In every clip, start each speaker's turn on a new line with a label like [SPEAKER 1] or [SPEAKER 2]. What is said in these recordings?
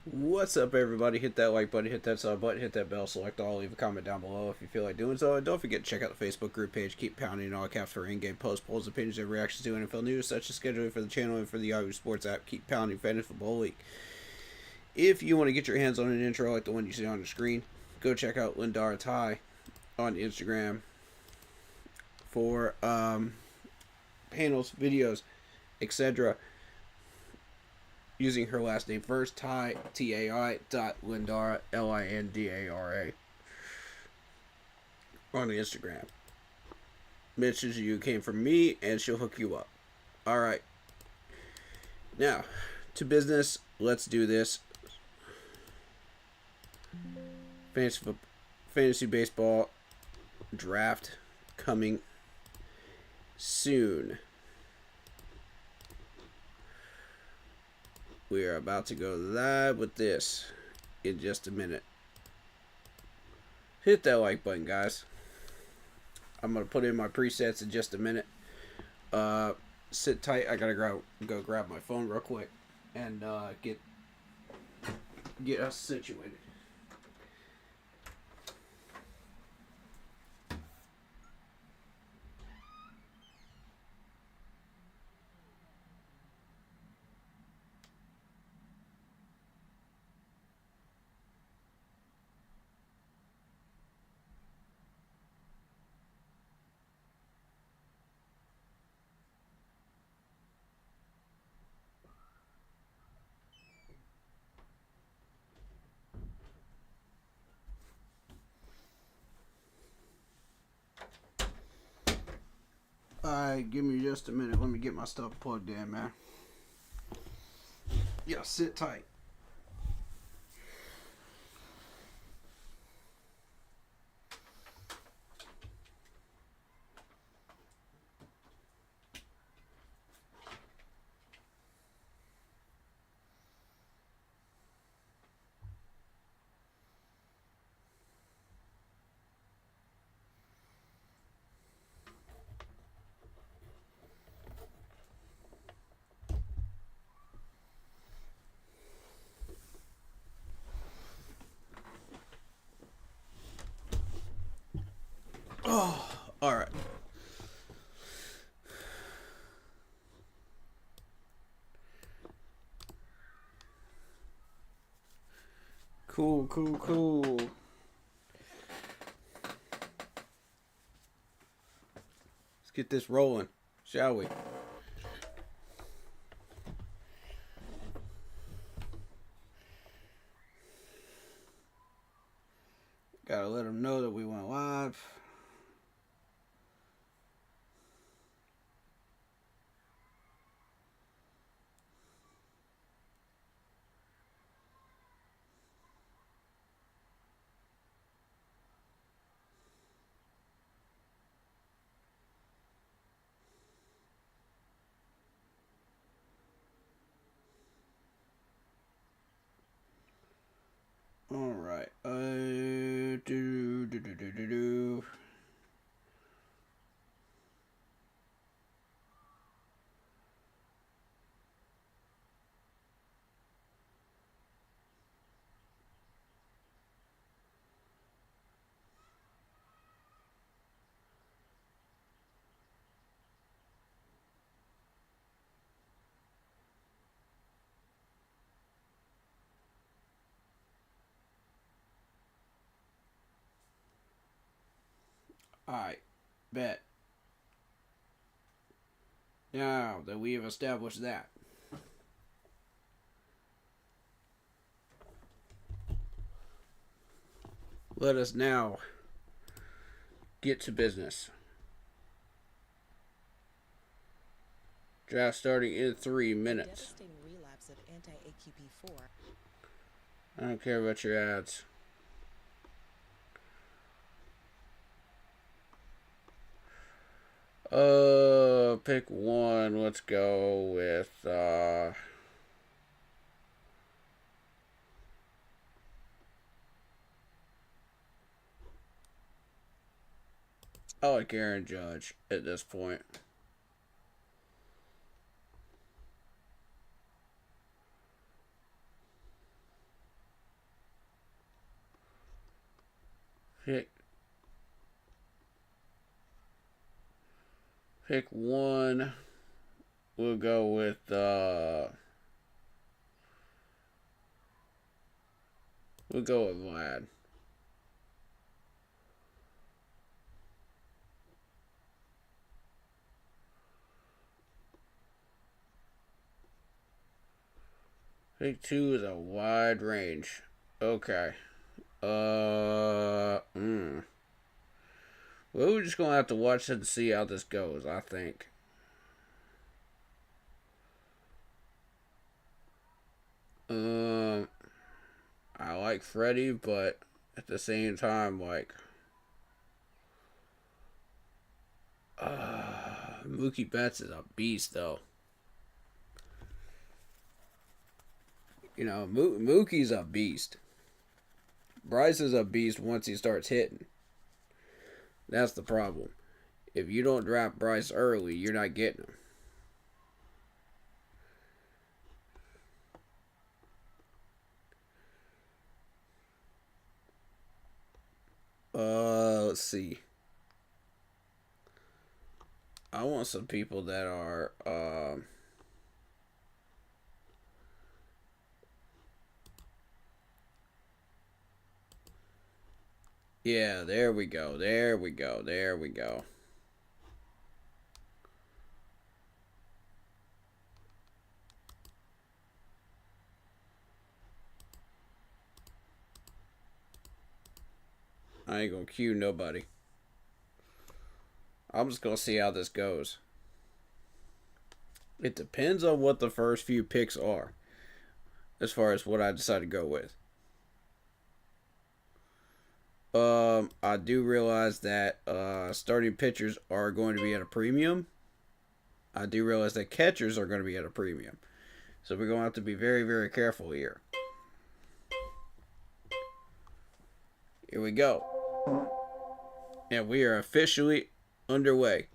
[SPEAKER 1] What's up, everybody? Hit that like button, hit that sub button, hit that bell, select all, leave a comment down below if you feel like doing so. And don't forget to check out the Facebook group page. Keep pounding in all caps for in-game posts, polls, opinions, and reactions to NFL news, such as scheduling for the channel and for the Yahoo Sports app. Keep pounding Fantasy Football League. If you want to get your hands on an intro like the one you see on the screen, go check out Lindara Ty on Instagram for panels, videos, etc. using her last name first, Ty, T-A-I, Lindara, Lindara, on the Instagram. Mentions you came from me, and she'll hook you up. Alright. Now, to business. Let's do this. Fantasy baseball draft coming soon. We are about to go live with this in just a minute. Hit that like button, guys. I'm going to put in my presets in just a minute. Sit tight. I got to go grab my phone real quick and get us situated. Alright, give me just a minute. Let me get my stuff plugged in, man. Yeah, sit tight. Oh, alright. Cool. Let's get this rolling, shall we? Gotta let them know that we went live. Alright. Do. Alright. Bet. Now that we have established that, let us now get to business. Draft starting in 3 minutes. I don't care about your ads. Pick one. Let's go with, I like Aaron Judge at this point. Pick pick one. We'll go with Vlad. Pick two is a wide range. Okay. Well, we're just gonna have to watch and see how this goes, I think. Um, I like Freddie, but at the same time, like, Mookie Betts is a beast, though. You know, Mookie's a beast. Bryce is a beast once he starts hitting. That's the problem. If you don't draft Bryce early, you're not getting him. Let's see. I want some people that are yeah, there we go. There we go. There we go. I ain't gonna cue nobody. I'm just gonna see how this goes. It depends on what the first few picks are, as far as what I decide to go with. I do realize that starting pitchers are going to be at a premium. I do realize that catchers are going to be at a premium. So we're going to have to be very, very careful here. Here we go. And we are officially underway.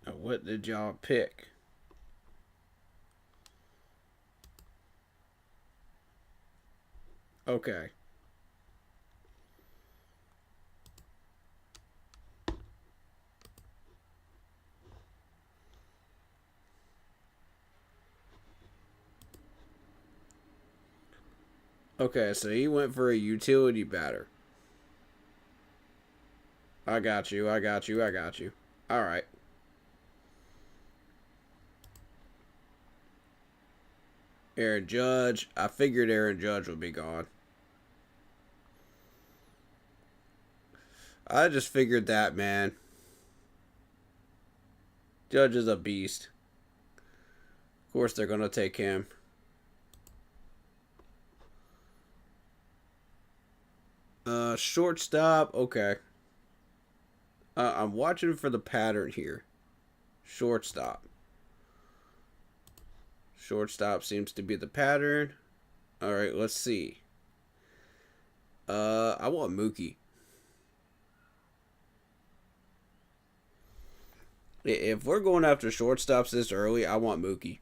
[SPEAKER 1] Now, what did y'all pick? Okay. Okay, so he went for a utility batter. I got you. I got you. I got you. All right. Aaron Judge. I figured Aaron Judge would be gone. I just figured that, man. Judge is a beast. Of course, they're going to take him. Shortstop. Okay. I'm watching for the pattern here. Shortstop. Shortstop seems to be the pattern. All right, let's see. I want Mookie. If we're going after shortstops this early, I want Mookie.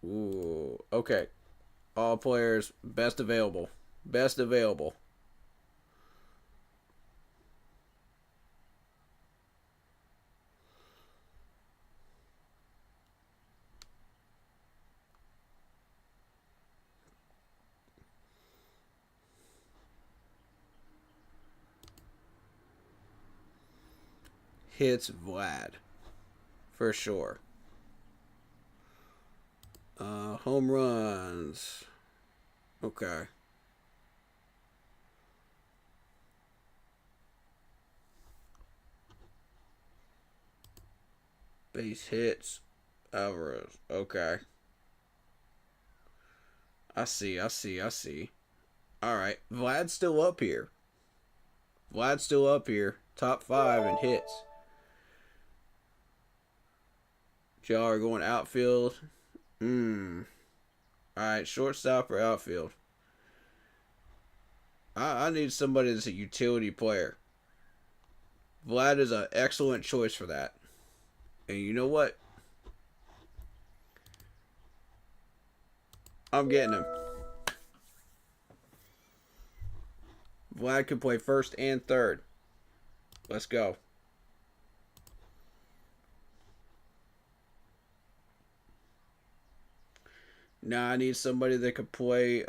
[SPEAKER 1] Ooh, okay. All players, best available. Best available. Hits Vlad. For sure. Home runs. Okay. Base hits. Alvarez. Okay. I see. I see. I see. All right. Vlad's still up here. Vlad's still up here. Top 5 in hits. Y'all are going outfield. All right, shortstop or outfield. I need somebody that's a utility player. Vlad is an excellent choice for that. And you know what? I'm getting him. Vlad can play first and third. Let's go. Now I need somebody that could play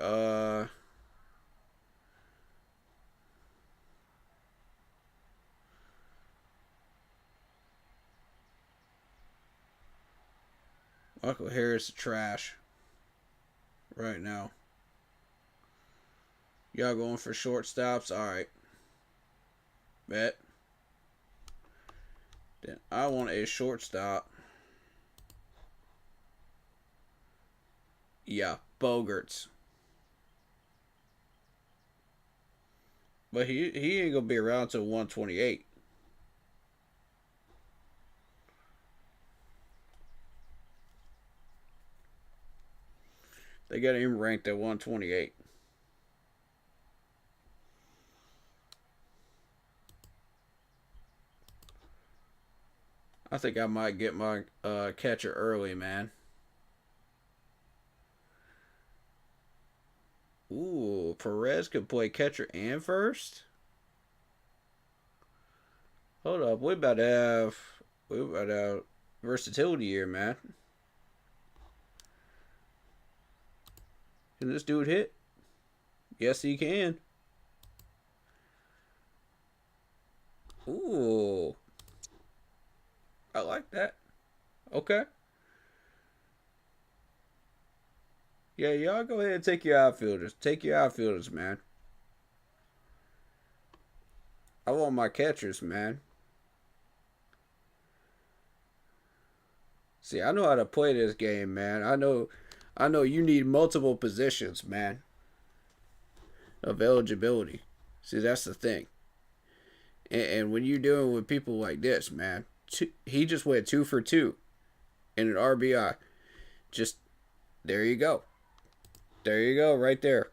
[SPEAKER 1] Michael Harris is trash right now. Y'all going for shortstops? Alright. Bet. Then I want a shortstop. Yeah, Bogarts. But he ain't gonna be around until 128. They got him ranked at 128. I think I might get my catcher early, man. Ooh, Perez could play catcher and first? Hold up, we about to have versatility here, man. Can this dude hit? Yes, he can. Ooh. I like that. Okay. Yeah, y'all go ahead and take your outfielders. Take your outfielders, man. I want my catchers, man. See, I know how to play this game, man. I know you need multiple positions, man, of eligibility. See, that's the thing. And when you're dealing with people like this, man, he just went 2 for 2 in an RBI. Just there you go. There you go, right there.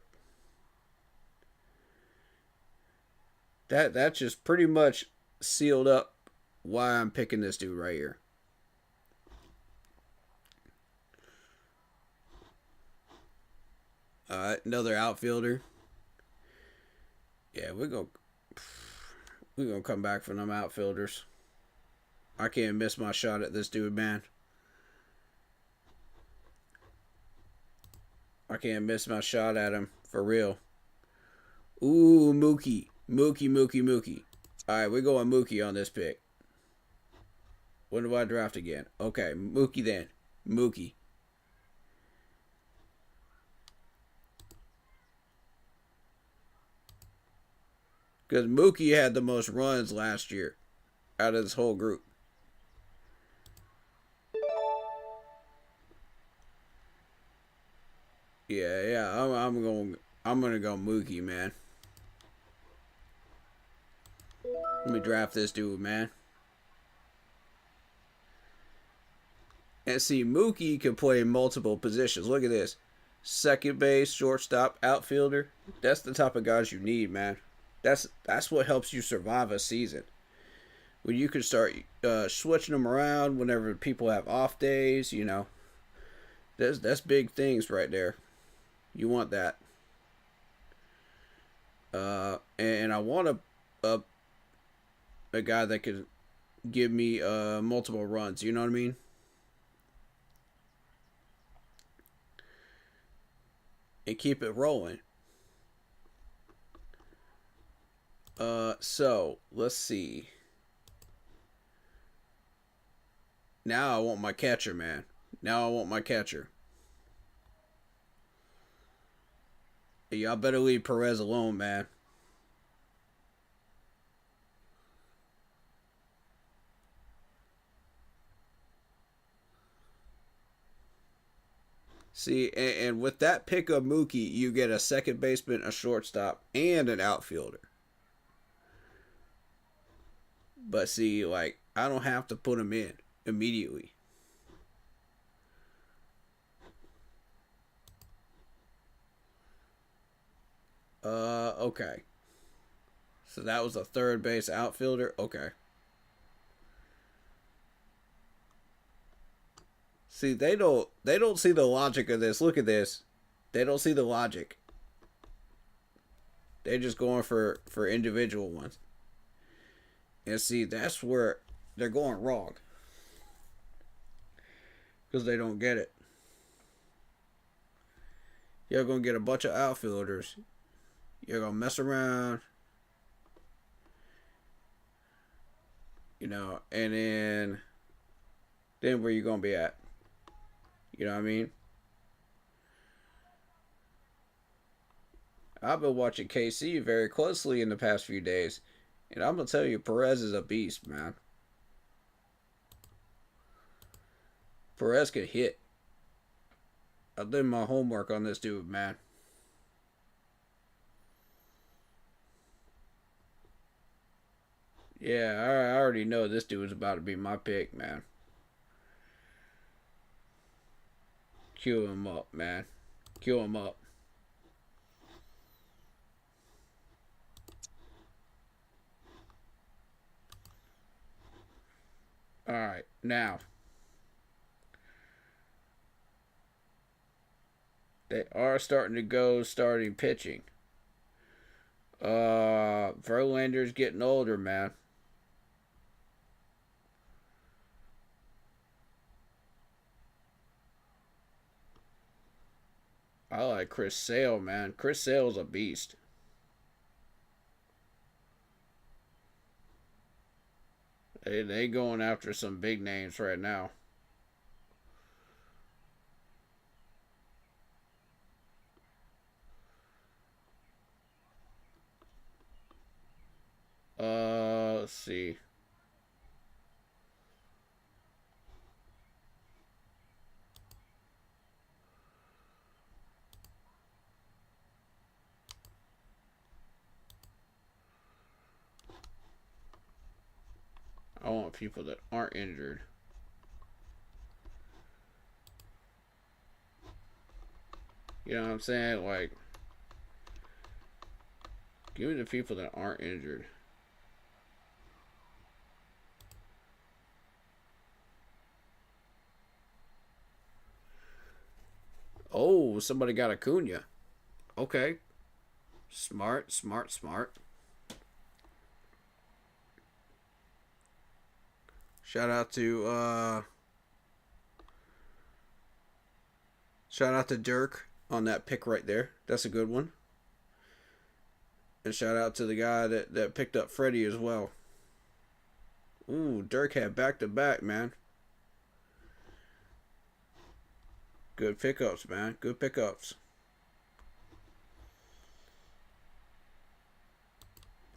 [SPEAKER 1] That just pretty much sealed up why I'm picking this dude right here. Another outfielder. Yeah, we're gonna come back from them outfielders. I can't miss my shot at this dude, man. I can't miss my shot at him for real. Ooh, Mookie. Mookie. Alright, we're going Mookie on this pick. When do I draft again? Okay, Mookie then. Mookie. Because Mookie had the most runs last year out of this whole group. Yeah, I'm gonna go Mookie, man. Let me draft this dude, man. And see, Mookie can play multiple positions. Look at this. Second base, shortstop, outfielder. That's the type of guys you need, man. That's what helps you survive a season. When you can start switching them around whenever people have off days, you know. That's big things right there. You want that. And I want a guy that could give me multiple runs. You know what I mean? And keep it rolling. So let's see. Now I want my catcher, man. Now I want my catcher. Y'all better leave Perez alone, man. See, and with that pick of Mookie, you get a second baseman, a shortstop, and an outfielder. But see, like, I don't have to put him in immediately. Okay. So that was a third base outfielder. Okay. See, they don't see the logic of this. Look at this. They don't see the logic. They're just going for individual ones. And see, that's where they're going wrong because they don't get it. You're gonna get a bunch of outfielders. You're gonna mess around, and then where you gonna be at? You know what I mean? I've been watching KC very closely in the past few days, and I'm gonna tell you, Perez is a beast, man. Perez can hit. I did my homework on this dude, man. Yeah, I already know this dude is about to be my pick, man. Cue him up, man. Cue him up. All right, now they are starting to go starting pitching. Verlander's getting older, man. I like Chris Sale, man. Chris Sale's a beast. They going after some big names right now. Let's see. I want people that aren't injured. You know what I'm saying? Like, give me the people that aren't injured. Oh, somebody got Acuna. Okay. Smart, smart, smart. Shout out to Dirk on that pick right there. That's a good one. And shout out to the guy that picked up Freddie as well. Ooh, Dirk had back to back, man. Good pickups, man. Good pickups.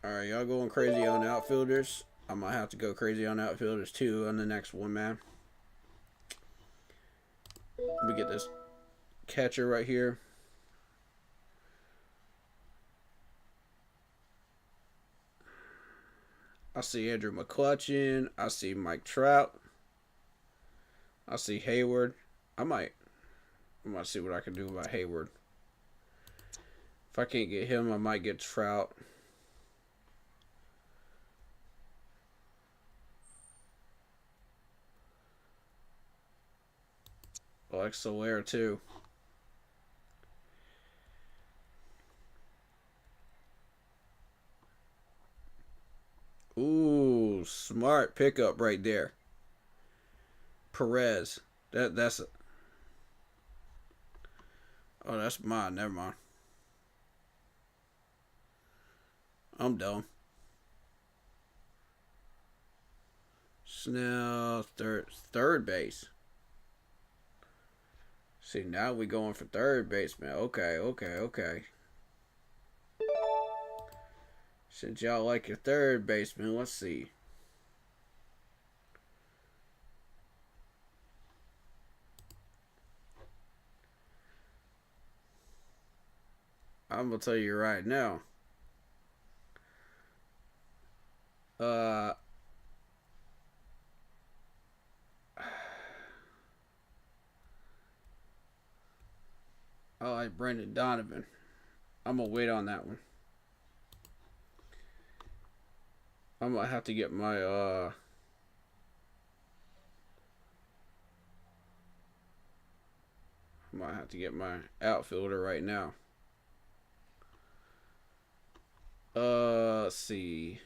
[SPEAKER 1] Alright, y'all going crazy on outfielders. I might have to go crazy on outfielders too on the next one, man. Let me get this catcher right here. I see Andrew McCutchen. I see Mike Trout. I see Hayward. I might see what I can do about Hayward. If I can't get him, I might get Trout. I like Soler too. Ooh, smart pickup right there. Perez. That's oh, that's mine. Never mind. I'm dumb. Snell, third base. See, now we going for third baseman. Okay. Since y'all like your third baseman, let's see. I'm gonna tell you right now. Uh, I like Brendan Donovan. I'm gonna wait on that one. I'm gonna have to get my I might have to get my outfielder right now. Let's see.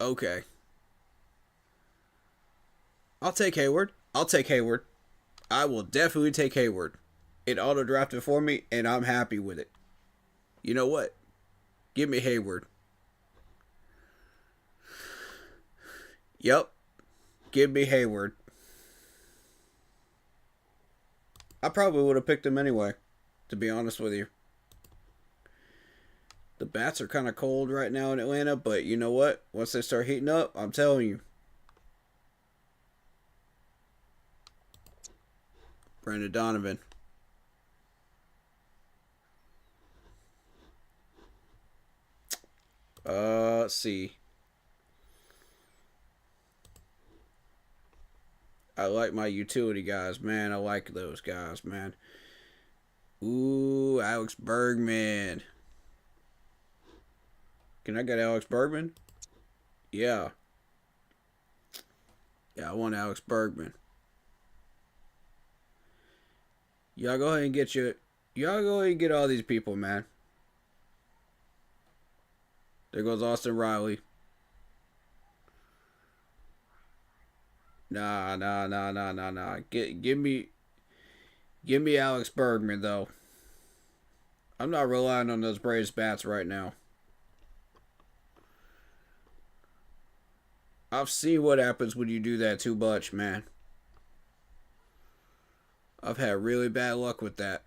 [SPEAKER 1] Okay. I'll take Hayward. I'll take Hayward. I will definitely take Hayward. It auto drafted for me, and I'm happy with it. You know what? Give me Hayward. Yep. Give me Hayward. I probably would have picked him anyway, to be honest with you. The bats are kind of cold right now in Atlanta, but you know what? Once they start heating up, I'm telling you. Brandon Donovan. Let's see. I like my utility guys, man. I like those guys, man. Ooh, Alex Bergman. Can I get Alex Bergman? Yeah. Yeah, I want Alex Bergman. Y'all go ahead and get your... Y'all go ahead and get all these people, man. There goes Austin Riley. Nah. Give me Alex Bergman though. I'm not relying on those Braves bats right now. I've seen what happens when you do that too much, man. I've had really bad luck with that.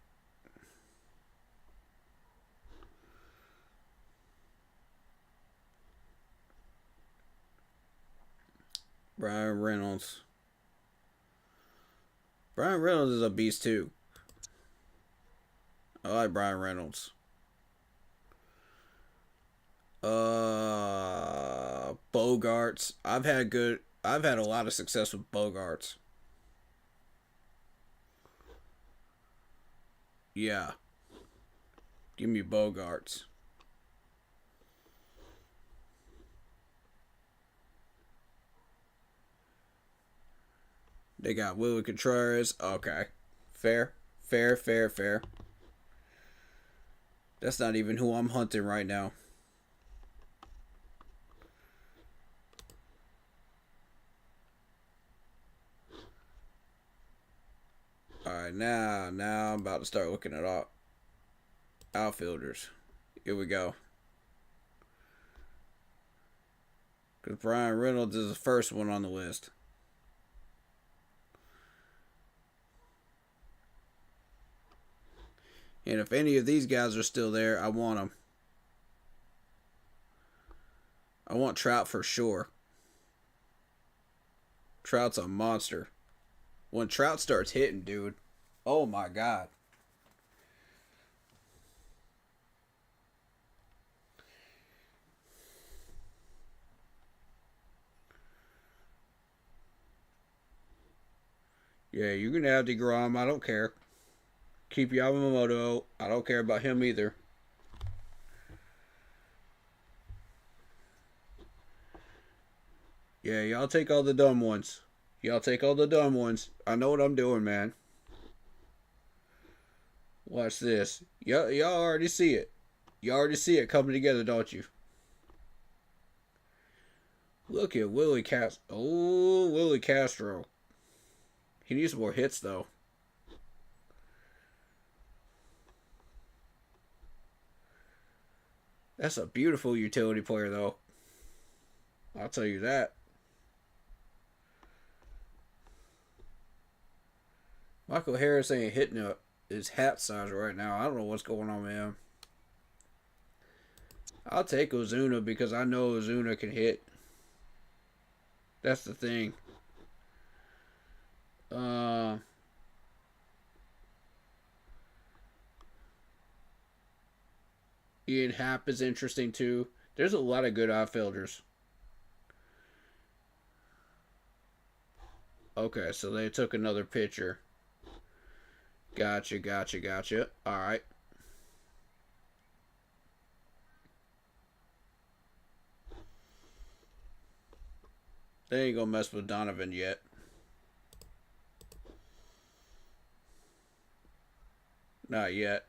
[SPEAKER 1] Brian Reynolds. Brian Reynolds is a beast too. I like Brian Reynolds. Bogarts. I've had a lot of success with Bogarts. Yeah. Give me Bogarts. They got Willie Contreras. Okay. Fair. That's not even who I'm hunting right now. Alright, now I'm about to start looking at outfielders. Here we go. Because Brian Reynolds is the first one on the list. And if any of these guys are still there, I want them. I want Trout for sure. Trout's a monster. When Trout starts hitting, dude, oh my God. Yeah, you can have DeGrom. I don't care. Keep Yamamoto. I don't care about him either. Yeah, y'all take all the dumb ones. Y'all take all the dumb ones. I know what I'm doing, man. Watch this. Y'all already see it. You already see it coming together, don't you? Look at Willie Castro. Oh, Willie Castro. He needs more hits, though. That's a beautiful utility player, though. I'll tell you that. Michael Harris ain't hitting his hat size right now. I don't know what's going on, man. I'll take Ozuna because I know Ozuna can hit. That's the thing. Ian Happ is interesting too. There's a lot of good outfielders. Okay, so they took another pitcher. Gotcha. All right. They ain't gonna mess with Donovan yet. Not yet.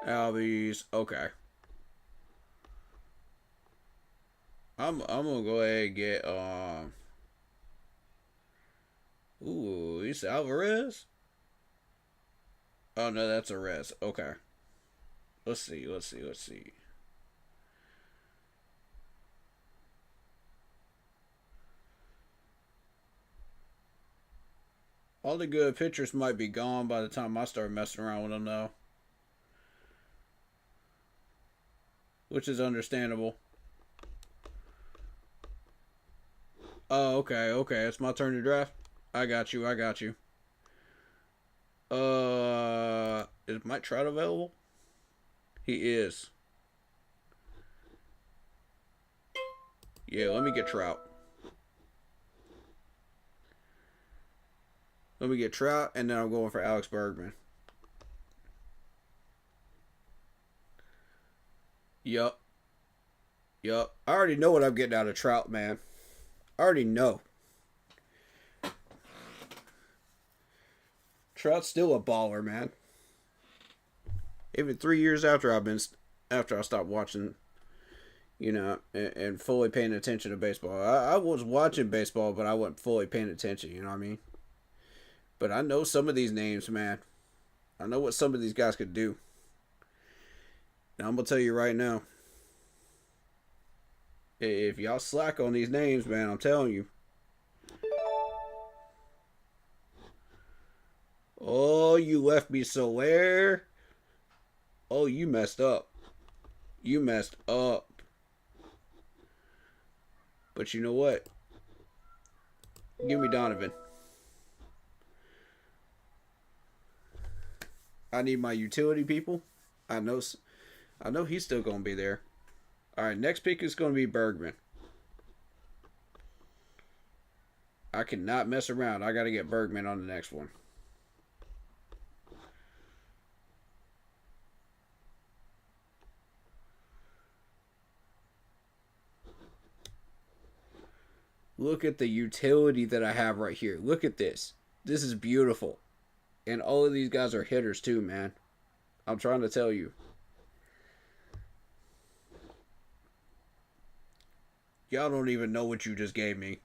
[SPEAKER 1] Albies. Okay. I'm gonna go ahead and get Ooh, he's Alvarez? Oh no, that's a res. Okay. Let's see. All the good pitchers might be gone by the time I start messing around with them though. Which is understandable. Oh, okay. It's my turn to draft. I got you. Is Mike Trout available? He is. Yeah, let me get Trout. Let me get Trout, and then I'm going for Alex Bergman. Yup. I already know what I'm getting out of Trout, man. I already know. Trout's still a baller, man. Even 3 years after I stopped watching, and fully paying attention to baseball. I was watching baseball, but I wasn't fully paying attention. You know what I mean? But I know some of these names, man. I know what some of these guys could do. Now I'm gonna tell you right now. If y'all slack on these names, man, I'm telling you. Oh, you left me Soler. Oh, you messed up. But you know what? Give me Donovan. I need my utility people. I know he's still gonna be there. All right, next pick is gonna be Bergman. I cannot mess around. I gotta get Bergman on the next one. Look at the utility that I have right here. Look at this. This is beautiful. And all of these guys are hitters too, man. I'm trying to tell you. Y'all don't even know what you just gave me.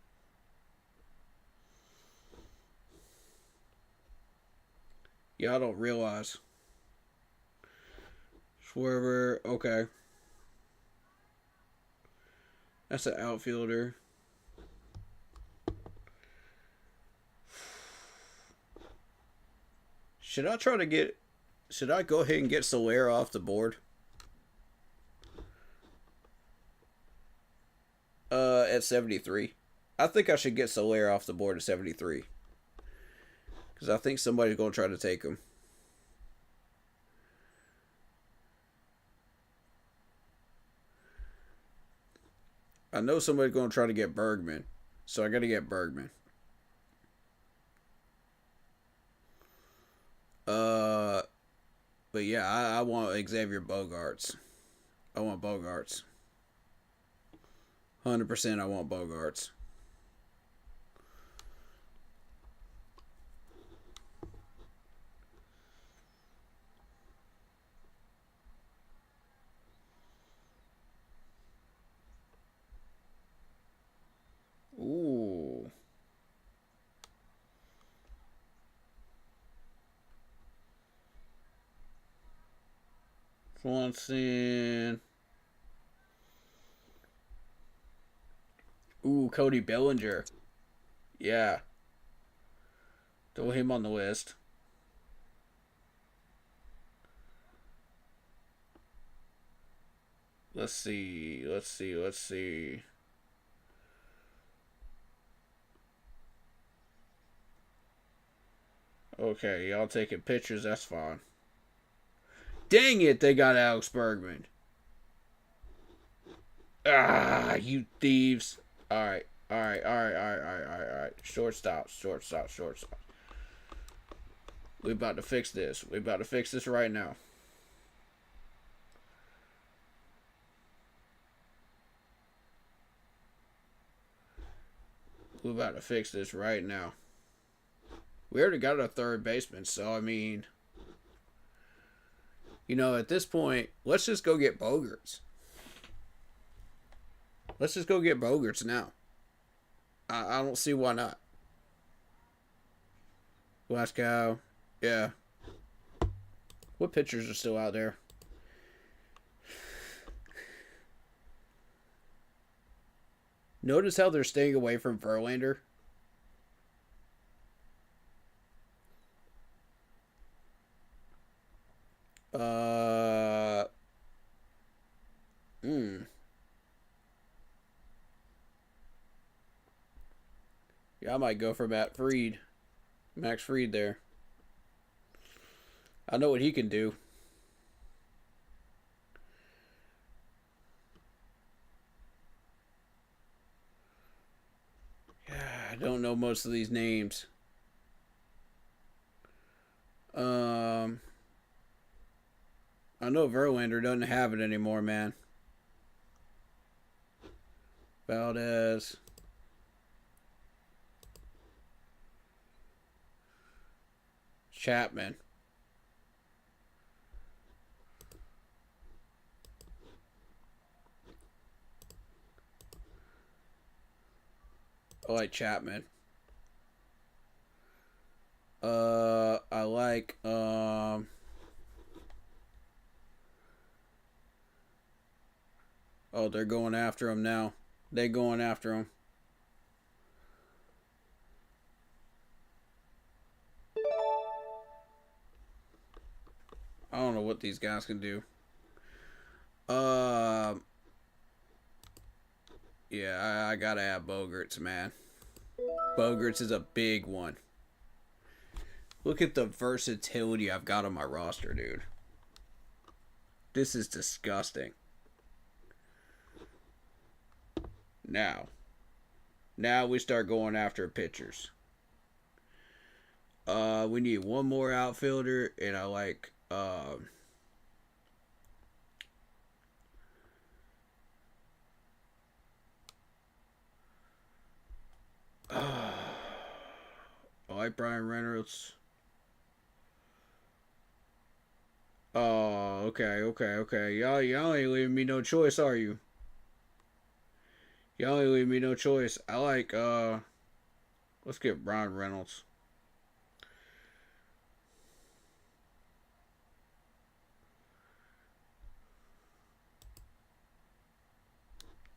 [SPEAKER 1] Y'all don't realize. Schwarber, okay. That's an outfielder. Should I go ahead and get Soler off the board? At 73. I think I should get Soler off the board at 73. Because I think somebody's going to try to take him. I know somebody's going to try to get Bergman. So I got to get Bergman. But yeah, I want Xavier Bogaerts. I want Bogaerts. 100% I want Bogaerts. Ooh. Swanson. Ooh, Cody Bellinger. Yeah. Throw him on the list. Let's see. Okay, y'all taking pictures, that's fine. Dang it, they got Alex Bergman. Ah, you thieves. Alright, alright, alright, alright, alright, alright, alright. Shortstop, shortstop, shortstop. We about to fix this. We about to fix this right now. We about to fix this right now. We already got a third baseman, so I mean, you know, at this point, let's just go get Bogaerts. Let's just go get Bogaerts now. I don't see why not. Glasgow, yeah. What pitchers are still out there? Notice how they're staying away from Verlander. Yeah, I might go for Matt Fried. Max Fried there. I know what he can do. Yeah, I don't know most of these names. I know Verlander doesn't have it anymore, man. Valdez. Chapman. I like Chapman. I like oh, they're going after him now. They're going after him. I don't know what these guys can do. Yeah, I gotta have Bogaerts, man. Bogaerts is a big one. Look at the versatility I've got on my roster, dude. This is disgusting. Now we start going after pitchers. We need one more outfielder, and I like I like Brian Reynolds. Oh, okay. Y'all ain't leaving me no choice, are you? Y'all ain't leaving me no choice. I like let's get Brian Reynolds.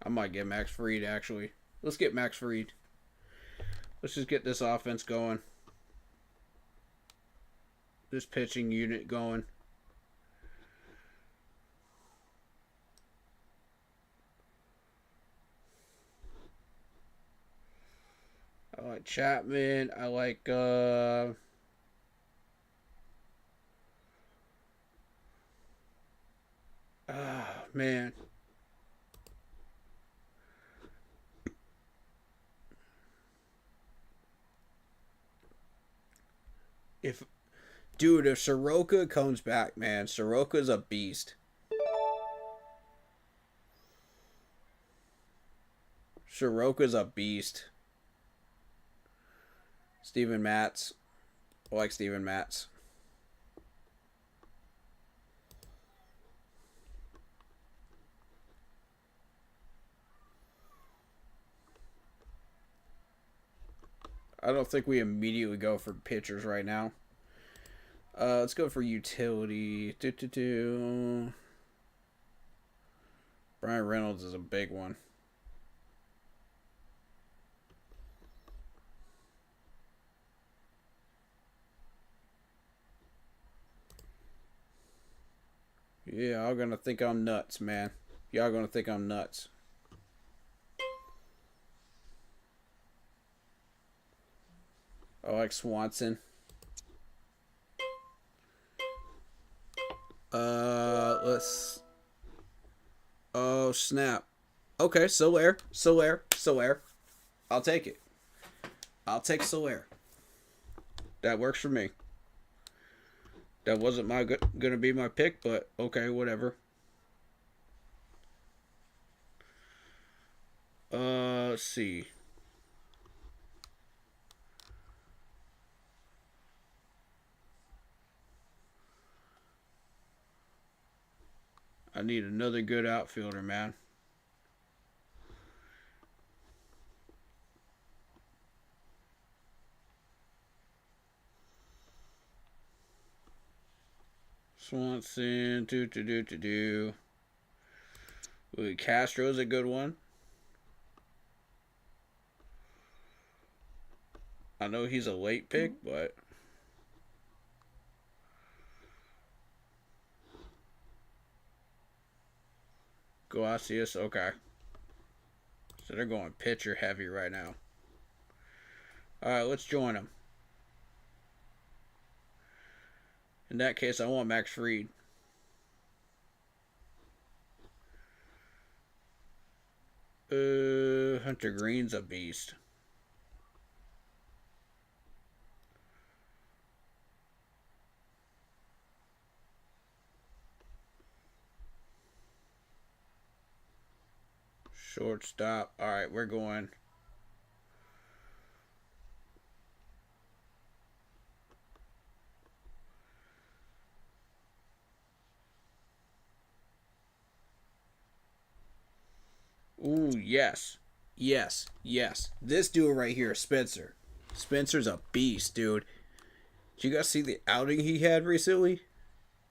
[SPEAKER 1] I might get Max Fried actually. Let's get Max Fried. Let's just get this offense going. This pitching unit going. I like Chapman. I like man. If Soroka comes back, man, Soroka's a beast. Soroka's a beast. Steven Matz. I like Steven Matz. I don't think we immediately go for pitchers right now. Let's go for utility. Brian Reynolds is a big one. Yeah, y'all gonna think I'm nuts, man. Y'all gonna think I'm nuts. I like Swanson. Let's. Oh snap. Okay, Soler, Soler, Soler. I'll take it. I'll take Soler. That works for me. That wasn't gonna be my pick, but okay, whatever. Let's see. I need another good outfielder, man. Swanson, do. Castro's a good one. I know he's a late pick, but Glacius, okay. So they're going pitcher heavy right now. All right, let's join them. In that case, I want Max Fried. Hunter Green's a beast. Shortstop. All right, we're going. Ooh, yes. Yes, yes. This dude right here, Spencer. Spencer's a beast, dude. Did you guys see the outing he had recently?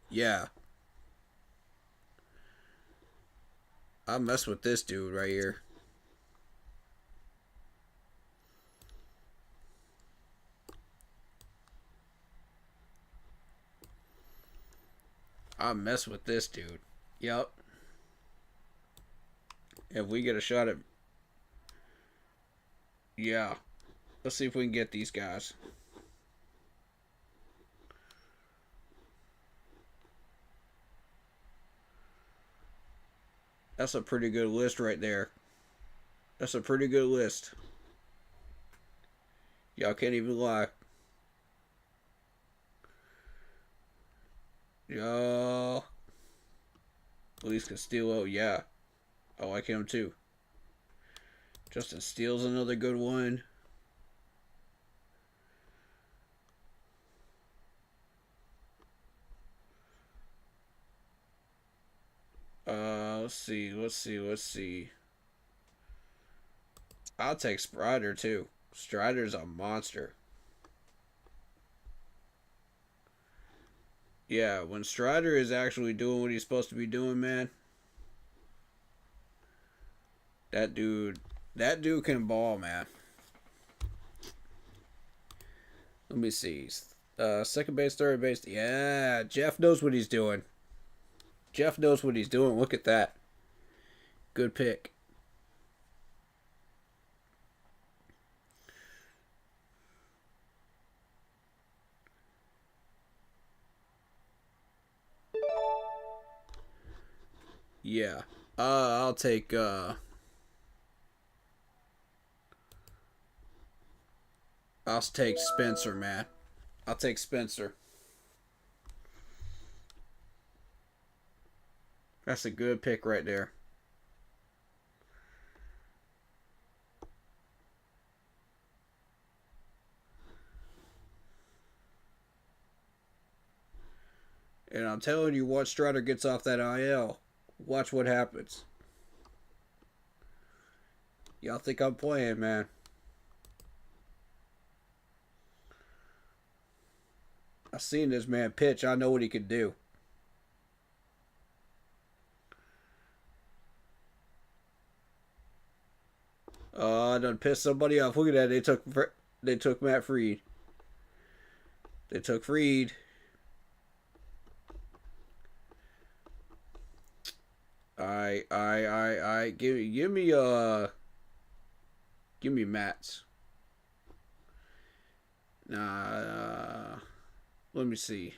[SPEAKER 1] Yeah. I mess with this dude right here. I mess with this dude. Yep. If we get a shot at... Yeah. Let's see if we can get these guys. That's a pretty good list right there. That's a pretty good list. Y'all can't even lie. Y'all. Luis Castillo, yeah. I like him too. Justin Steele's another good one. Let's see. I'll take Strider too. Strider's a monster. Yeah, when Strider is actually doing what he's supposed to be doing, man. That dude can ball, man. Let me see. Second base, third base. Yeah, Jeff knows what he's doing. Jeff knows what he's doing. Look at that. Good pick. Yeah. I'll take I'll take Spencer, man. I'll take Spencer. That's a good pick right there. And I'm telling you, once Strider gets off that IL, watch what happens. Y'all think I'm playing, man. I seen this man pitch. I know what he can do. Oh, I done pissed somebody off. Look at that. They took Matt Fried. They took Fried. I give me Matt's. Nah, let me see.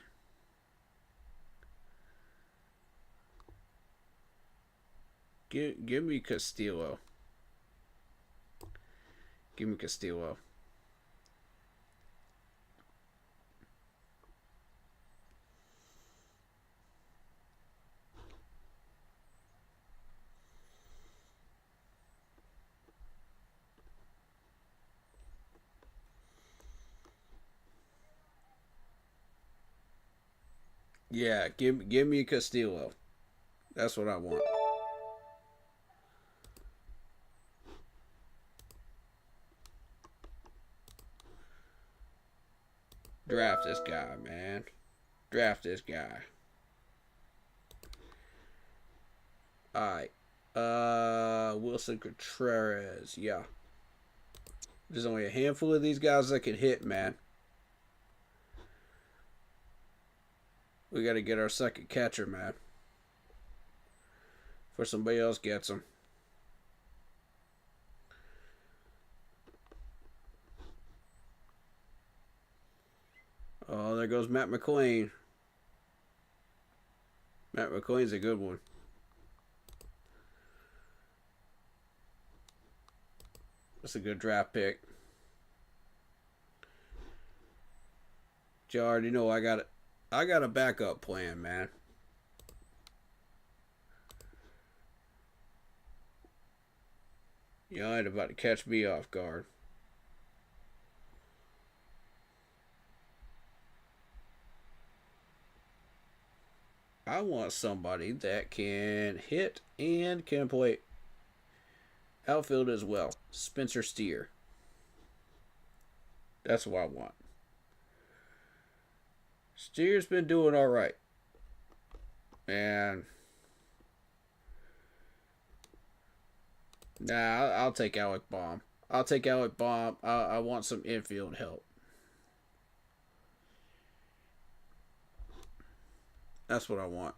[SPEAKER 1] Give me Castillo. Give me Castillo. Yeah, give me Castillo. That's what I want. Draft this guy, man. Draft this guy. Alright. Wilson Contreras. Yeah. There's only a handful of these guys that can hit, man. We got to get our second catcher, man. Before somebody else gets him. Oh, there goes Matt McLain. Matt McLain's a good one. That's a good draft pick. You already know I got a backup plan, man. You ain't about to catch me off guard. I want somebody that can hit and can play outfield as well. Spencer Steer. That's what I want. Steer's been doing all right. And nah, I'll take Alec Baum. I'll take Alec Baum. I want some infield help. That's what I want.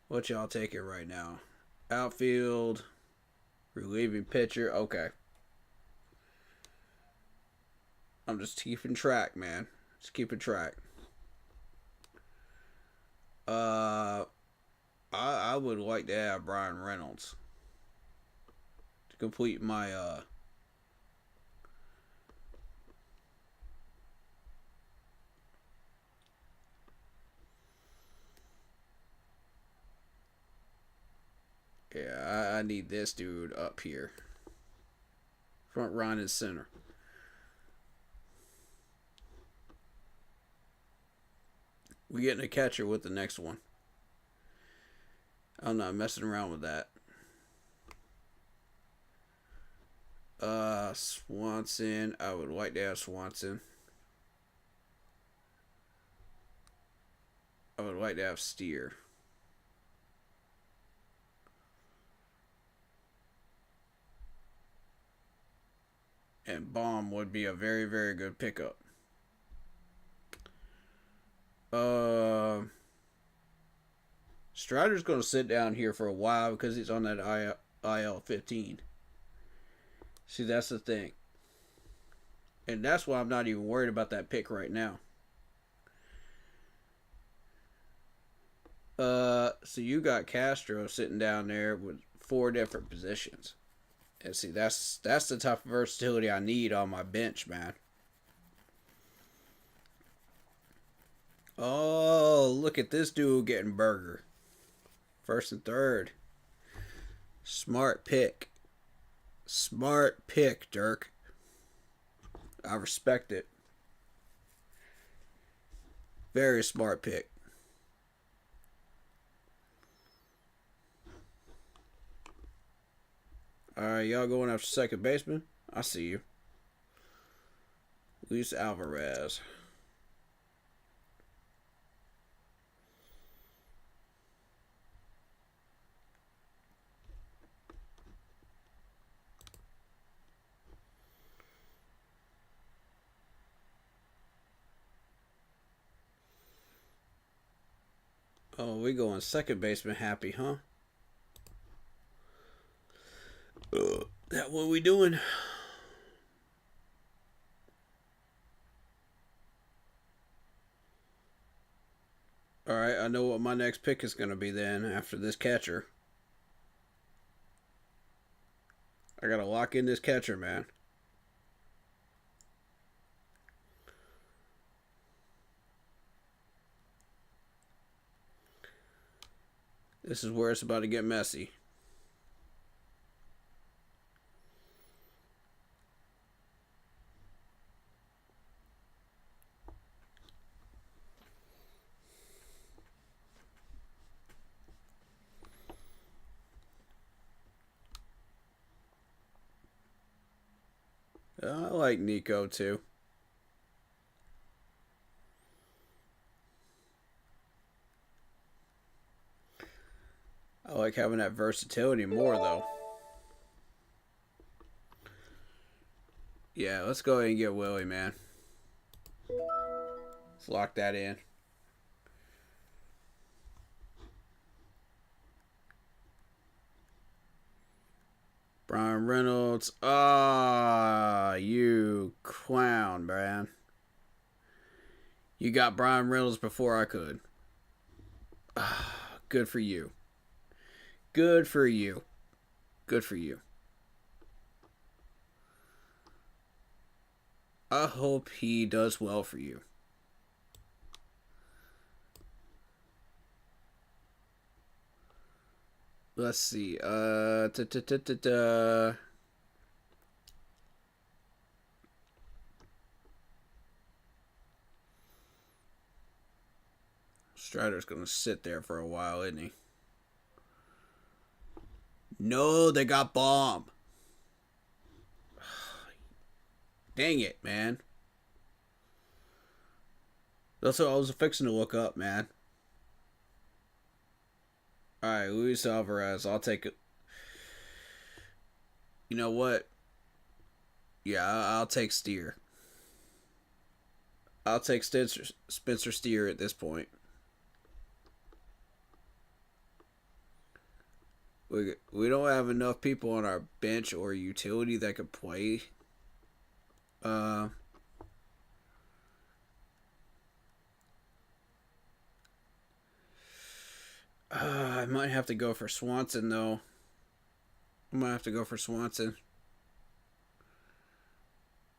[SPEAKER 1] What y'all taking right now? Outfield, relieving pitcher. Okay. I'm just keeping track, man. Just keeping track. I would like to have Brian Reynolds to complete my yeah, I need this dude up here. Front run and center. We getting a catcher with the next one. I'm not messing around with that. Swanson. I would like to have Swanson. I would like to have Steer. And Baum would be a very, very good pickup. Strider's going to sit down here for a while because he's on that IL 15. See, that's the thing. And that's why I'm not even worried about that pick right now. So you got Castro sitting down there with 4 different positions. And see, that's the type of versatility I need on my bench, man. Oh, look at this dude getting burger. First and third. Smart pick. Smart pick, Dirk. I respect it. Very smart pick. Alright, y'all going after second baseman? I see you. Luis Alvarez. Oh, we going second baseman happy, huh? That what we doing? Alright, Alright, I know what my next pick is going to be then after this catcher. I got to lock in this catcher, man. This is where it's about to get messy. I like Nico too. I like having that versatility more though. Yeah, let's go ahead and get Willie, man. Let's lock that in. Brian Reynolds. Ah, you clown, man. You got Brian Reynolds before I could. Ah, good for you. Good for you. Good for you. I hope he does well for you. Let's see. Strider's gonna sit there for a while, isn't he? No, they got bomb. Dang it, man. That's what I was fixing to look up, man. Alright, Luis Alvarez. I'll take it. You know what? Yeah, I'll take Steer. I'll take Spencer Steer at this point. We don't have enough people on our bench or utility that could play. I might have to go for Swanson though. I might have to go for Swanson.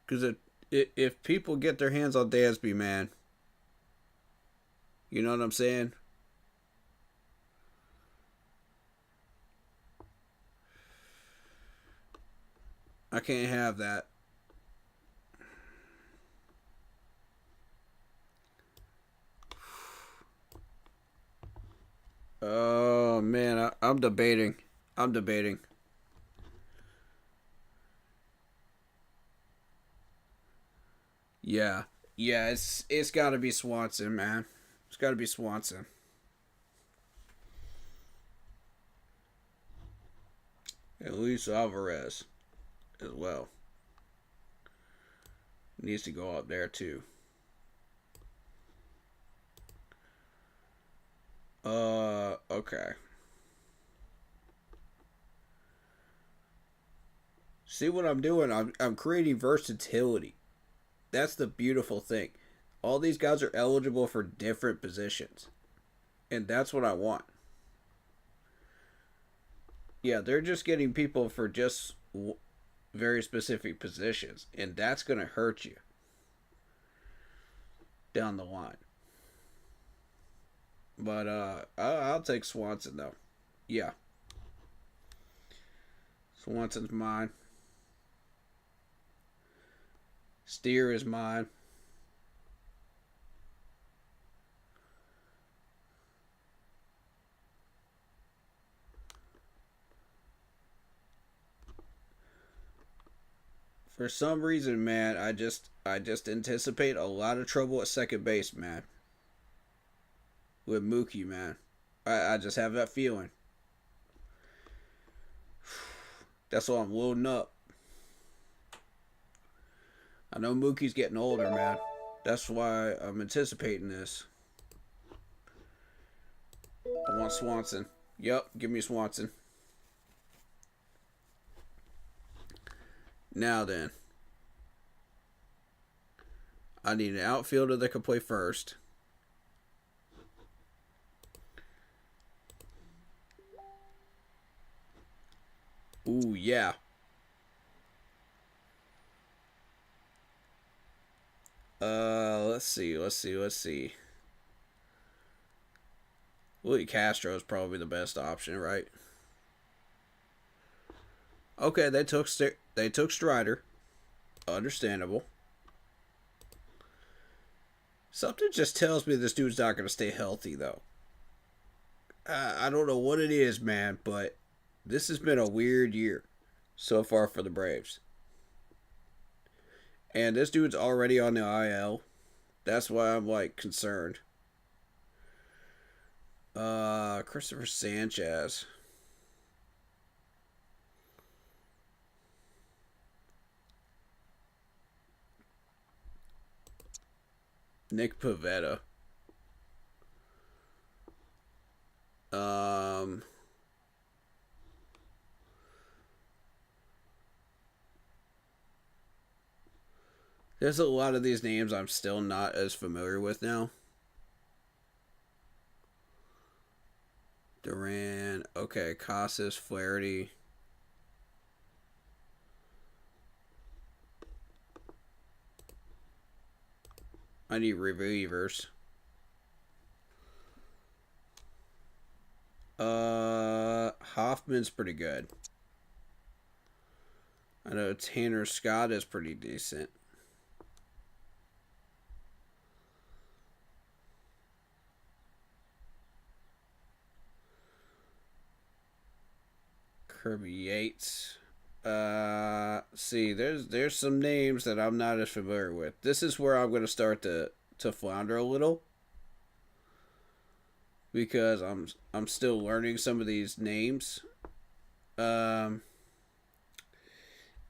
[SPEAKER 1] Because if people get their hands on Dansby, man, you know what I'm saying? I can't have that. Oh man, I'm debating. I'm debating. Yeah, yeah, it's got to be Swanson, man. It's got to be Swanson. And Luis Alvarez as well needs to go up there too. Okay. See what I'm doing? I'm creating versatility. That's the beautiful thing. All these guys are eligible for different positions. And that's what I want. Yeah, they're just getting people for just very specific positions. And that's going to hurt you down the line. But I'll take Swanson, though. Yeah. Swanson's mine. Steer is mine. For some reason, man, I just anticipate a lot of trouble at second base, man. With Mookie, man. I just have that feeling. That's why I'm loading up. I know Mookie's getting older, man. That's why I'm anticipating this. I want Swanson. Yep, give me Swanson. Now then. I need an outfielder that can play first. Ooh, yeah. Let's see. Willie Castro is probably the best option, right? Okay, they took Strider. Understandable. Something just tells me this dude's not gonna stay healthy though. I don't know what it is, man, but this has been a weird year so far for the Braves. And this dude's already on the IL. That's why I'm like concerned. Christopher Sanchez. Nick Pavetta. Um, there's a lot of these names I'm still not as familiar with now. Duran. Okay, Casas, Flaherty. I need relievers. Hoffman's pretty good. I know Tanner Scott is pretty decent. Kirby Yates. See, there's some names that I'm not as familiar with. This is where I'm going to start to flounder a little because I'm still learning some of these names. Um,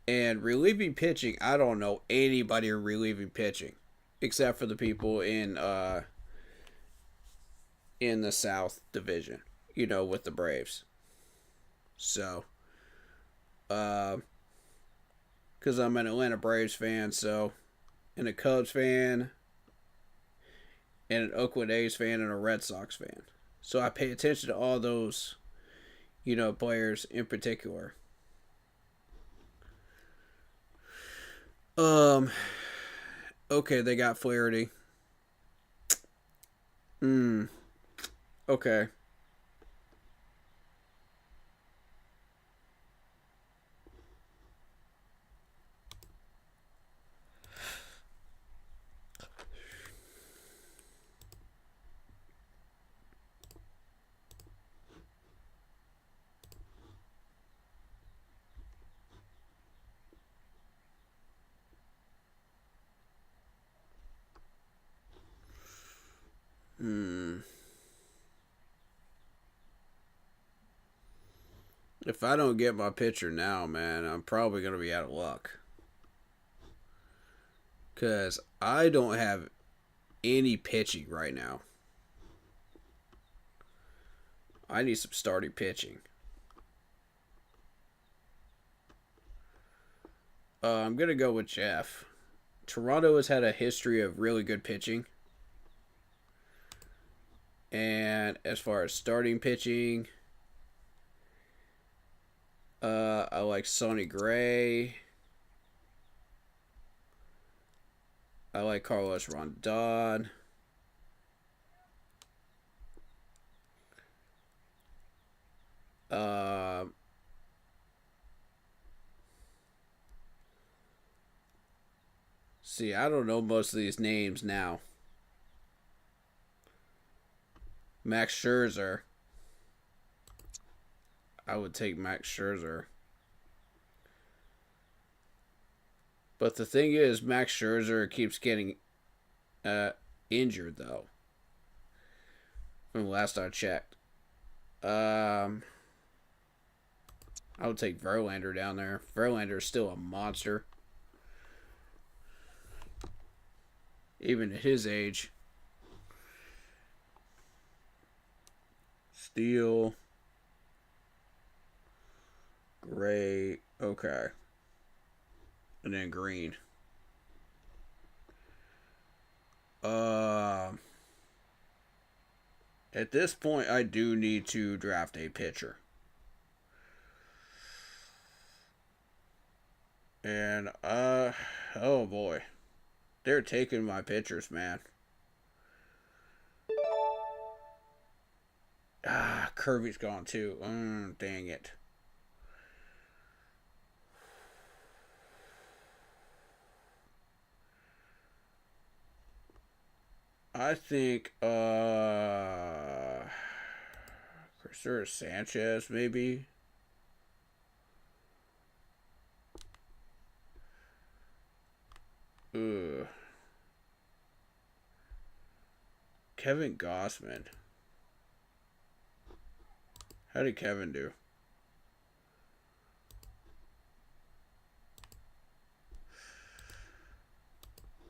[SPEAKER 1] and relieving pitching, I don't know anybody relieving pitching except for the people in the South Division, with the Braves. So, because I'm an Atlanta Braves fan, so and a Cubs fan, and an Oakland A's fan, and a Red Sox fan. So I pay attention to all those, players in particular. Um, okay, they got Flaherty. Hmm. Okay. Hmm. If I don't get my pitcher now, man, I'm probably gonna be out of luck. Cause I don't have any pitching right now. I need some starting pitching. I'm gonna go with Jeff. Toronto has had a history of really good pitching, and as far as starting pitching, I like Sonny Gray. I like Carlos Rondon. Uh, see, I don't know most of these names now. Max Scherzer. I would take Max Scherzer. But the thing is, Max Scherzer keeps getting uh, injured, though, from the last I checked. Um, I would take Verlander down there. Verlander is still a monster, even at his age. Steele, Gray, okay, and then Green. Uh, at this point, I do need to draft a pitcher. And oh boy, they're taking my pitchers, man. Ah, Kirby's gone too. Dang it. I think Christopher Sanchez maybe. Ugh. Kevin Gossman. How did Kevin do?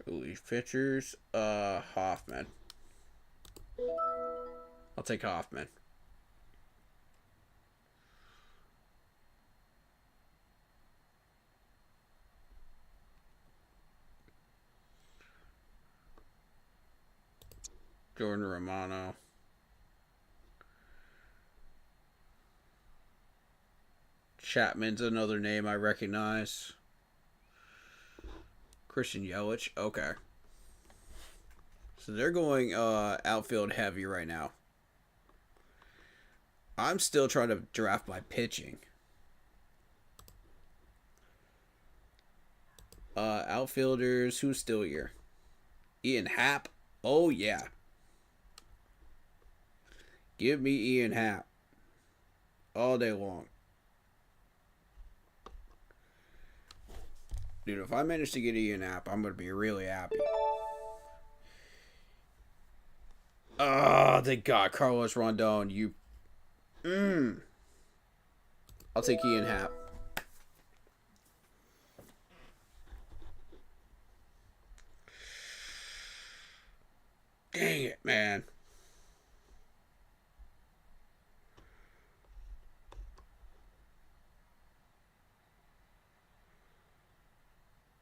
[SPEAKER 1] Relief pitchers. Hoffman. I'll take Hoffman. Jordan Romano. Chapman's another name I recognize. Christian Yelich. Okay. So they're going outfield heavy right now. I'm still trying to draft my pitching. Outfielders, who's still here? Ian Happ. Oh yeah. Give me Ian Happ. All day long. Dude, if I manage to get Ian Happ, I'm gonna be really happy. Oh, thank God. Carlos Rondon, you. I'll take Ian Happ. Dang it, man.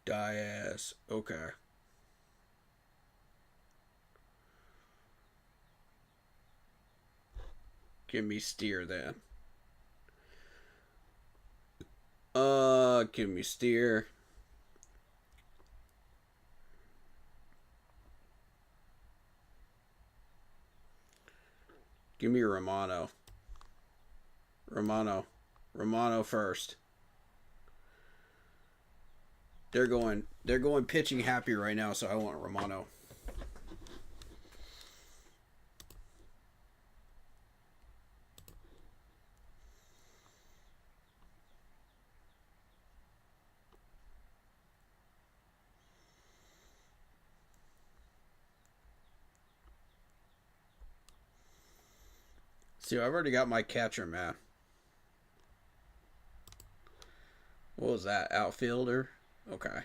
[SPEAKER 1] Diaz. Okay. Give me Steer then. Give me Steer. Give me Romano. Romano first. They're going pitching happy right now, so I want Romano. See, I've already got my catcher, man. What was that? Outfielder? Okay.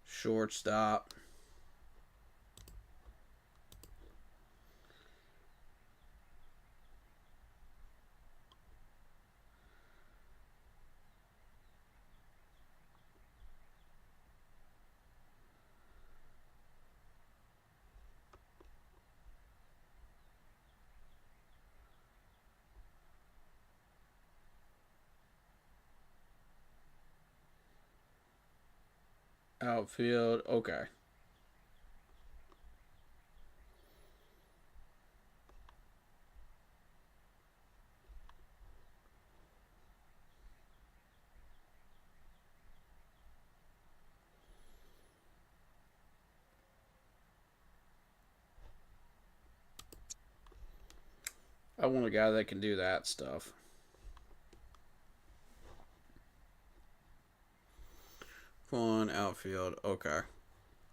[SPEAKER 1] Shortstop. Outfield. Okay. I want a guy that can do that stuff. Fun outfield. Okay.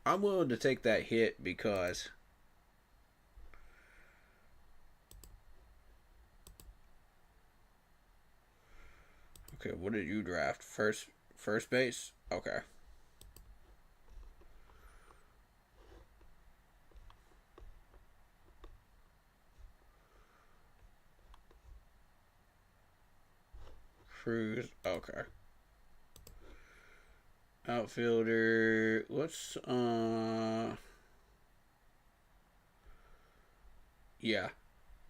[SPEAKER 1] I'm willing to take that hit because okay, what did you draft? First base? Okay. Cruz. Okay. Outfielder. Let's yeah.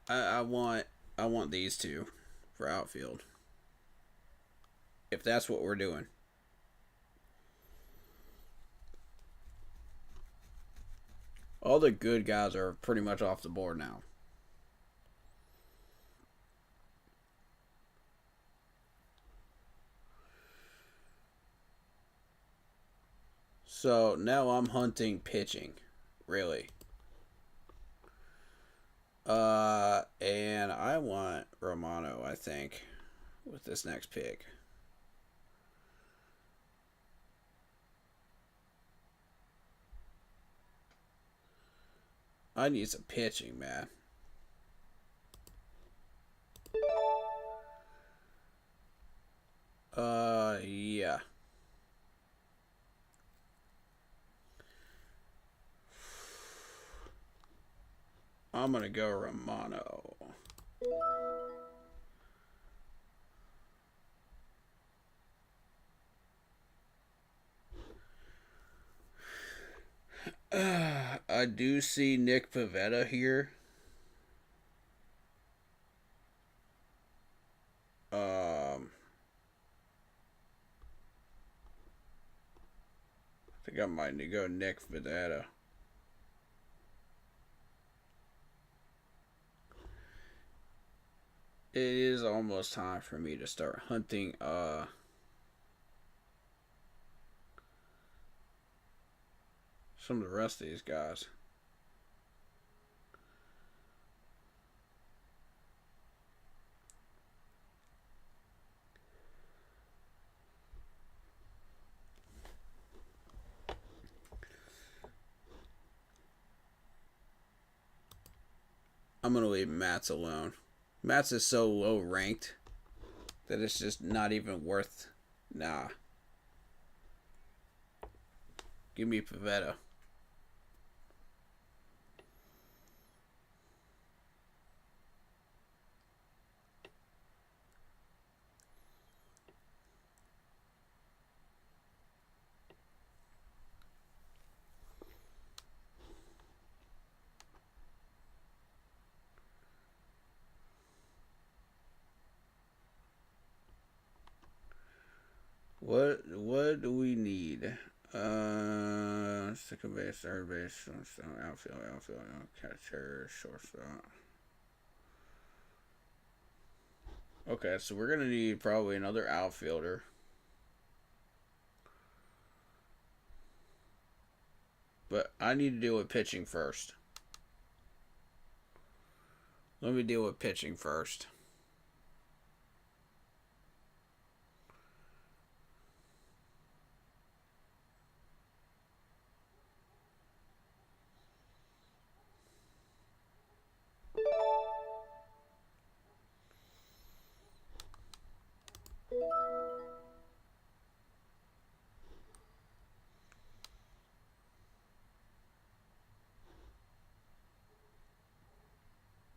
[SPEAKER 1] I want these two for outfield. If that's what we're doing. All the good guys are pretty much off the board now. So now I'm hunting pitching, really. And I want Romano, I think, with this next pick. I need some pitching, man. Yeah. I'm gonna go Romano. I do see Nick Pivetta here. I think I might need to go Nick Pivetta. It is almost time for me to start hunting some of the rest of these guys. I'm gonna leave Matz alone. Matz is so low ranked that it's just not even worth. Nah. Give me Pivetta. What do we need? Second base, third base, outfield, catcher, shortstop. Okay, so we're gonna need probably another outfielder. But I need to deal with pitching first. Let me deal with pitching first.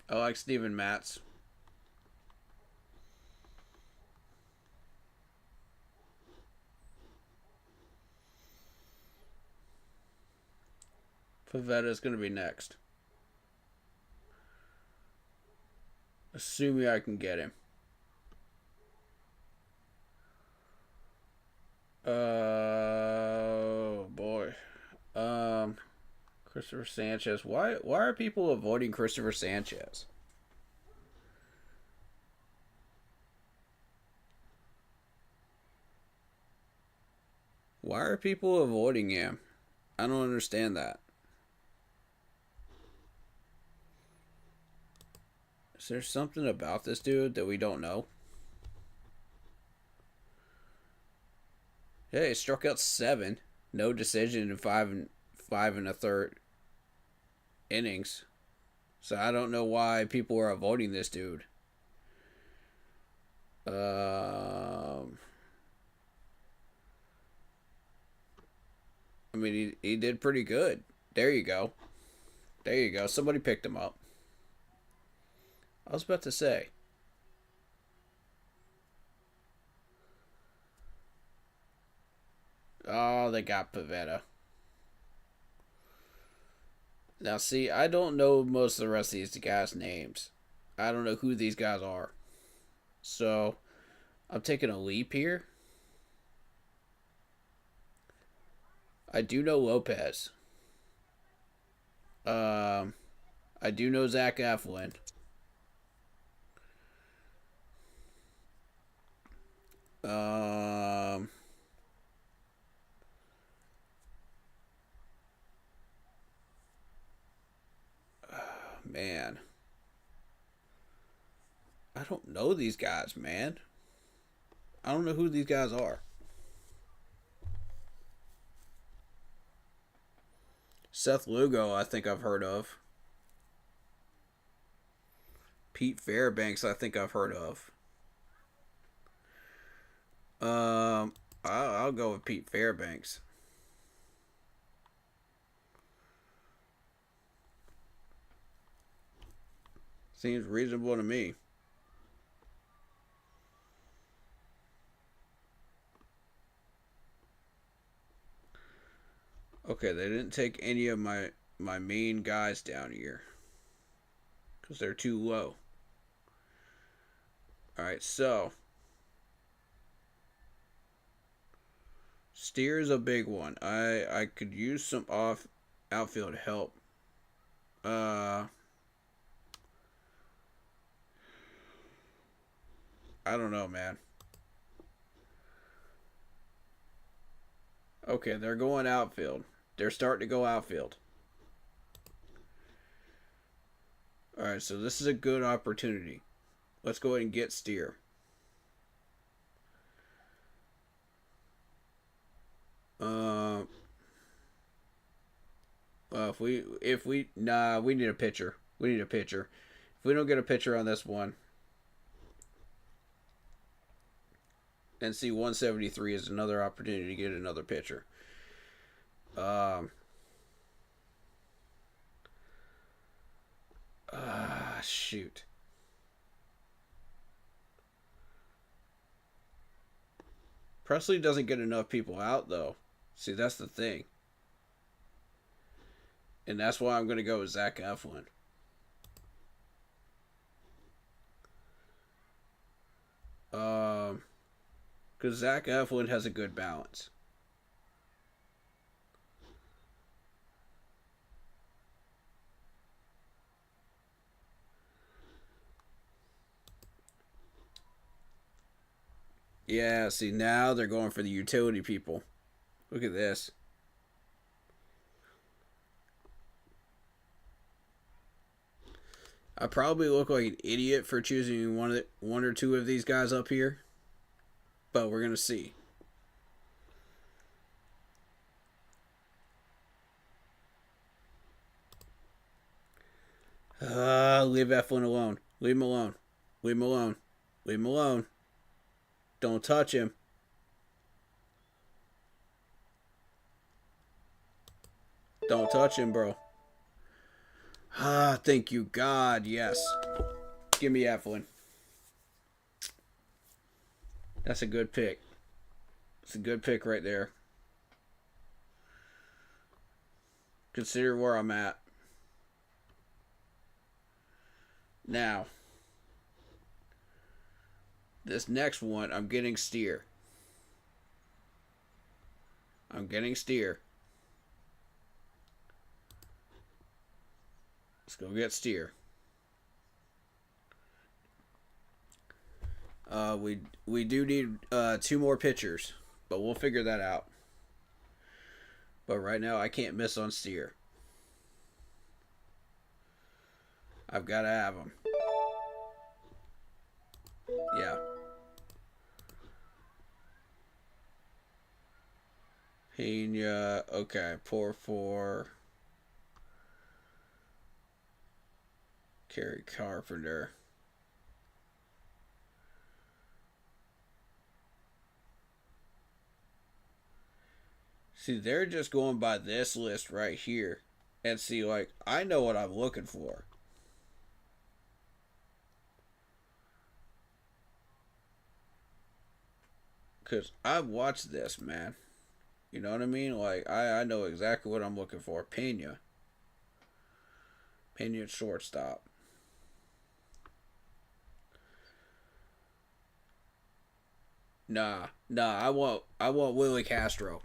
[SPEAKER 1] I like Steven Matz. Pivetta is going to be next. Assuming I can get him. Oh boy. Christopher Sanchez. Why are people avoiding Christopher Sanchez? Why are people avoiding him? I don't understand that. Is there something about this dude that we don't know? Hey, he struck out 7. No decision in five and a third innings. So I don't know why people are avoiding this dude. I mean, he did pretty good. There you go. There you go. Somebody picked him up. I was about to say. Oh, they got Pivetta. Now, see, I don't know most of the rest of these guys' names. I don't know who these guys are. So I'm taking a leap here. I do know Lopez. Um, I do know Zach Eflin. Um, man, I don't know these guys, man. I don't know who these guys are. Seth Lugo, I think I've heard of. Pete Fairbanks, I think I've heard of. I'll go with Pete Fairbanks. Seems reasonable to me. Okay, they didn't take any of my main guys down here because they're too low. All right, so Steer is a big one. I could use some off outfield help. Uh, I don't know, man. Okay, they're going outfield. They're starting to go outfield. All right, so this is a good opportunity. Let's go ahead and get Steer. Uh, we need a pitcher. We need a pitcher. If we don't get a pitcher on this one, NC 173 is another opportunity to get another pitcher. Um, shoot. Presley doesn't get enough people out though. See, that's the thing. And that's why I'm going to go with Zach Eflin. Because Zach Eflin has a good balance. Yeah, see, now they're going for the utility people. Look at this. I probably look like an idiot for choosing one or two of these guys up here, but we're gonna see. Leave Eflin alone. Leave him alone. Leave him alone. Leave him alone. Don't touch him. Don't touch him, bro. Thank you, God. Yes. Give me Eflin. That's a good pick. It's a good pick right there. Consider where I'm at. Now, this next one, I'm getting Steer. I'm getting Steer. Let's go get Steer. We do need two more pitchers, but we'll figure that out. But right now, I can't miss on Steer. I've got to have him. Yeah. Pena. Okay. Poor for Kerry Carpenter. See, they're just going by this list right here. And see, like, I know what I'm looking for. Because I've watched this, man. You know what I mean? Like, I know exactly what I'm looking for. Pena. Pena at shortstop. Nah. I want Willie Castro.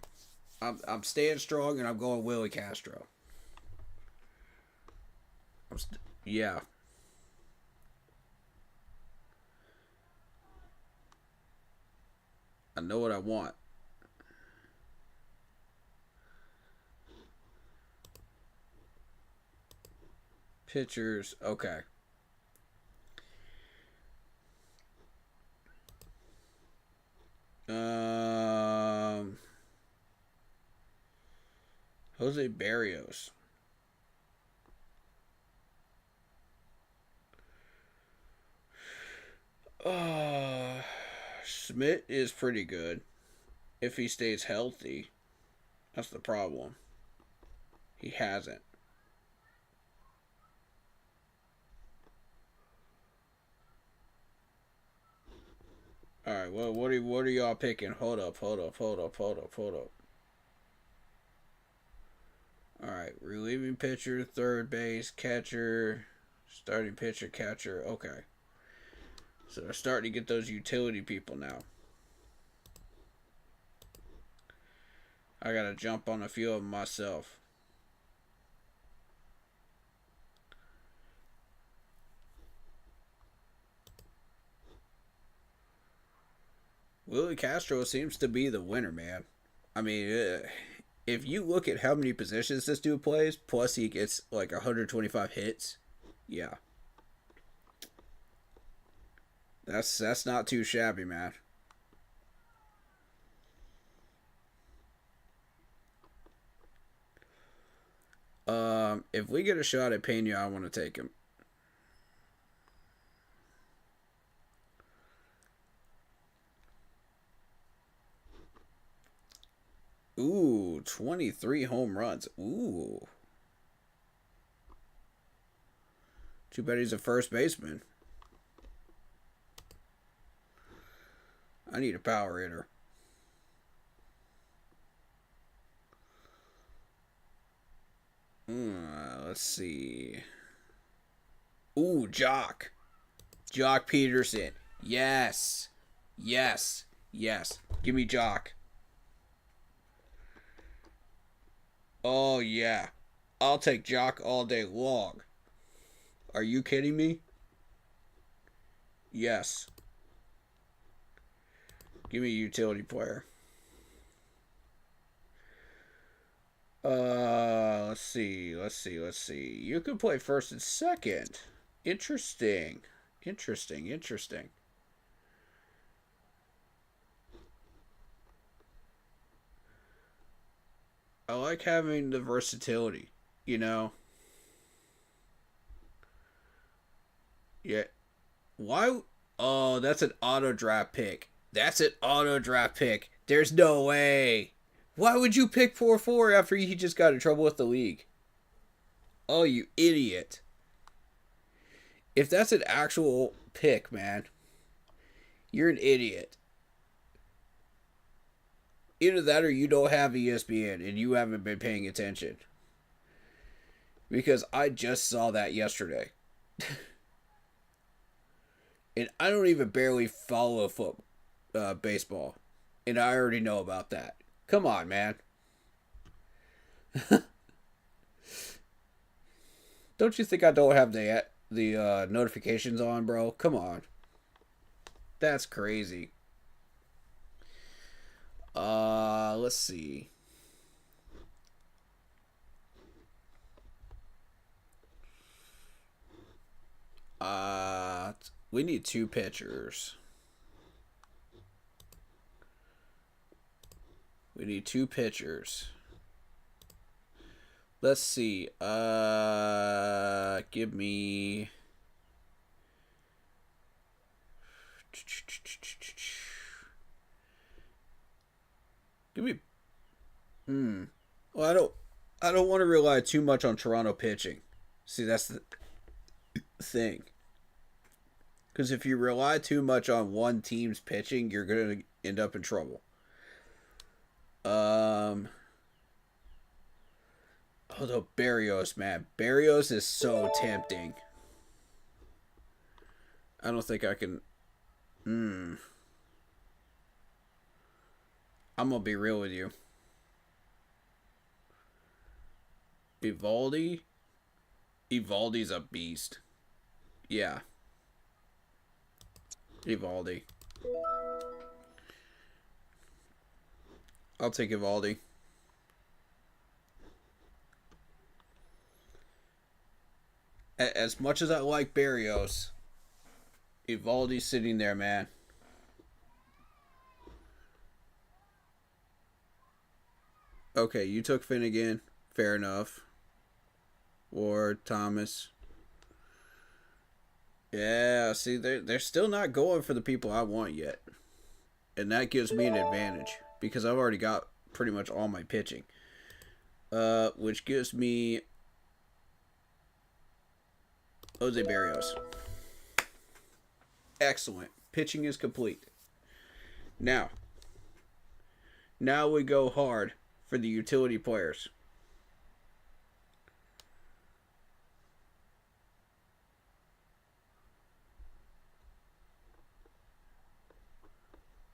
[SPEAKER 1] I'm staying strong and I'm going Willie Castro. Yeah. I know what I want. Pitchers. Okay. Um, Jose Barrios. Schmidt is pretty good if he stays healthy. That's the problem. He hasn't. All right. Well, what are y'all picking? Hold up. Hold up. All right. Relieving pitcher, third base, catcher, starting pitcher, catcher. Okay. So they're starting to get those utility people now. I gotta jump on a few of them myself. Willie Castro seems to be the winner, man. I mean, if you look at how many positions this dude plays, plus he gets like 125 hits, yeah, that's not too shabby, man. If we get a shot at Pena, I want to take him. Ooh, 23 home runs. Ooh. Too bad he's a first baseman. I need a power hitter. Let's see. Ooh, Jock. Jock Peterson. Yes. Yes. Yes. Give me Jock. Oh, yeah. I'll take Jock all day long. Are you kidding me? Yes. Give me a utility player. Let's see. You could play first and second. Interesting. Interesting. I like having the versatility, you know? Yeah. Why? Oh, that's an auto draft pick. That's an auto draft pick. There's no way. Why would you pick 4-4 after he just got in trouble with the league? Oh, you idiot. If that's an actual pick, man, you're an idiot. Either that or you don't have ESPN and you haven't been paying attention. Because I just saw that yesterday. And I don't even barely follow baseball. And I already know about that. Come on, man. Don't you think I don't have the notifications on, bro? Come on. That's crazy. Let's see. We need two pitchers. We need two pitchers. Let's see. Give me. Give me. Well, I don't want to rely too much on Toronto pitching. See, that's the thing. Because if you rely too much on one team's pitching, you're gonna end up in trouble. Um. Although Barrios, man, Barrios is so tempting. I don't think I can. I'm gonna be real with you. Evaldi? Evaldi's a beast. Yeah. Evaldi. I'll take Evaldi. As much as I like Barrios, Evaldi's sitting there, man. Okay, you took Finnegan. Fair enough. Ward, Thomas. Yeah, see, they're still not going for the people I want yet. And that gives me an advantage because I've already got pretty much all my pitching. Which gives me Jose Barrios. Excellent. Pitching is complete. Now we go hard for the utility players.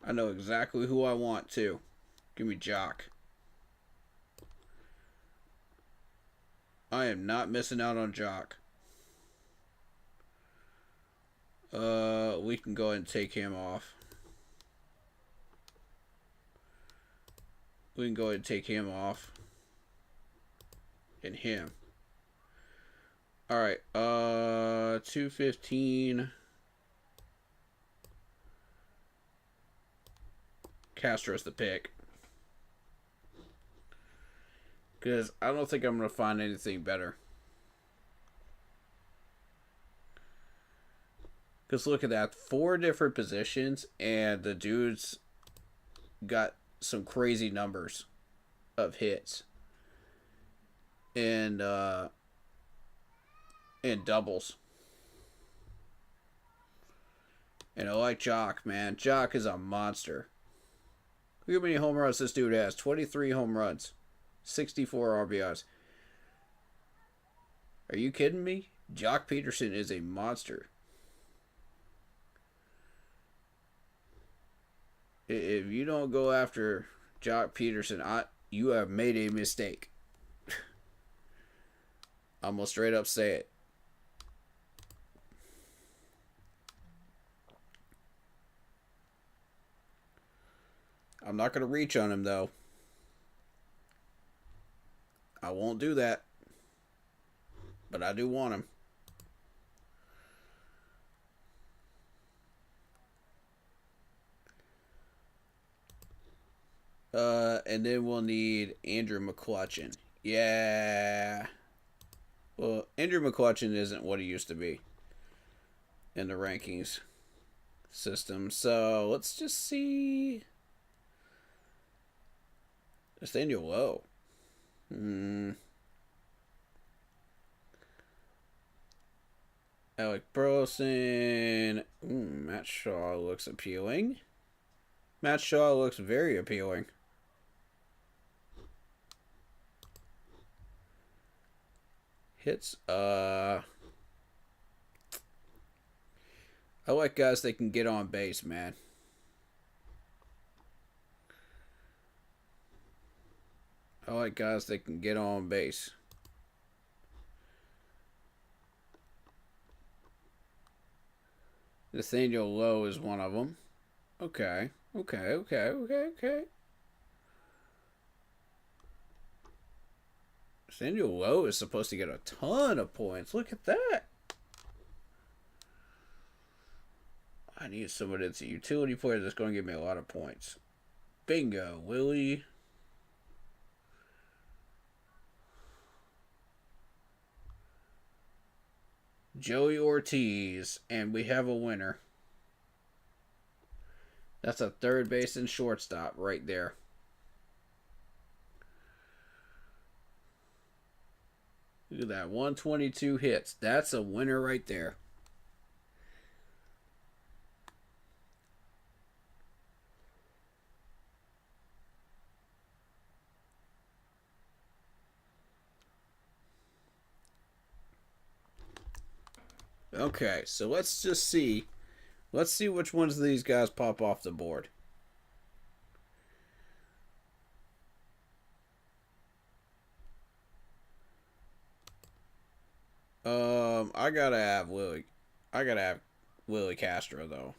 [SPEAKER 1] I know exactly who I want too. Give me Jock. I am not missing out on Jock. We can go ahead and take him off. We can go ahead and take him off. And him. Alright, 215. Castro's the pick. Because I don't think I'm going to find anything better. Because look at that. 4 different positions. And the dude's got some crazy numbers of hits. And doubles. And I like Jock, man. Jock is a monster. Look how many home runs this dude has. 23 home runs. 64 RBIs. Are you kidding me? Jock Peterson is a monster. If you don't go after Jock Peterson, you have made a mistake. I'm going to straight up say it. I'm not going to reach on him, though. I won't do that. But I do want him. And then we'll need Andrew McCutchen. Yeah. Well, Andrew McCutchen isn't what he used to be in the rankings system. So let's just see. Nathaniel Lowe. Alec Burleson. Matt Shaw looks appealing. Matt Shaw looks very appealing. Hits. I like guys that can get on base, man. I like guys that can get on base. Nathaniel Lowe is one of them. Okay. Nathaniel Lowe is supposed to get a ton of points. Look at that. I need somebody that's a utility player that's going to give me a lot of points. Bingo, Willie. Joey Ortiz, and we have a winner. That's a third base and shortstop right there. Look at that, 122 hits. That's a winner right there. Okay, so let's just see. Let's see which ones of these guys pop off the board. I gotta have Willie. I gotta have Willie Castro though.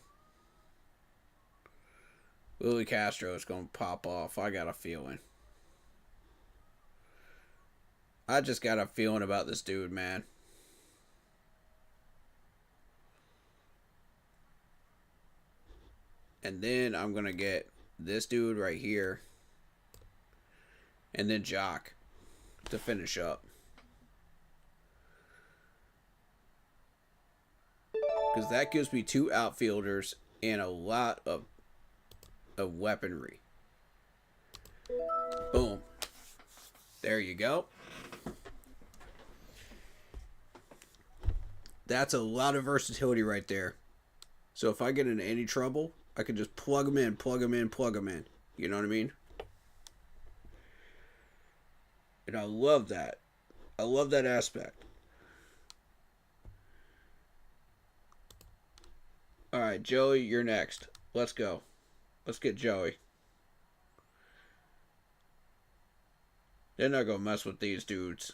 [SPEAKER 1] Willie Castro is gonna pop off. I got a feeling. I just got a feeling about this dude, man. And then I'm gonna get this dude right here, and then Jock to finish up. Because that gives me 2 outfielders and a lot of weaponry. Boom. There you go. That's a lot of versatility right there. So if I get in any trouble, I can just plug them in, plug them in, plug them in. You know what I mean? And I love that. I love that aspect. Alright, Joey, you're next. Let's go. Let's get Joey. They're not going to mess with these dudes.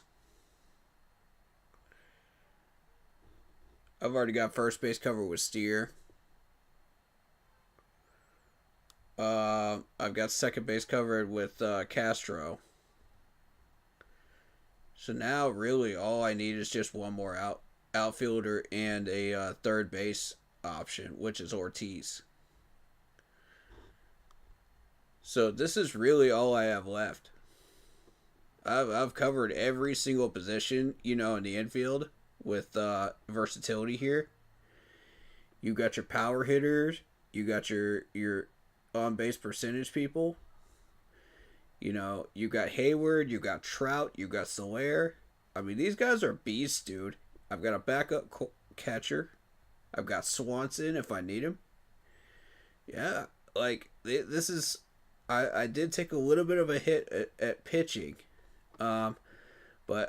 [SPEAKER 1] I've already got first base covered with Steer. I've got second base covered with Castro. So now really all I need is just one more outfielder and a third base option, which is Ortiz. So this is really all I have left. I've covered every single position, you know, in the infield with versatility here. You got your power hitters, you got your on base percentage people. You know, you got Hayward, you got Trout, you got Soler. I mean, these guys are beasts, dude. I've got a backup catcher. I've got Swanson if I need him. Yeah, like this is. I did take a little bit of a hit at pitching, but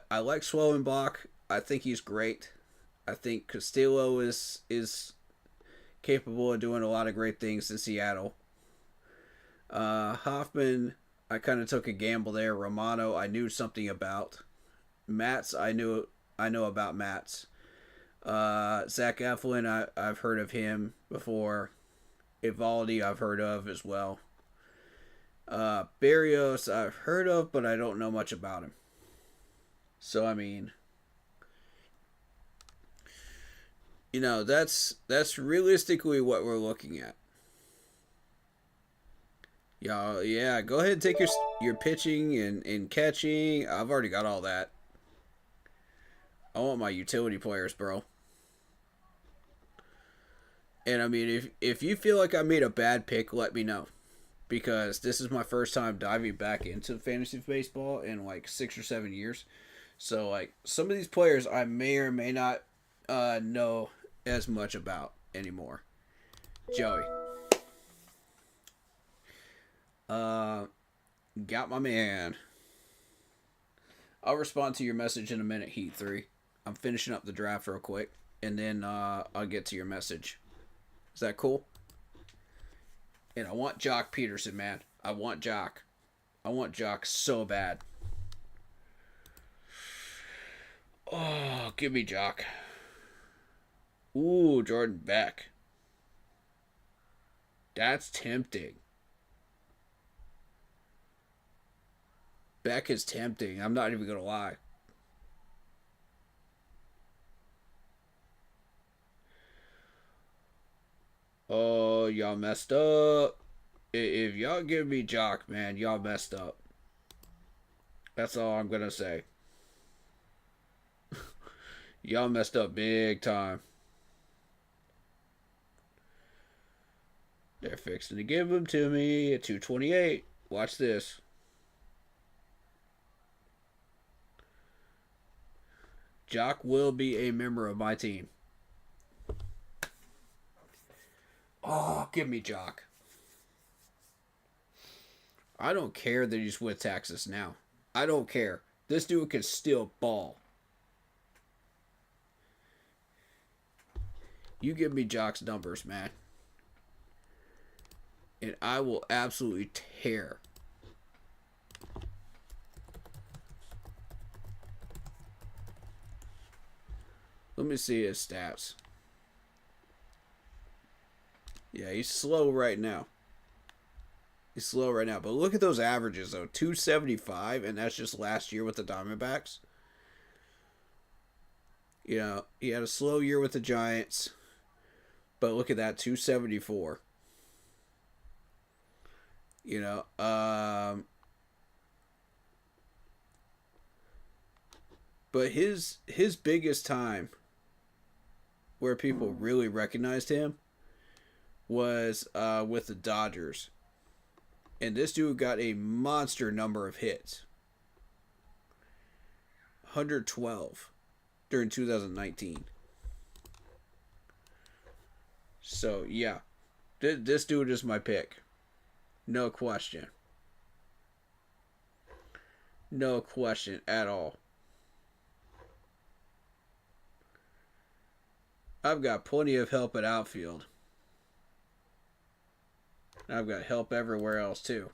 [SPEAKER 1] I like Swellenbach. I think he's great. I think Castillo is capable of doing a lot of great things in Seattle. Hoffman, I kind of took a gamble there. Romano, I knew something about. Matz, I know about Matz. Zach Eflin, I've heard of him before. Evaldi, I've heard of as well. Barrios, I've heard of, but I don't know much about him. So, I mean, you know, that's realistically what we're looking at. Yeah, go ahead and take your pitching and catching. I've already got all that. I want my utility players, bro. And I mean, if you feel like I made a bad pick, let me know. Because this is my first time diving back into fantasy baseball in like 6 or 7 years. So, like, some of these players I may or may not know as much about anymore. Joey. Got my man. I'll respond to your message in a minute, Heat 3. I'm finishing up the draft real quick, and then I'll get to your message. Is that cool? And I want Jock Peterson, man. I want Jock. I want Jock so bad. Oh, give me Jock. Ooh, Jordan Beck. That's tempting. Beck is tempting. I'm not even going to lie. Oh, y'all messed up. If y'all give me Jock, man, y'all messed up. That's all I'm going to say. Y'all messed up big time. They're fixing to give him to me at 228. Watch this. Jock will be a member of my team. Oh, give me Jock. I don't care that he's with Texas now. I don't care. This dude can still ball. You give me Jock's numbers, man. And I will absolutely tear. Let me see his stats. Yeah, he's slow right now. He's slow right now. But look at those averages, though. 275, and that's just last year with the Diamondbacks. You know, he had a slow year with the Giants. But look at that, 274. You know, but his biggest time where people really recognized him was with the Dodgers. And this dude got a monster number of hits. 112 during 2019. So, yeah. This dude is my pick. No question. No question at all. I've got plenty of help at outfield. I've got help everywhere else too.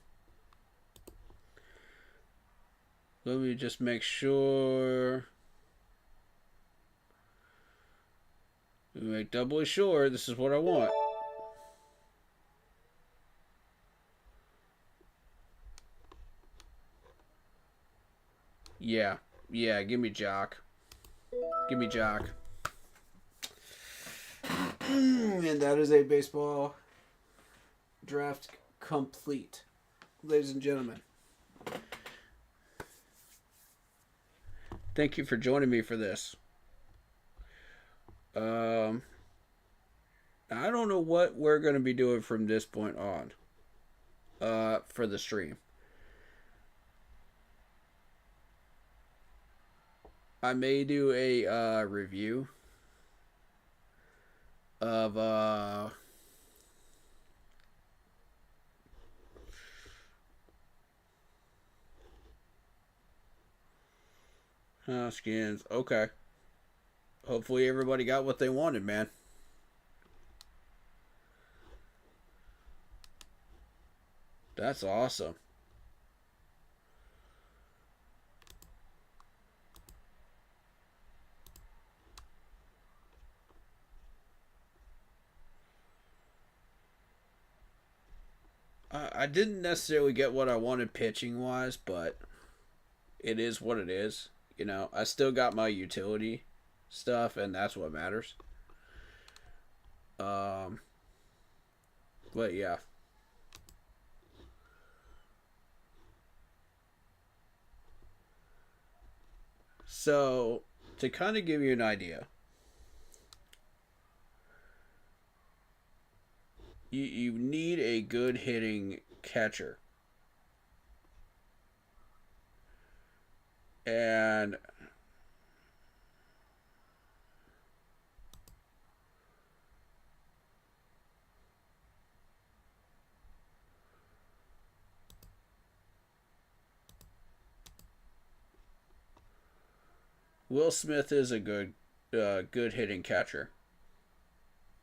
[SPEAKER 1] Let me just make sure. Let me make doubly sure this is what I want. Yeah. Yeah, give me Jock. Give me Jock. And that is a baseball draft complete, ladies and gentlemen. Thank you for joining me for this. I don't know what we're going to be doing from this point on for the stream. I may do a review of skins. Okay. Hopefully everybody got what they wanted, man. That's awesome. I didn't necessarily get what I wanted pitching wise, but it is what it is. You know, I still got my utility stuff, and that's what matters. But yeah. So, to kind of give you an idea, you need a good hitting catcher. And Will Smith is a good hitting catcher.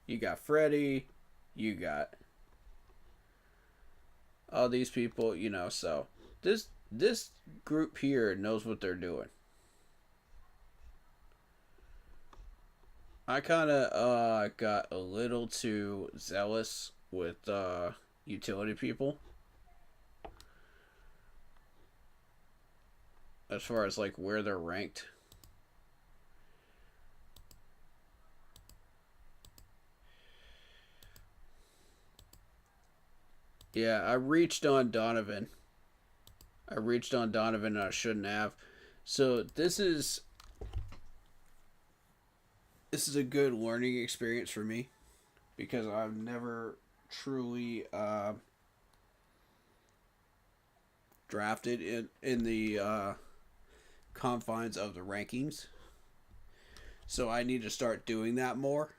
[SPEAKER 1] You got Freddie, you got all these people, you know, so this group here knows what they're doing. I kind of got a little too zealous with utility people. As far as like where they're ranked. Yeah, I reached on Donovan. And I shouldn't have. So this is a good learning experience for me because I've never truly drafted in the confines of the rankings. So I need to start doing that more.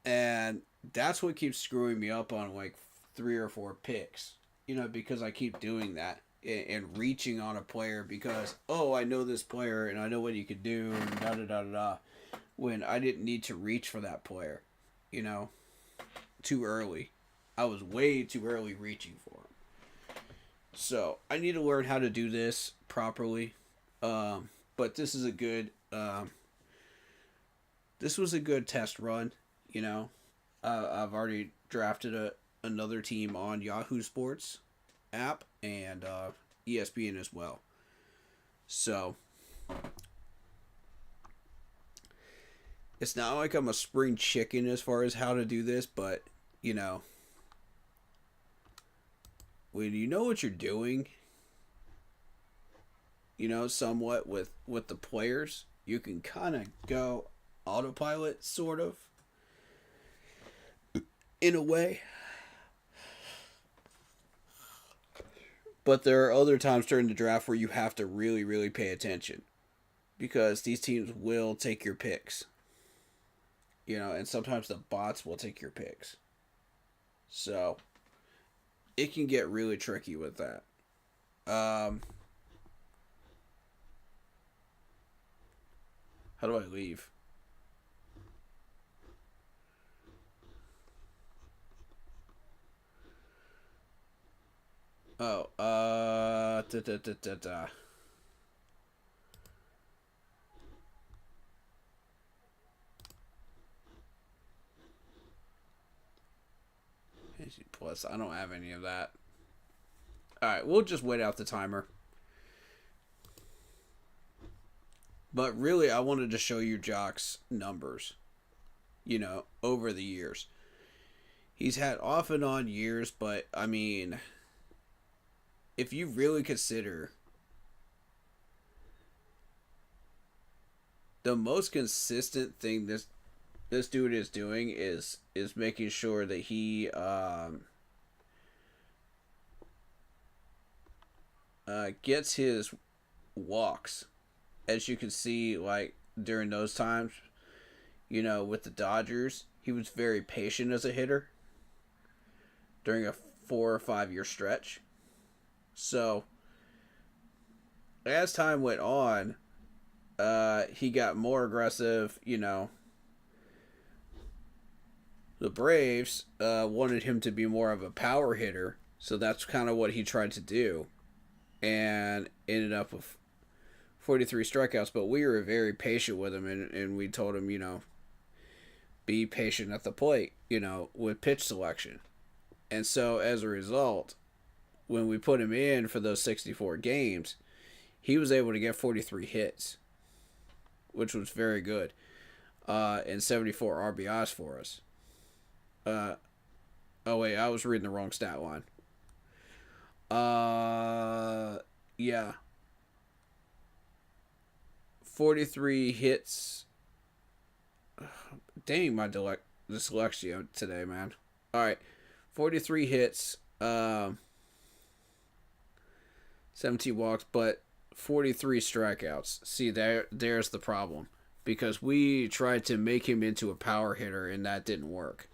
[SPEAKER 1] And that's what keeps screwing me up on like 3 or 4 picks. You know, because I keep doing that and reaching on a player because, oh, I know this player and I know what he could do and da-da-da-da-da. When I didn't need to reach for that player, you know, too early. I was way too early reaching for him. So, I need to learn how to do this properly. But this is a good Um, this was a good test run. You know, I've already drafted another team on Yahoo Sports app and ESPN as well. So it's not like I'm a spring chicken as far as how to do this, but you know, when you know what you're doing, you know, somewhat with the players, you can kind of go autopilot, sort of, in a way. But there are other times during the draft where you have to really, really pay attention because these teams will take your picks, you know, and sometimes the bots will take your picks. So it can get really tricky with that. How do I leave? Oh, da da da da da. Plus, I don't have any of that. Alright, we'll just wait out the timer. But really, I wanted to show you Jock's numbers, you know, over the years. He's had off and on years, but I mean, if you really consider the most consistent thing this dude is doing is making sure that he gets his walks. As you can see, like during those times, you know, with the Dodgers, he was very patient as a hitter during a 4 or 5 year stretch. So as time went on, he got more aggressive. You know, the Braves wanted him to be more of a power hitter, so that's kind of what he tried to do, and ended up with 43 strikeouts. But we were very patient with him, and we told him, you know, be patient at the plate, you know, with pitch selection. And so as a result, when we put him in for those 64 games, he was able to get 43 hits, which was very good, and 74 RBIs for us. Oh wait, I was reading the wrong stat line. Yeah, 43 hits. Dang, my dyslexia today, man. All right, 43 hits, 17 walks, but 43 strikeouts. See, there's the problem. Because we tried to make him into a power hitter, and that didn't work.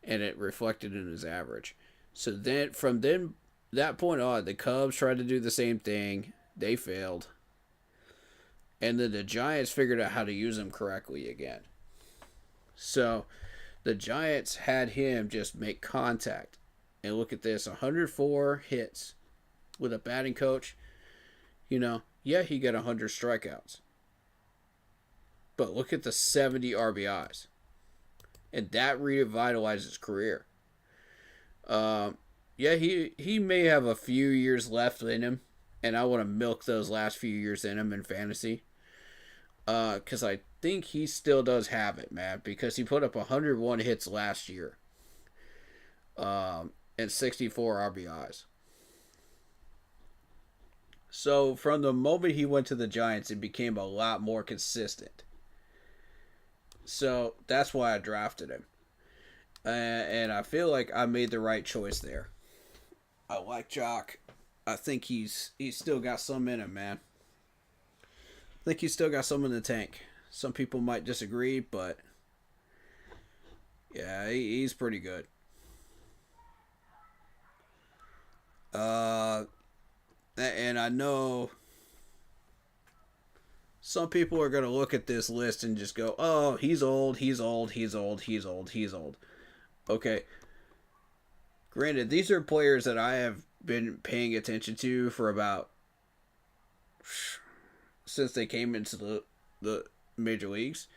[SPEAKER 1] And it reflected in his average. So then, from then, that point on, the Cubs tried to do the same thing. They failed. And then the Giants figured out how to use him correctly again. So, the Giants had him just make contact. And look at this, 104 hits with a batting coach. You know, yeah, he got 100 strikeouts. But look at the 70 RBIs. And that revitalized his career. Yeah, he may have a few years left in him. And I want to milk those last few years in him in fantasy. Because I think he still does have it, man. Because he put up 101 hits last year. And 64 RBIs. So from the moment he went to the Giants, it became a lot more consistent. So that's why I drafted him. And I feel like I made the right choice there. I like Jock. I think he's still got some in him, man. I think he's still got some in the tank. Some people might disagree, but yeah, he's pretty good. And I know some people are going to look at this list and just go, oh, he's old, he's old, he's old, he's old, he's old. Okay. Granted, these are players that I have been paying attention to for about since they came into the major leagues.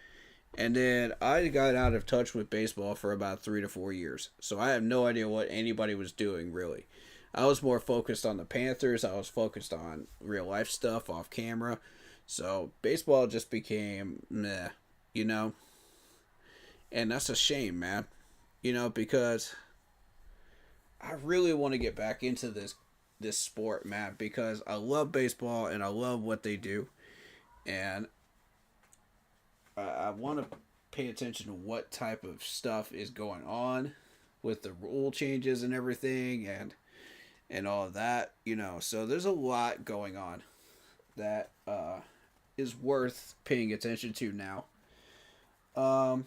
[SPEAKER 1] And then I got out of touch with baseball for about 3 to 4 years. So I have no idea what anybody was doing, really. I was more focused on the Panthers. I was focused on real life stuff off camera. So baseball just became meh, you know? And that's a shame, man. Because I really want to get back into this sport, man, because I love baseball and I love what they do. And I want to pay attention to what type of stuff is going on with the rule changes and everything and all of that, So there's a lot going on that is worth paying attention to now. Um,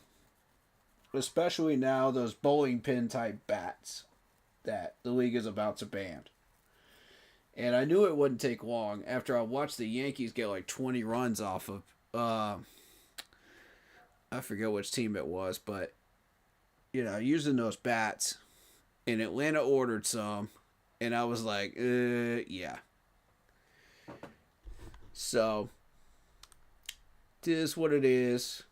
[SPEAKER 1] Especially now those bowling pin type bats that the league is about to ban. And I knew it wouldn't take long after I watched the Yankees get like 20 runs off of I forget which team it was, but using those bats, and Atlanta ordered some, and I was like, yeah. So, this is what it is.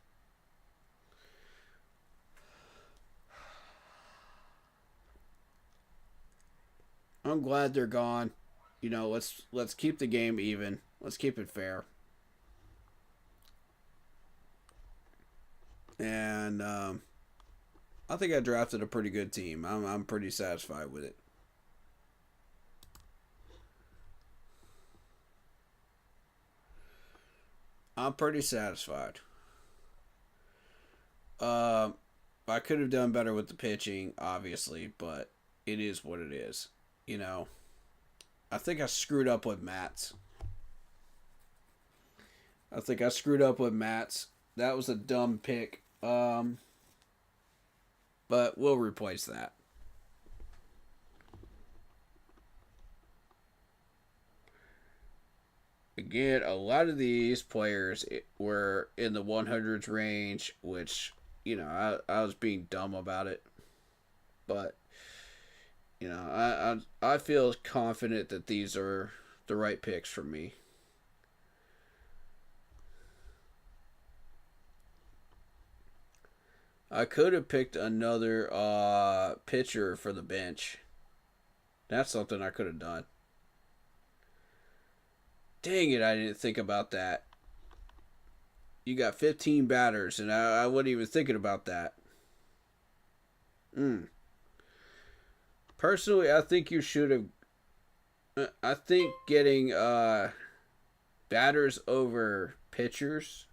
[SPEAKER 1] I'm glad they're gone. Let's keep the game even. Let's keep it fair. And I think I drafted a pretty good team. I'm pretty satisfied with it. I'm pretty satisfied. I could have done better with the pitching, obviously, but it is what it is. I think I screwed up with Mats. That was a dumb pick. But we'll replace that. Again, a lot of these players were in the 100s range, which, I was being dumb about it. But, I feel confident that these are the right picks for me. I could have picked another pitcher for the bench. That's something I could have done. Dang it, I didn't think about that. You got 15 batters, and I wasn't even thinking about that. Personally, I think you should have. I think getting batters over pitchers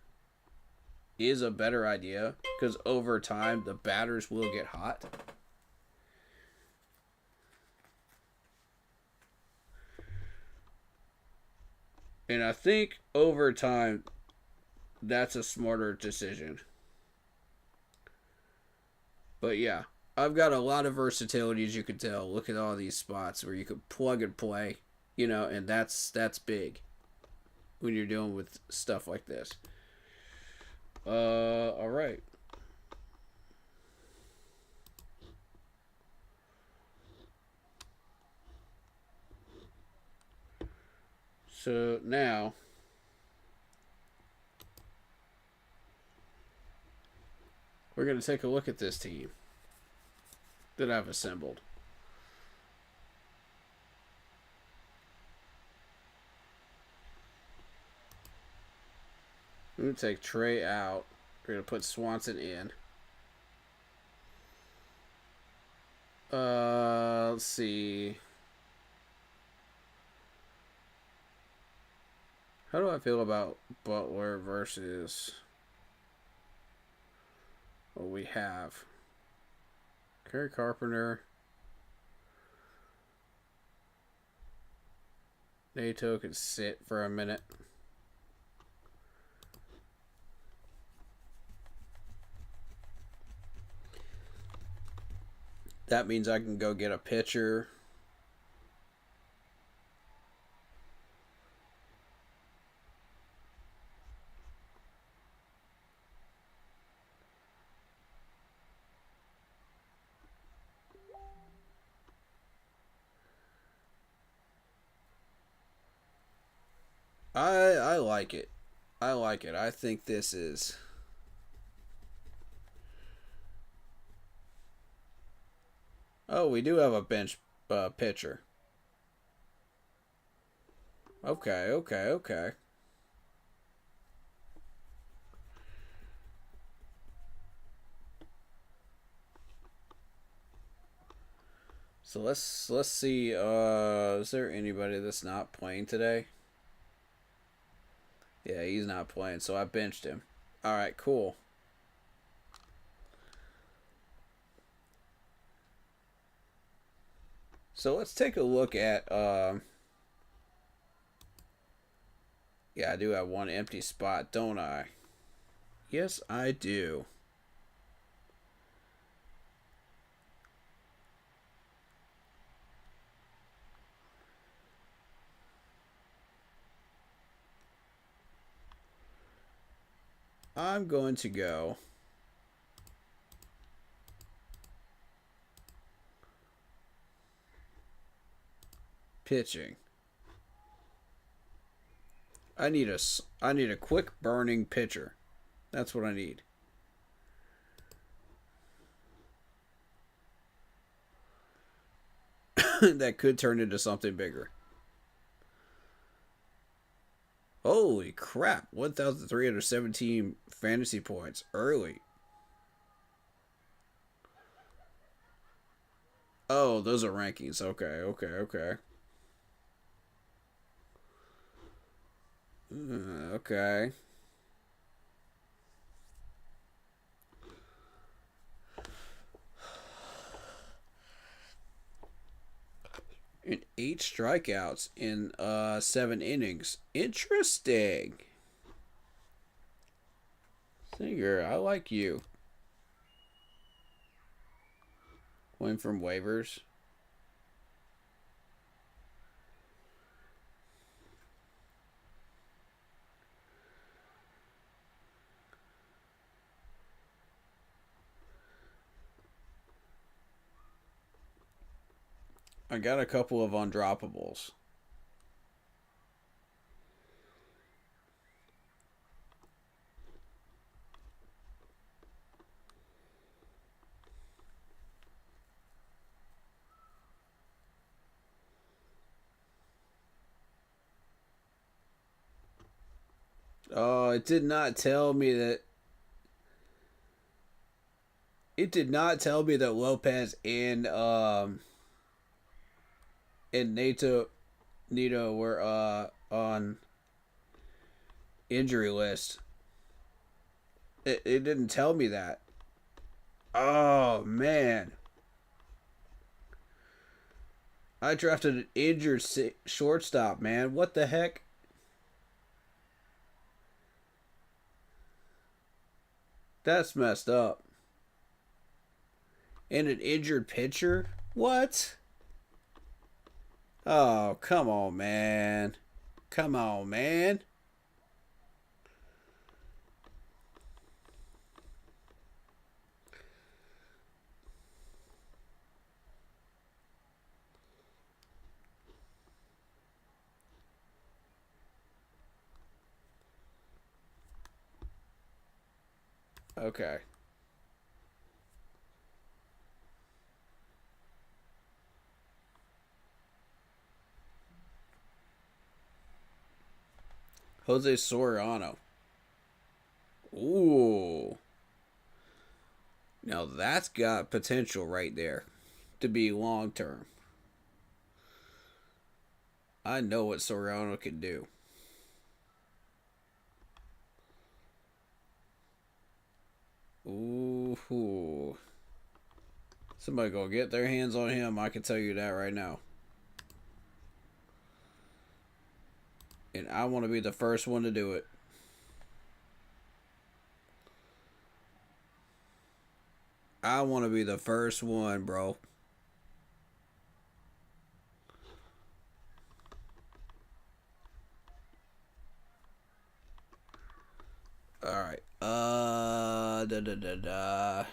[SPEAKER 1] is a better idea because over time the batters will get hot. And I think over time that's a smarter decision. But yeah, I've got a lot of versatility, as you can tell. Look at all these spots where you could plug and play, and that's big when you're dealing with stuff like this. All right. So now we're going to take a look at this team that I've assembled. I'm going to take Trey out. We're going to put Swanson in. Let's see. How do I feel about Butler versus what we have? Kerry Carpenter. Nato could sit for a minute. That means I can go get a pitcher. I like it. I like it. I think this is. Oh, we do have a bench pitcher. Okay, okay, okay. So let's see. Is there anybody that's not playing today? Yeah, he's not playing, so I benched him. All right, cool. So let's take a look at. Yeah, I do have one empty spot, don't I? Yes, I do. I'm going to go pitching. I need a quick burning pitcher. That's what I need. That could turn into something bigger. Holy crap! 1,317 fantasy points early. Oh, those are rankings. Okay, okay, okay. Okay. And 8 strikeouts in 7 innings. Interesting. Singer, I like you. Going from waivers. I got a couple of undroppables. Oh, it did not tell me that. It did not tell me that Lopez and Nito were on injury list. It didn't tell me that. Oh man, I drafted an injured shortstop. Man, what the heck? That's messed up. And an injured pitcher? What? Oh, come on, man. Come on, man. Okay. Jose Soriano. Ooh. Now that's got potential right there to be long term. I know what Soriano can do. Ooh. Somebody go get their hands on him. I can tell you that right now. And I want to be the first one to do it. I want to be the first one, bro. All right. Da da da da.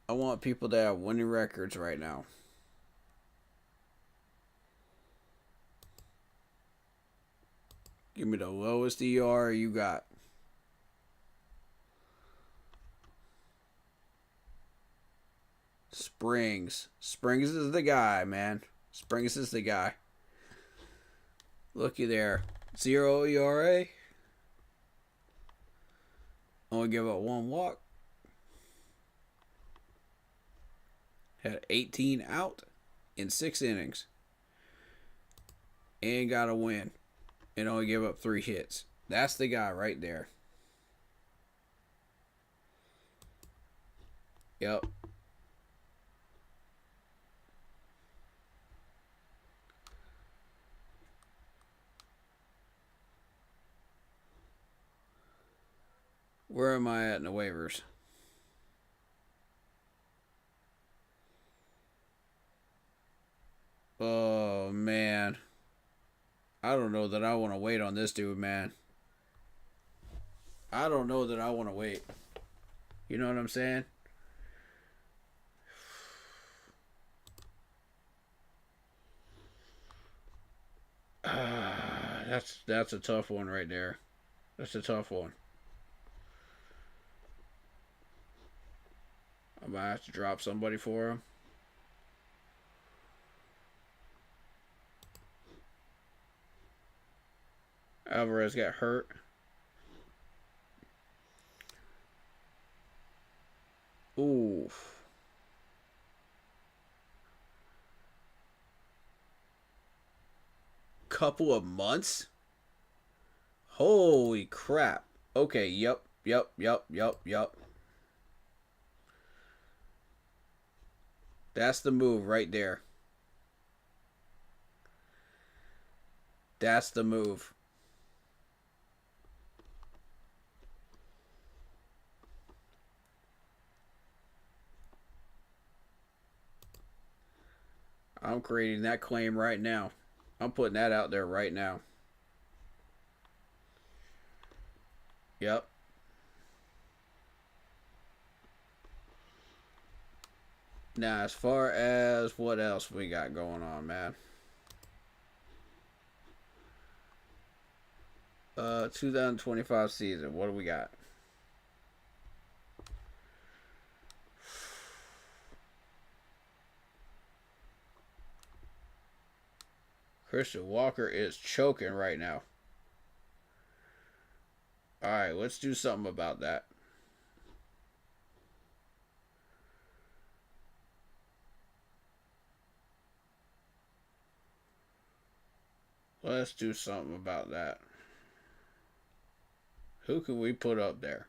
[SPEAKER 1] I want people that have winning records right now. Give me the lowest ER you got. Springs. Springs is the guy, man. Springs is the guy. Looky there. 0 ERA. Only give up 1 walk. Had 18 out in 6 innings. And got a win. And only give up 3 hits. That's the guy right there. Yep. Where am I at in the waivers? Oh, man. I don't know that I want to wait on this dude, man. I don't know that I want to wait. You know what I'm saying? That's a tough one right there. That's a tough one. I might have to drop somebody for him. Alvarez got hurt. Ooh. Couple of months? Holy crap. Okay, yep. That's the move right there. That's the move. I'm creating that claim right now. I'm putting that out there right now. Yep. Now, as far as what else we got going on, man. 2025 season. What do we got? Christian Walker is choking right now. Alright, let's do something about that. Let's do something about that. Who can we put up there?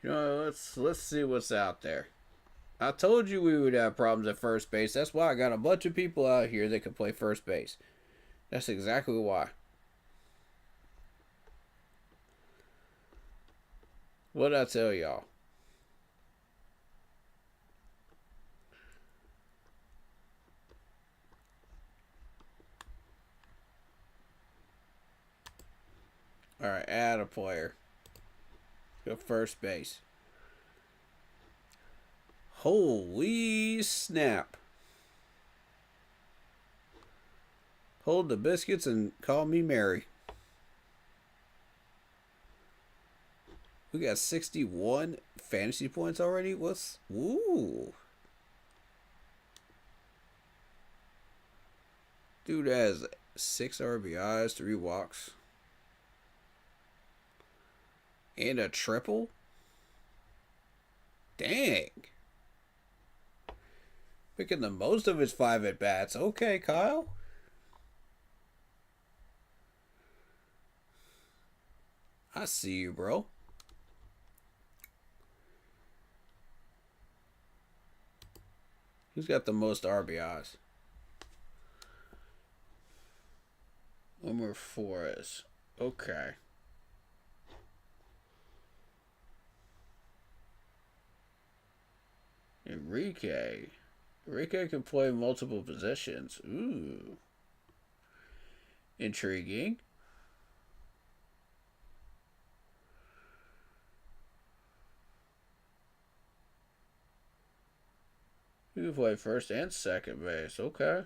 [SPEAKER 1] You know, let's see what's out there. I told you we would have problems at first base. That's why I got a bunch of people out here that can play first base. That's exactly why. What'd I tell y'all? Alright, add a player. Go first base. Holy snap. Hold the biscuits and call me Mary. We got 61 fantasy points already? What's... Woo. Dude has 6 RBIs, 3 walks. And a triple? Dang. Picking the most of his 5 at-bats. Okay, Kyle. I see you, bro. Who's got the most RBIs? Wilmer Flores. Okay. Enrique. Enrique can play multiple positions. Ooh. Intriguing. You can play first and second base. Okay.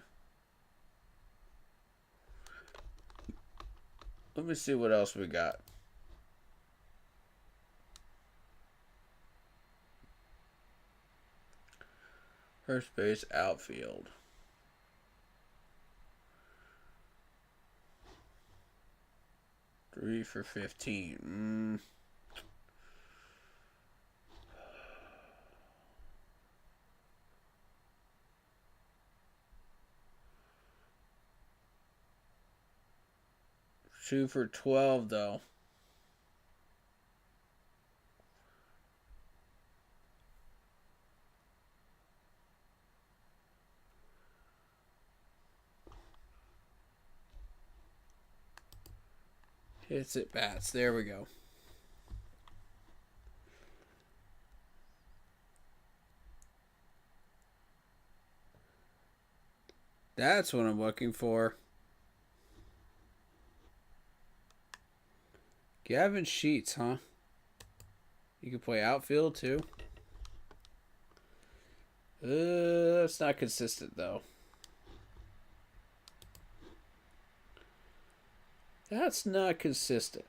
[SPEAKER 1] Let me see what else we got. First base, outfield. Three for 15. 2 for 12, though. Hits at bats. There we go. That's what I'm looking for. Gavin Sheets, huh? You can play outfield too. That's not consistent though. That's not consistent.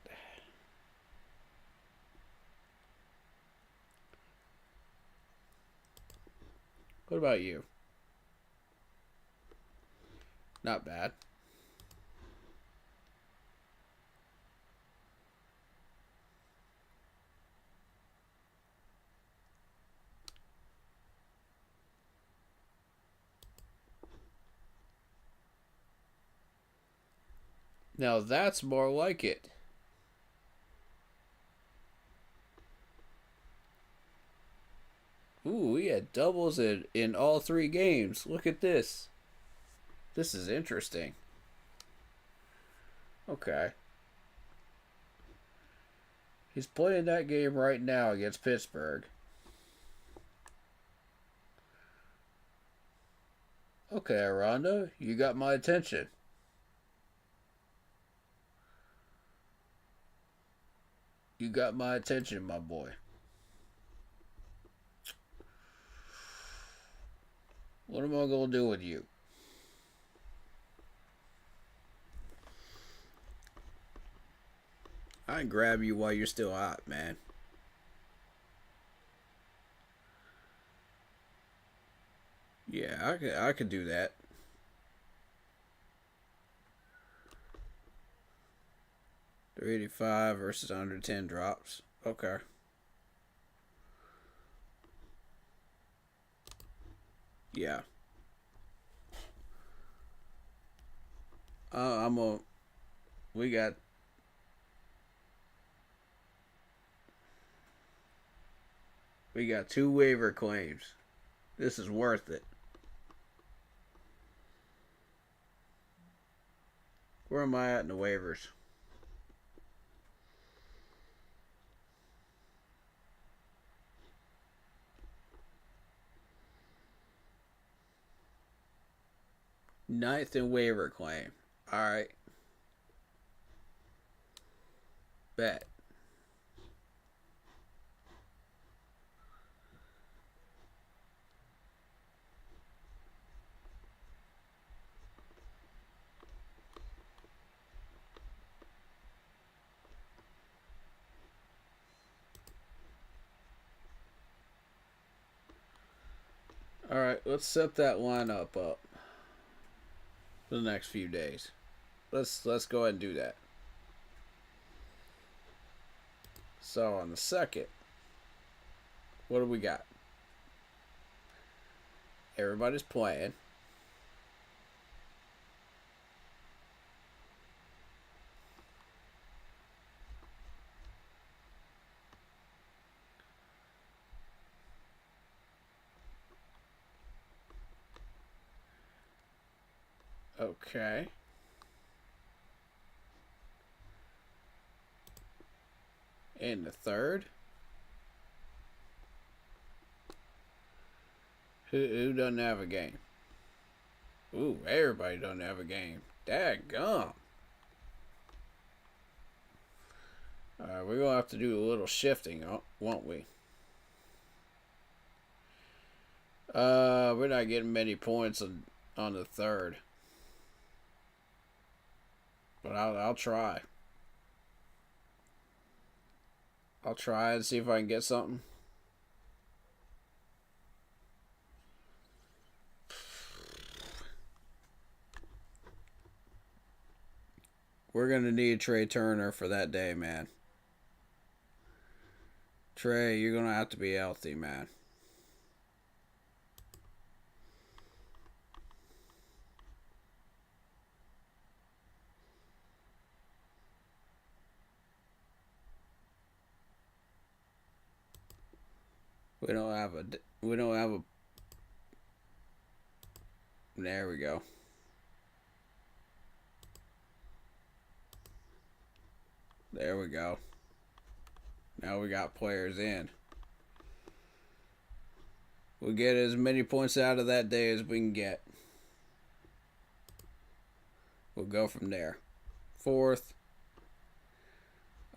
[SPEAKER 1] What about you? Not bad. Now that's more like it. Ooh, we had doubles in all 3 games. Look at this. This is interesting. Okay. He's playing that game right now against Pittsburgh. Okay, Aranda, you got my attention. You got my attention, my boy. What am I going to do with you? I can grab you while you're still out, man. Yeah, I could do that. 385 versus 110 drops. Okay. Yeah. I'm a. We got. We got 2 waiver claims. This is worth it. Where am I at in the waivers? Ninth in waiver claim. Alright. Bet. Alright, let's set that lineup up for the next few days. Let's go ahead and do that. So on the 2nd, what do we got? Everybody's playing. Okay. In the 3rd. Who doesn't have a game? Ooh, everybody doesn't have a game. Dadgum. Alright, we're gonna have to do a little shifting, won't we? We're not getting many points on the third. But I'll try. I'll try and see if I can get something. We're going to need Trey Turner for that day, man. Trey, you're going to have to be healthy, man. We don't have a. There we go. There we go. Now we got players in. We'll get as many points out of that day as we can get. We'll go from there. Fourth.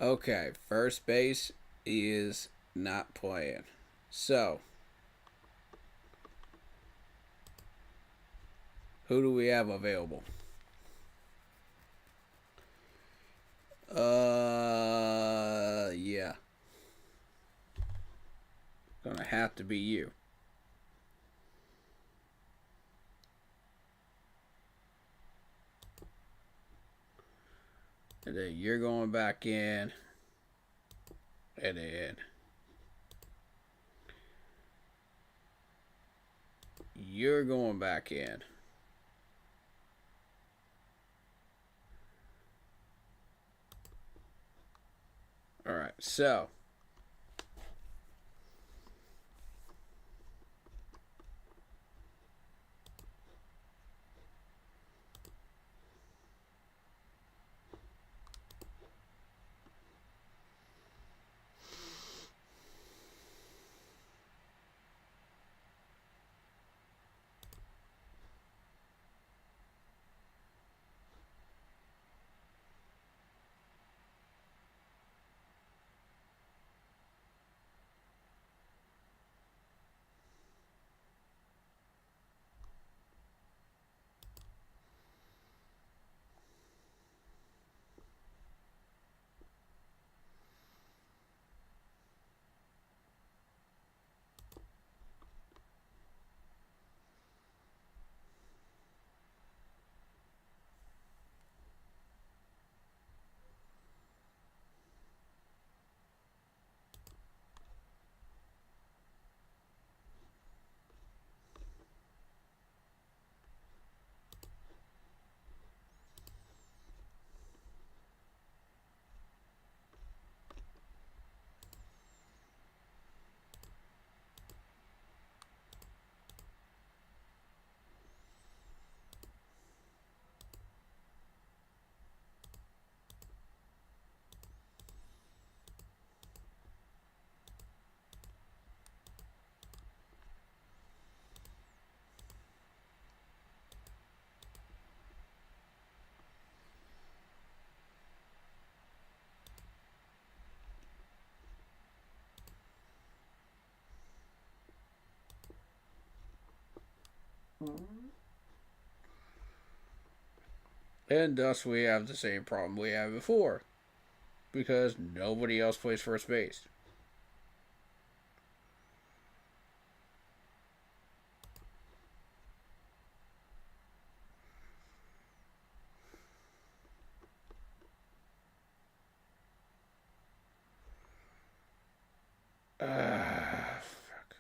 [SPEAKER 1] Okay, first base is not playing. So, who do we have available? Yeah. Gonna have to be you. And then you're going back in. And then you're going back in. Alright, so and thus we have the same problem we had before. Because nobody else plays first base. Fuck.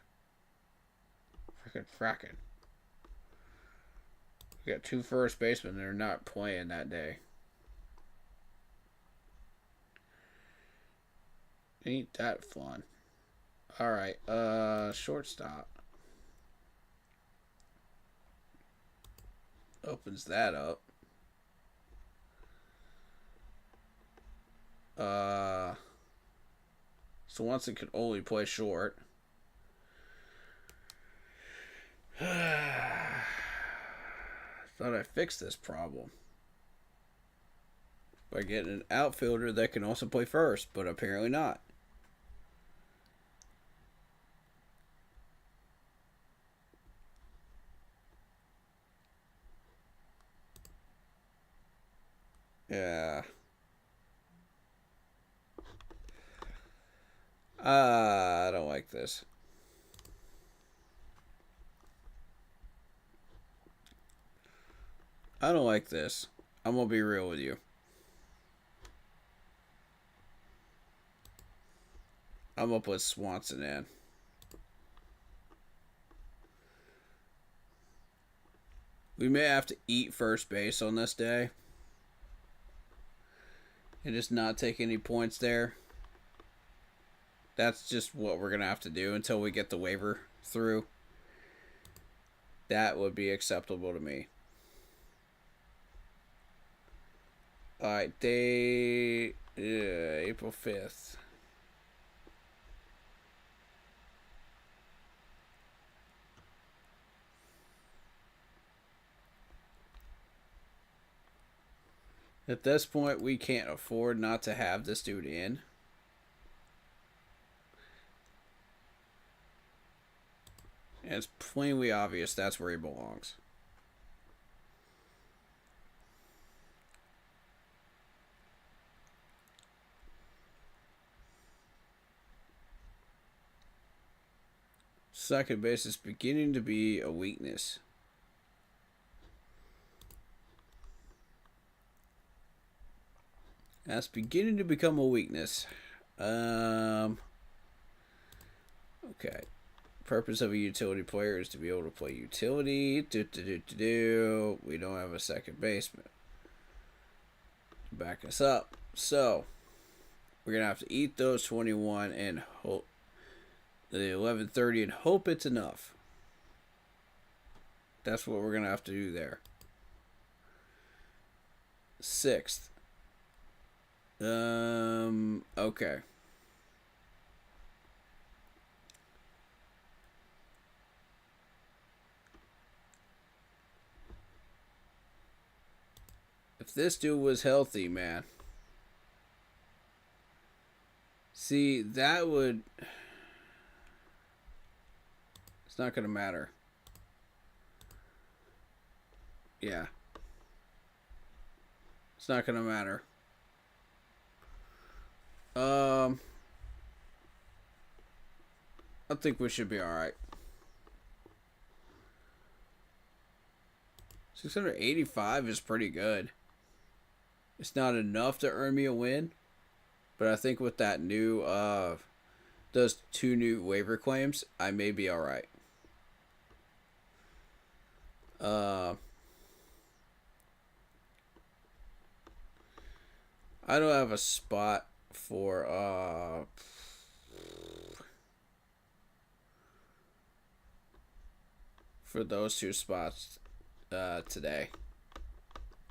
[SPEAKER 1] Fracking. We got two first basemen that are not playing that day. Ain't that fun. Alright, shortstop. Opens that up. Swanson could only play short. Thought I fixed this problem by getting an outfielder that can also play first, but apparently not. Yeah. I don't like this. I don't like this. I'm gonna be real with you. I'm gonna put Swanson in. We may have to eat first base on this day and just not take any points there. That's just what we're gonna have to do until we get the waiver through. That would be acceptable to me. Alright, April 5th. At this point, we can't afford not to have this dude in. And it's plainly obvious that's where he belongs. Second base is beginning to be a weakness. That's beginning to become a weakness. Okay. Purpose of a utility player is to be able to play utility. We don't have a second baseman to back us up. So, we're going to have to eat those 21 and hope the 11:30 and hope it's enough. That's what we're going to have to do there. 6th. Okay. If this dude was healthy, man. See, that would... It's not going to matter. Yeah. It's not going to matter. I think we should be alright. 685 is pretty good. It's not enough to earn me a win, but I think with that new, those 2 new waiver claims, I may be alright. I don't have a spot for those 2 spots today.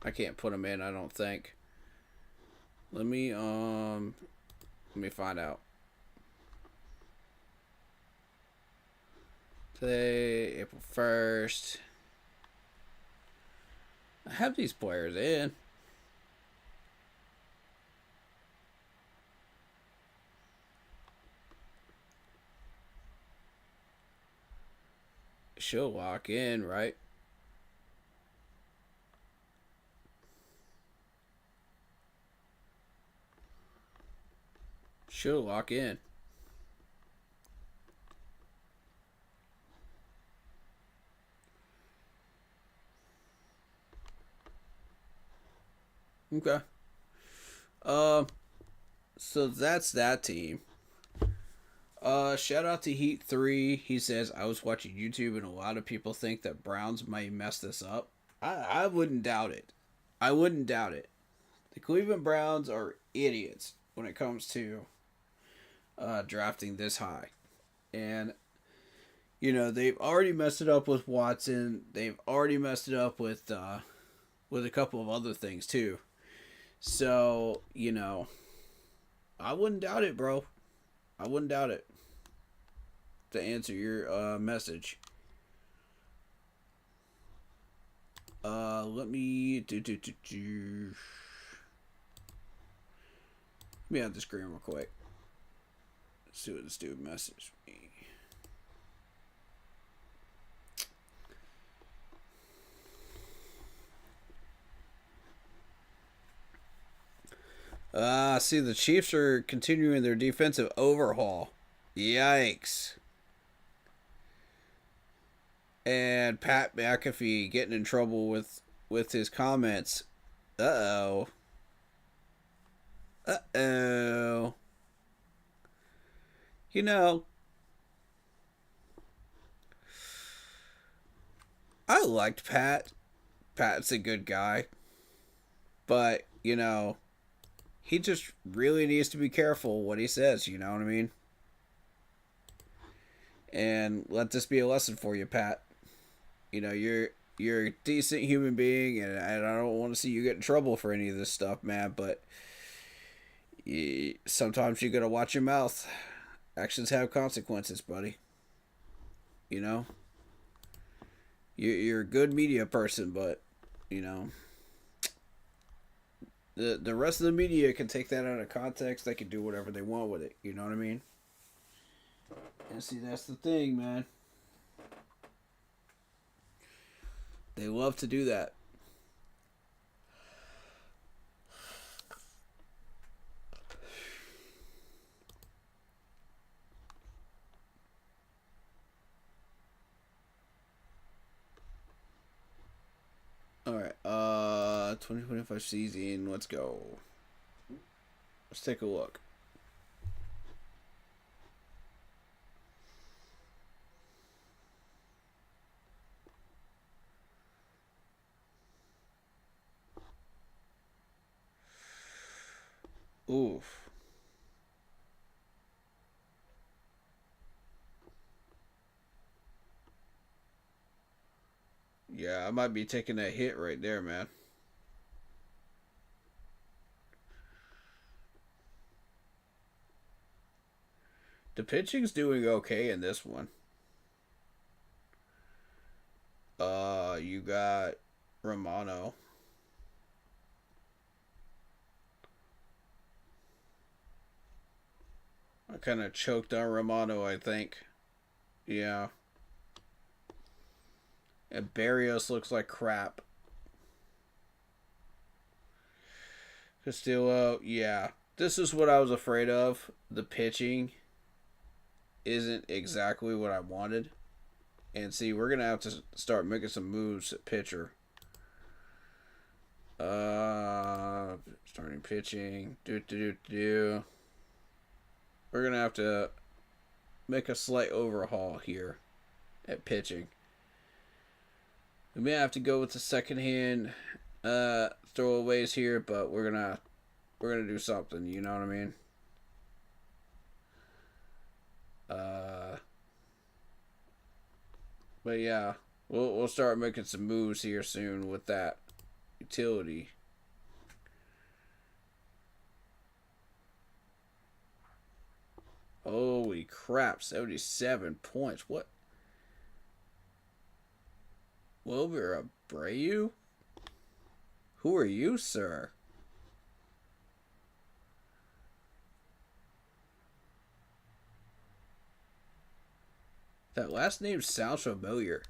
[SPEAKER 1] I can't put them in, I don't think. Let me find out. Today, April 1st. I have these players in. She'll lock in, right? She'll lock in. Okay. So that's that team. Shout out to Heat3. He says, I was watching YouTube and a lot of people think that Browns might mess this up. I wouldn't doubt it. I wouldn't doubt it. The Cleveland Browns are idiots when it comes to drafting this high. And, you know, they've already messed it up with Watson. They've already messed it up with a couple of other things, too. So, you know, I wouldn't doubt it, bro. I wouldn't doubt it. To answer your message. Let me do. Let me add the screen real quick. See what this dude messaged me. See, the Chiefs are continuing their defensive overhaul. Yikes. And Pat McAfee getting in trouble with his comments. Uh-oh. Uh-oh. You know, I liked Pat. Pat's a good guy. But, he just really needs to be careful what he says, you know what I mean? And let this be a lesson for you, Pat. You're a decent human being, and I don't want to see you get in trouble for any of this stuff, man. But sometimes you gotta watch your mouth. Actions have consequences, buddy. You know, you're a good media person, but you know, the rest of the media can take that out of context. They can do whatever they want with it. You know what I mean? And see, that's the thing, man. They love to do that. All right. 2025 season. Let's go. Let's take a look. Oof. Yeah, I might be taking that hit right there, man. The pitching's doing okay in this one. You got Romano. I kind of choked on Romano, I think. Yeah. And Barrios looks like crap. Castillo, yeah. This is what I was afraid of. The pitching isn't exactly what I wanted. And see, we're going to have to start making some moves at pitcher. Starting pitching. We're going to have to make a slight overhaul here at pitching. We may have to go with the second hand throwaways here, but we're gonna do something. You know what I mean? But yeah, we'll start making some moves here soon with that utility. Holy crap! 77 points. What? Wilber Abreu? Who are you, sir? That last name sounds familiar.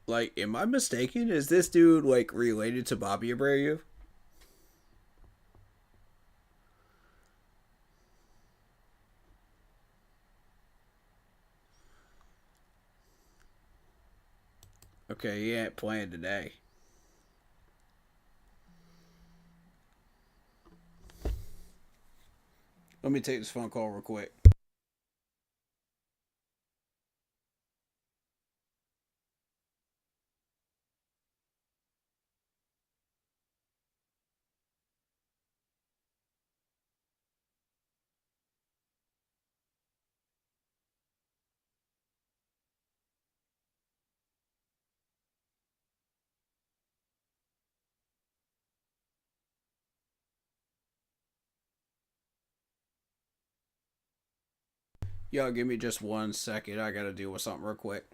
[SPEAKER 1] Like, am I mistaken? Is this dude, like, related to Bobby Abreu? Okay, he ain't playing today. Let me take this phone call real quick. Yo, give me just 1 second. I gotta deal with something real quick.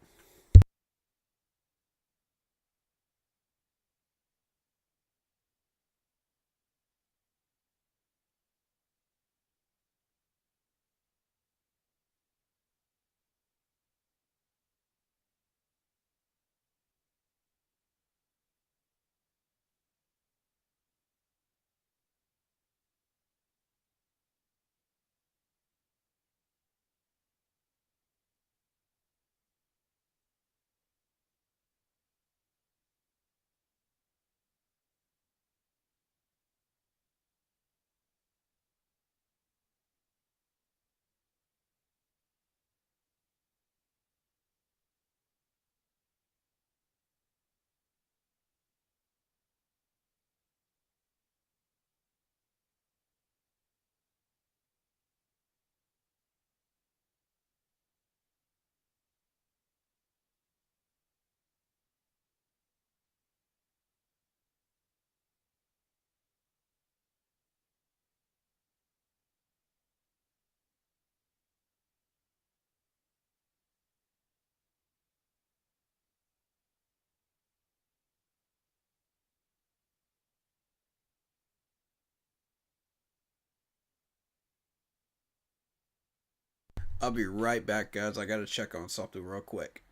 [SPEAKER 1] I'll be right back, guys. I gotta check on something real quick.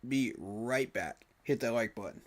[SPEAKER 1] Be right back. Hit that like button.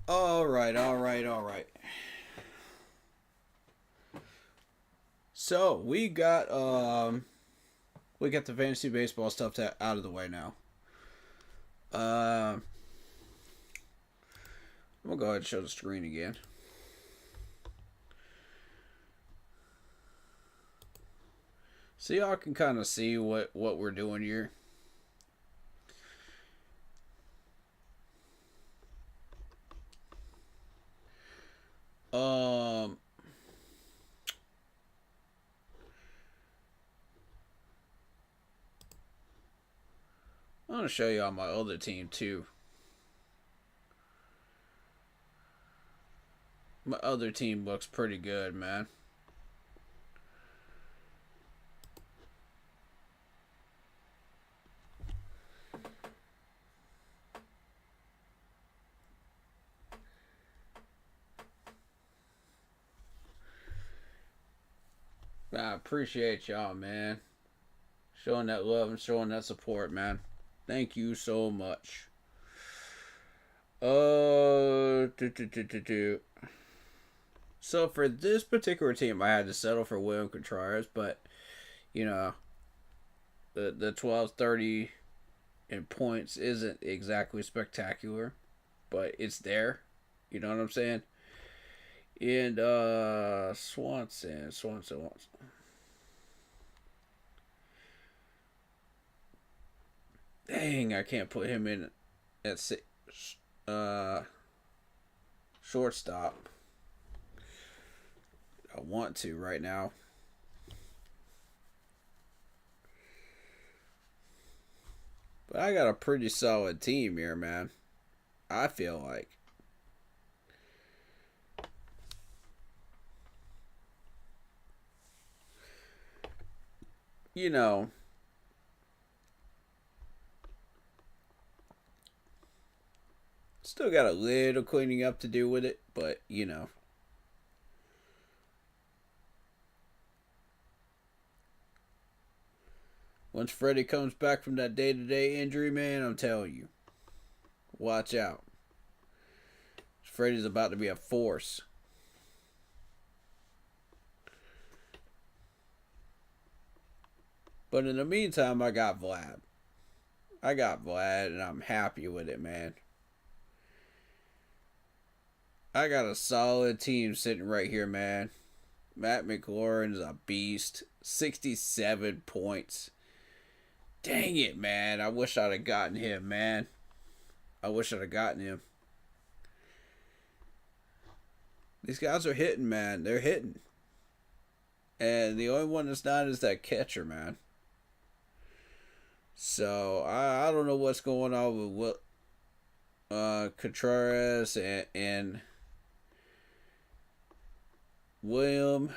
[SPEAKER 1] All right, all right, all right. So we got the fantasy baseball stuff out of the way now. I'm gonna go ahead and show the screen again. So y'all can kind of see what we're doing here. Um, I'm gonna show you on my other team too. My other team looks pretty good, man. I appreciate y'all, man. Showing that love and showing that support, man. Thank you so much. Do. So for this particular team, I had to settle for William Contreras, but you know, the 12-30 in points isn't exactly spectacular, but it's there. You know what I'm saying? And Swanson. Dang, I can't put him in at uh shortstop. I want to right now. But I got a pretty solid team here, man. I feel like. You know, still got a little cleaning up to do with it, but you know. Once Freddie comes back from that day-to-day injury, man, I'm telling you, watch out. Freddie's about to be a force. But in the meantime, I got Vlad. And I'm happy with it, man. I got a solid team sitting right here, man. Matt McLaurin's a beast. 67 points. Dang it, man. I wish I'd have gotten him, man. I wish I'd have gotten him. These guys are hitting, man. They're hitting. And the only one that's not is that catcher, man. So I don't know what's going on with Contreras and William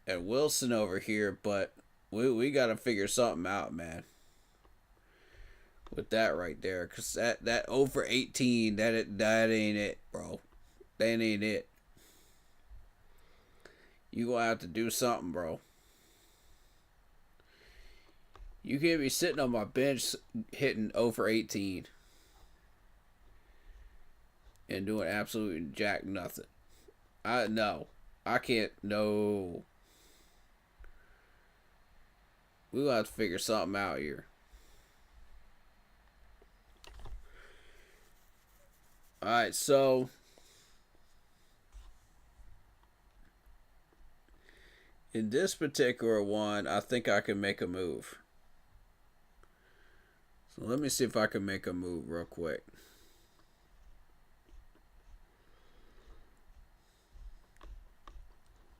[SPEAKER 1] and Wilson over here, but we got to figure something out, man. With that right there, cause that over 18, that ain't it, bro. That ain't it. You gonna have to do something, bro. You can't be sitting on my bench hitting over 18 and doing absolutely jack nothing. I can't. No, we gonna have to figure something out here. All right, so in this particular one, I think I can make a move. So let me see if I can make a move real quick.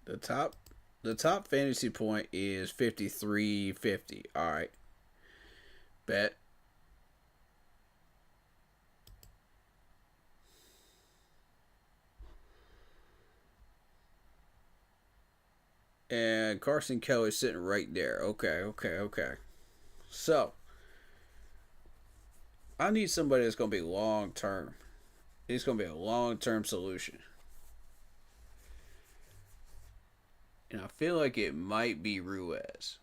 [SPEAKER 1] The top fantasy point is 53.50. All right. Bet. And Carson Kelly's sitting right there. Okay. So, I need somebody that's going to be long term. It's going to be a long term solution. And I feel like it might be Ruiz.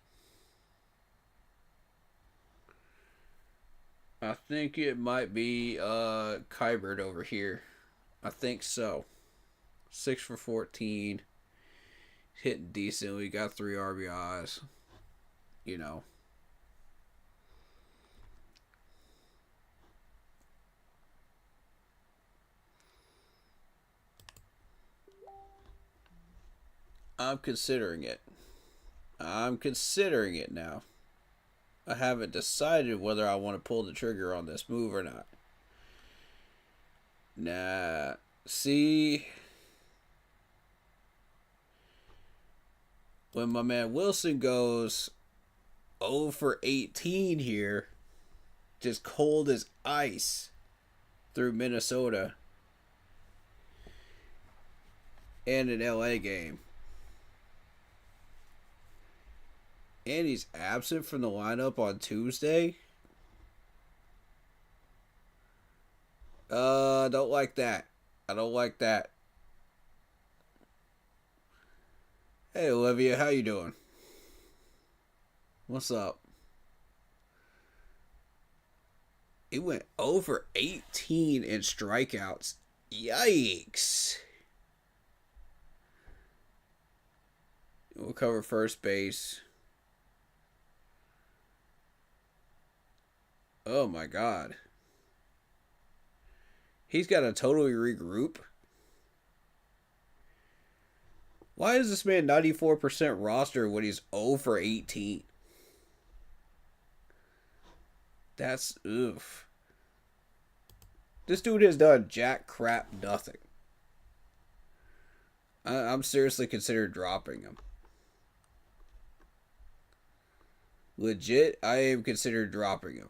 [SPEAKER 1] I think it might be Kybert over here. I think so. 6 for 14. Hitting decently. Got 3 RBIs. You know. I'm considering it. I'm considering it now. I haven't decided whether I want to pull the trigger on this move or not. Nah. See, when my man Wilson goes 0 for 18 here, just cold as ice through Minnesota and an LA game, and he's absent from the lineup on Tuesday. Don't like that. I don't like that. Hey Olivia, how you doing? What's up? It went over 18 in strikeouts. Yikes. We'll cover first base. Oh my god. He's got to totally regroup. Why is this man 94% roster when he's 0 for 18? That's oof. This dude has done jack crap nothing. I'm seriously considering dropping him. Legit, I am considering dropping him.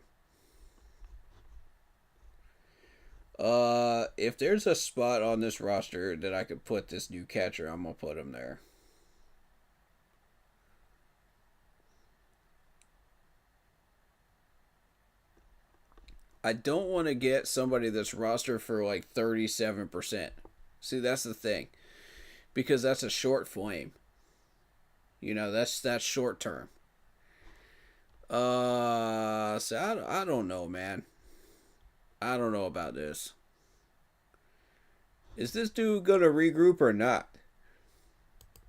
[SPEAKER 1] If there's a spot on this roster that I could put this new catcher, I'm gonna put him there. I don't want to get somebody that's rostered for like 37%. See, that's the thing. Because that's a short flame. You know, that's short term. So I don't know, man. I don't know about this. Is this dude gonna regroup or not?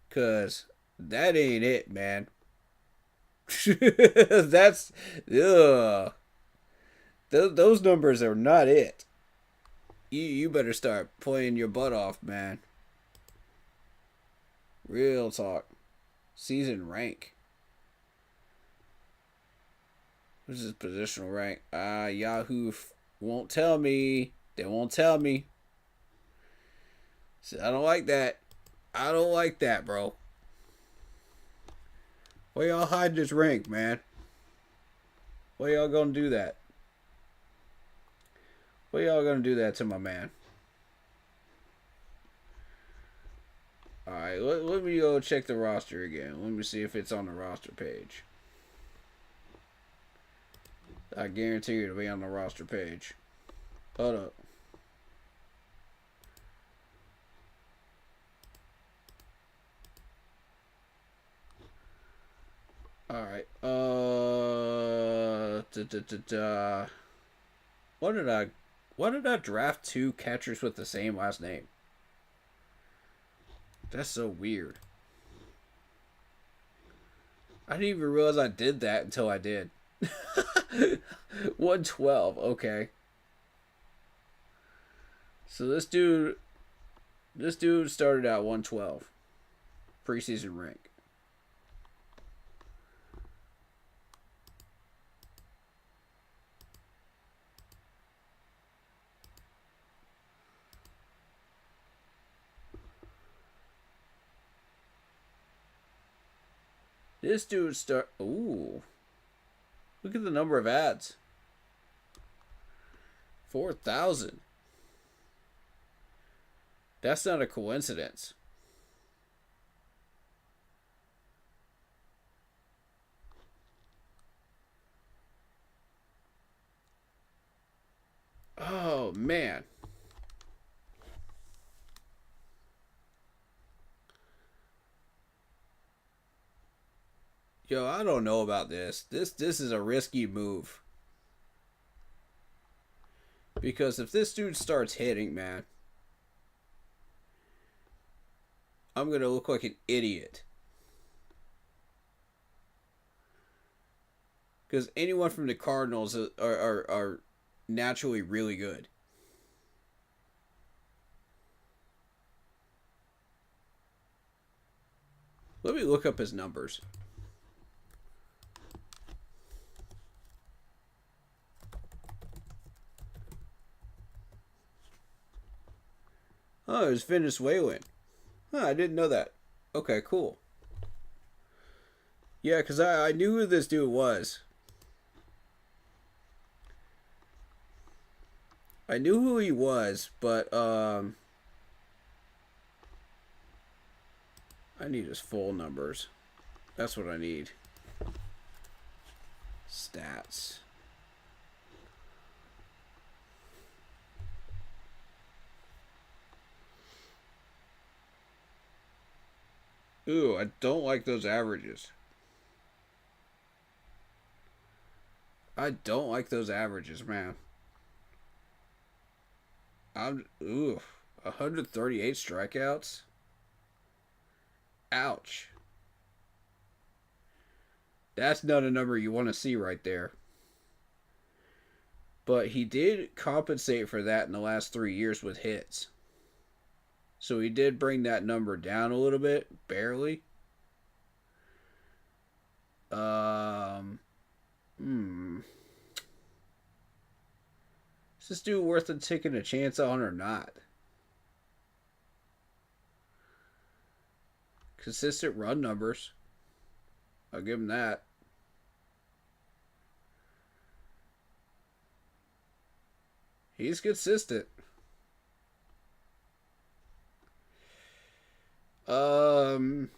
[SPEAKER 1] Cause that ain't it, man. That's ugh. Those numbers are not it. You better start playing your butt off, man. Real talk. Season rank. What's his positional rank? Yahoo won't tell me. They won't tell me. See, I don't like that. I don't like that, bro. Why y'all hide this rank, man? Why y'all gonna do that? Why y'all gonna do that to my man? Alright, let me go check the roster again. Let me see if it's on the roster page. I guarantee you it'll be on the roster page. Hold up. Alright. Why did I draft 2 catchers with the same last name? That's so weird. I didn't even realize I did that until I did. 112, okay. So this dude started out 112. Preseason rank. This dude ooh. Look at the number of ads. 4,000. That's not a coincidence. Oh, man. Yo, I don't know about this. This is a risky move. Because if this dude starts hitting, man, I'm gonna look like an idiot. Because anyone from the Cardinals are naturally really good. Let me look up his numbers. Oh, it was Venezuelan. Huh, I didn't know that. Okay, cool. Yeah, because I knew who this dude was. I knew who he was, but I need his full numbers. That's what I need. Stats. Ooh, I don't like those averages. I don't like those averages, man. Ooh, 138 strikeouts. Ouch. That's not a number you want to see right there. But he did compensate for that in the last 3 years with hits. So he did bring that number down a little bit, barely. Hmm. Is this dude worth taking a chance on or not? Consistent run numbers. I'll give him that. He's consistent. Um.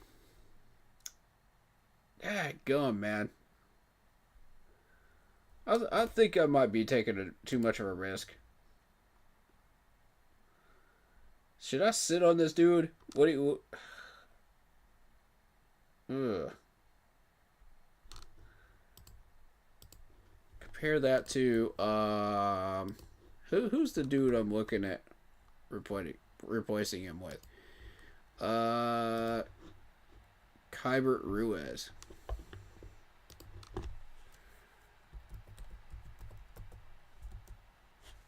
[SPEAKER 1] Gum, man. I think I might be taking too much of a risk. Should I sit on this dude? What do you? Ugh. Compare that to who's the dude I'm looking at replacing him with? Keibert Ruiz.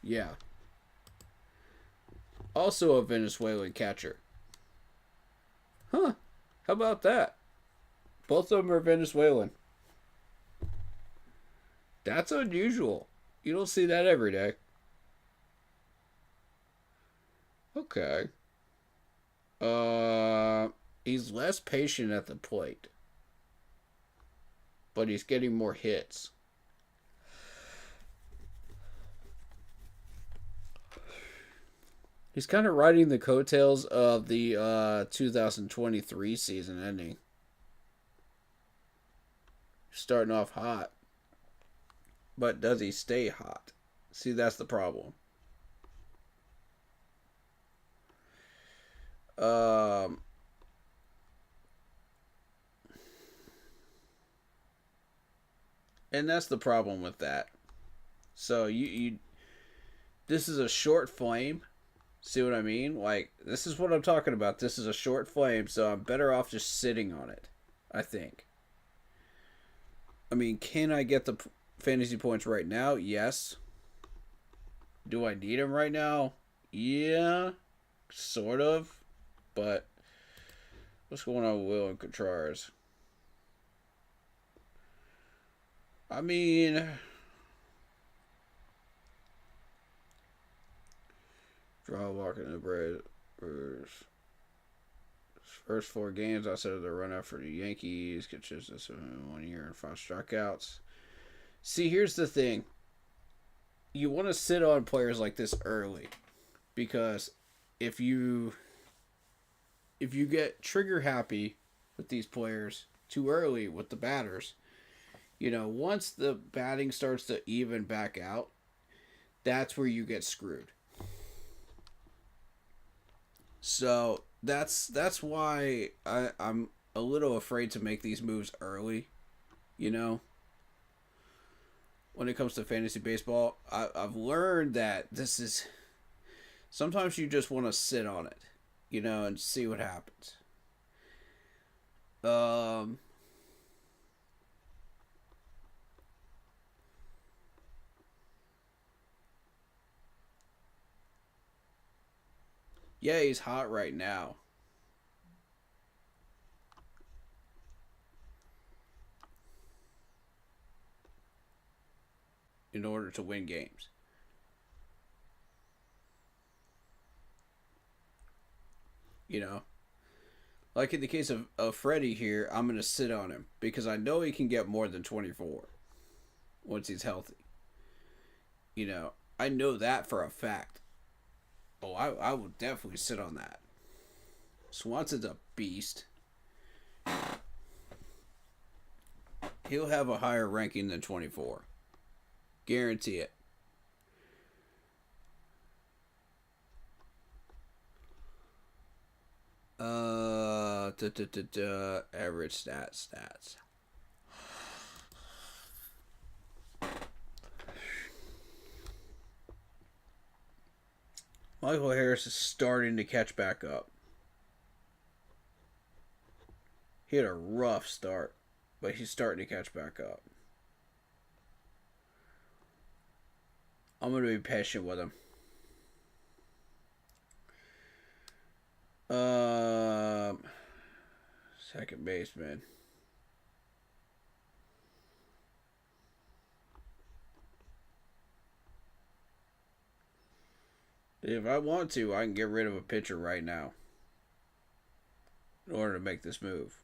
[SPEAKER 1] Yeah. Also a Venezuelan catcher. Huh. How about that? Both of them are Venezuelan. That's unusual. You don't see that every day. Okay. He's less patient at the plate, but he's getting more hits. He's kind of riding the coattails of the 2023 season ending. Starting off hot. But does he stay hot? See, that's the problem. And that's the problem with that. So you this is a short flame. See what I mean? Like, this is what I'm talking about. This is a short flame, so I'm better off just sitting on it, I think. I mean, can I get the fantasy points right now? Yes. Do I need them right now? Yeah, sort of. But what's going on with Will and Contreras? I mean, draw walking in the Braves. First 4 games outside of the run out for the Yankees, catches this 1 year and 5 strikeouts. See, here's the thing. You want to sit on players like this early, because if you get trigger happy with these players too early with the batters, once the batting starts to even back out, that's where you get screwed. So that's why I'm a little afraid to make these moves early, when it comes to fantasy baseball. I've learned that this is, sometimes you just want to sit on it, and see what happens. Um, yeah, he's hot right now. In order to win games, you know, like in the case of Freddie here, I'm gonna sit on him because I know he can get more than 24 once he's healthy. You know, I know that for a fact. Oh, I will definitely sit on that. Swanson's a beast. He'll have a higher ranking than 24. Guarantee it. Average stats. Michael Harris is starting to catch back up. He had a rough start, but he's starting to catch back up. I'm going to be patient with him. Um, Second baseman. If I want to, I can get rid of a pitcher right now in order to make this move.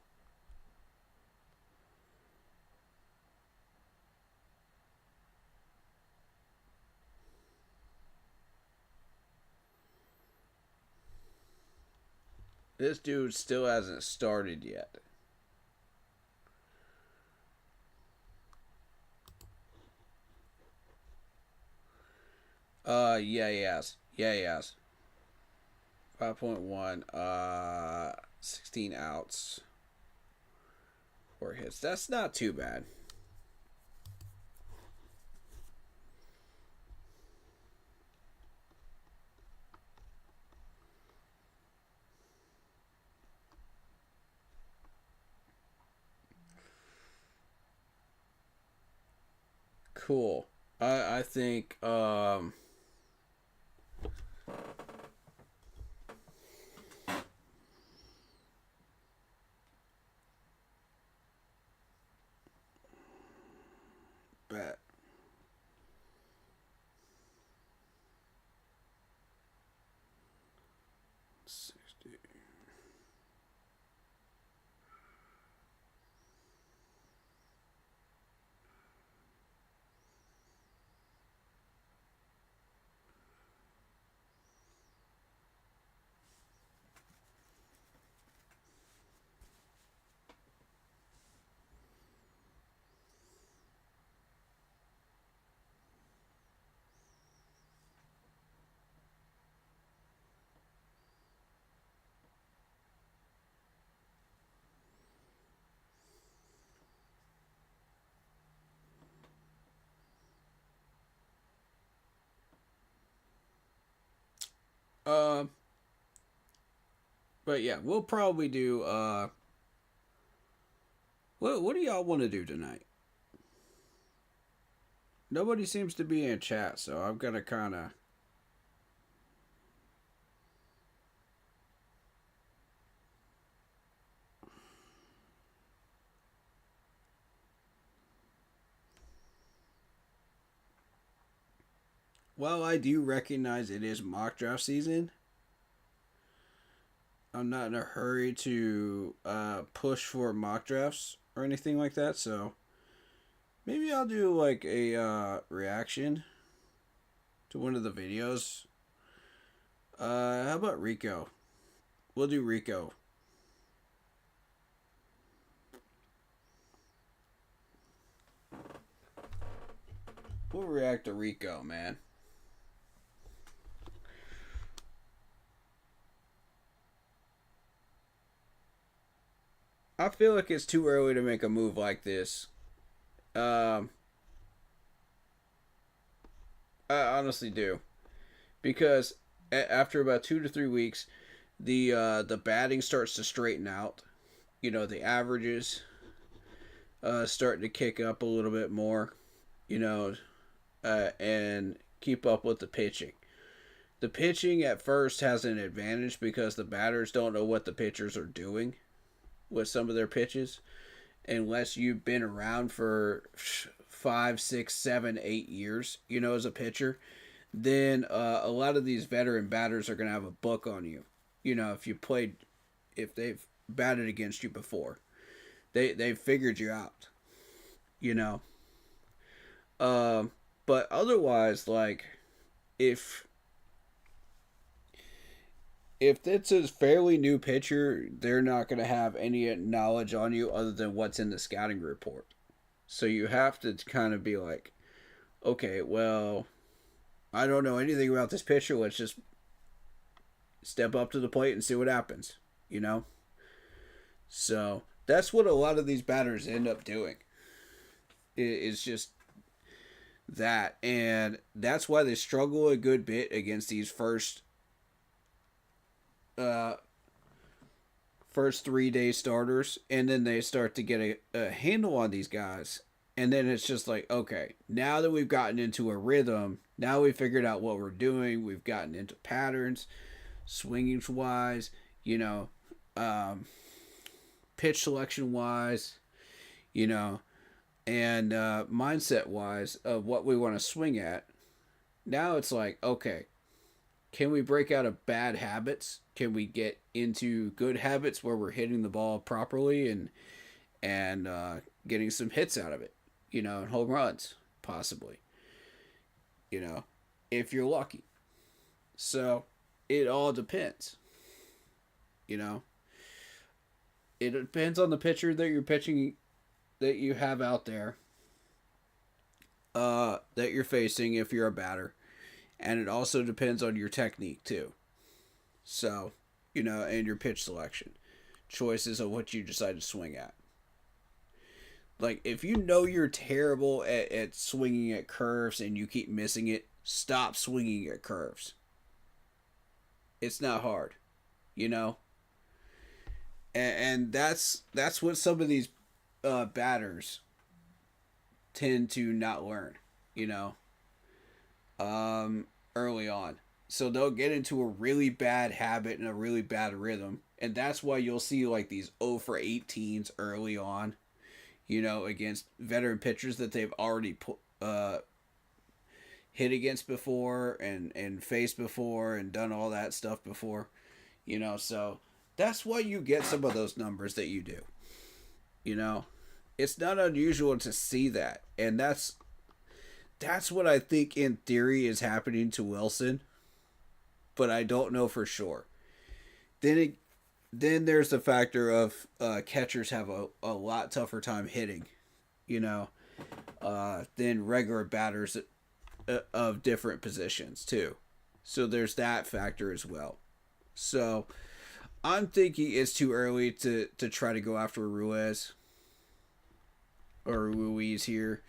[SPEAKER 1] This dude still hasn't started yet. Yeah, he has. Yeah, he has. 5.1, 16 outs. 4 hits. That's not too bad. Cool. I think bet. Um but yeah, we'll probably do what do y'all want to do tonight? Nobody seems to be in chat, so I'm gonna kind of. Well, I do recognize it is mock draft season. I'm not in a hurry to push for mock drafts or anything like that, so maybe I'll do like a reaction to one of the videos. How about Rico? We'll do Rico. We'll react to Rico, man. I feel like it's too early to make a move like this. Um, I honestly do because after about 2 to 3 weeks, the batting starts to straighten out. the averages starting to kick up a little bit more, you know, and keep up with the pitching. The pitching at first has an advantage because the batters don't know what the pitchers are doing with some of their pitches unless you've been around for 5, 6, 7, 8 years, as a pitcher. Then a lot of these veteran batters are going to have a book on you. If they've batted against you before, they've figured you out. You know, but otherwise, like if it's a fairly new pitcher, they're not going to have any knowledge on you other than what's in the scouting report. So you have to kind of be like, okay, well, I don't know anything about this pitcher. Let's just step up to the plate and see what happens, you know? So that's what a lot of these batters end up doing. It's just that. And that's why they struggle a good bit against these first 3-day starters, and then they start to get a handle on these guys, and then it's just like, okay, now that we've gotten into a rhythm, now we've figured out what we're doing, we've gotten into patterns, swinging wise, pitch selection wise, and mindset wise of what we want to swing at. Now it's like, okay, can we break out of bad habits? Can we get into good habits where we're hitting the ball properly and getting some hits out of it, and home runs possibly, if you're lucky. So it all depends, It depends on the pitcher that you're pitching, that you have out there, that you're facing if you're a batter. And it also depends on your technique too. So, and your pitch selection. Choices of what you decide to swing at. Like, if you know you're terrible at swinging at curves and you keep missing it, stop swinging at curves. It's not hard, And that's what some of these batters tend to not learn, early on. So they'll get into a really bad habit and a really bad rhythm. And that's why you'll see like these 0 for 18s early on, against veteran pitchers that they've already hit against before and faced before and done all that stuff before, So that's why you get some of those numbers that you do, It's not unusual to see that. And that's what I think in theory is happening to Wilson, but I don't know for sure. Then there's the factor of catchers have a lot tougher time hitting, than regular batters of different positions too. So there's that factor as well. So I'm thinking it's too early to try to go after Ruiz here.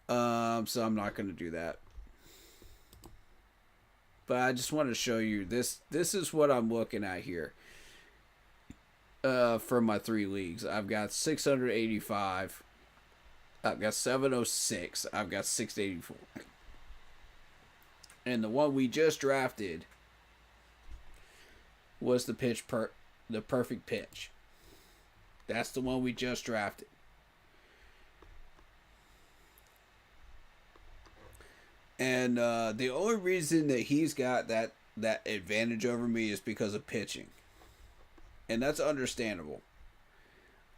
[SPEAKER 1] So I'm not going to do that. But I just want to show you this. This is what I'm looking at here. For my 3 leagues, I've got 685. I've got 706. I've got 684. And the one we just drafted was the perfect pitch. That's the one we just drafted. And the only reason that he's got that advantage over me is because of pitching. And that's understandable.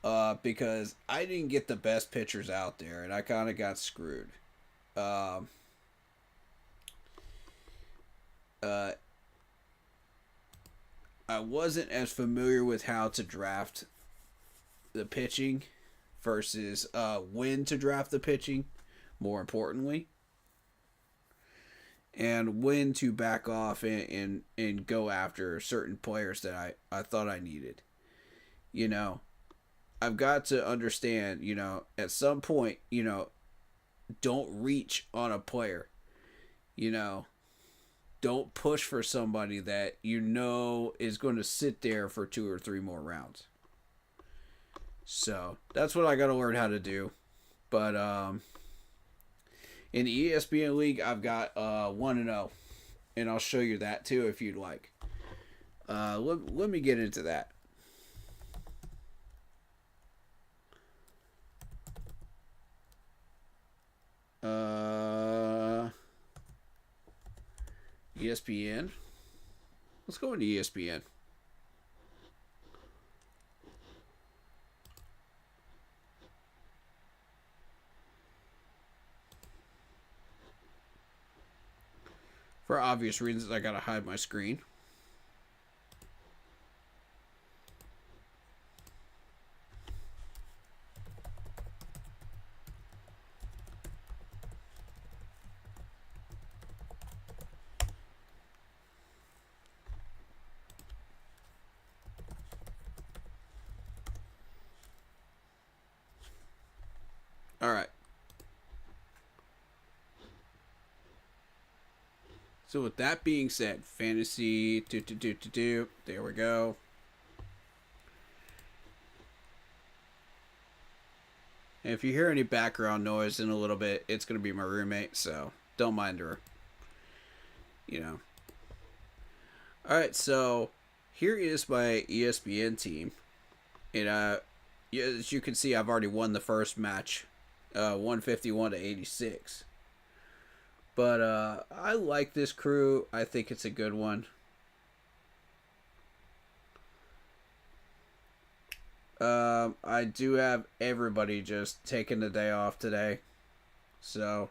[SPEAKER 1] Because I didn't get the best pitchers out there, and I kind of got screwed. I wasn't as familiar with how to draft the pitching versus when to draft the pitching, more importantly. And when to back off and go after certain players that I thought I needed. I've got to understand, at some point, don't reach on a player. Don't push for somebody that is going to sit there for 2 or 3 more rounds. So that's what I got to learn how to do. But in the ESPN league, I've got 1-0, and I'll show you that too if you'd like. Let me get into that. ESPN. Let's go into ESPN. For obvious reasons, I gotta hide my screen. All right. So with that being said, fantasy, there we go. And if you hear any background noise in a little bit, it's going to be my roommate, so don't mind her. You know. Alright, so here is my ESPN team. And as you can see, I've already won the first match, 151 to 86. But I like this crew. I think it's a good one. I do have everybody just taking the day off today. So,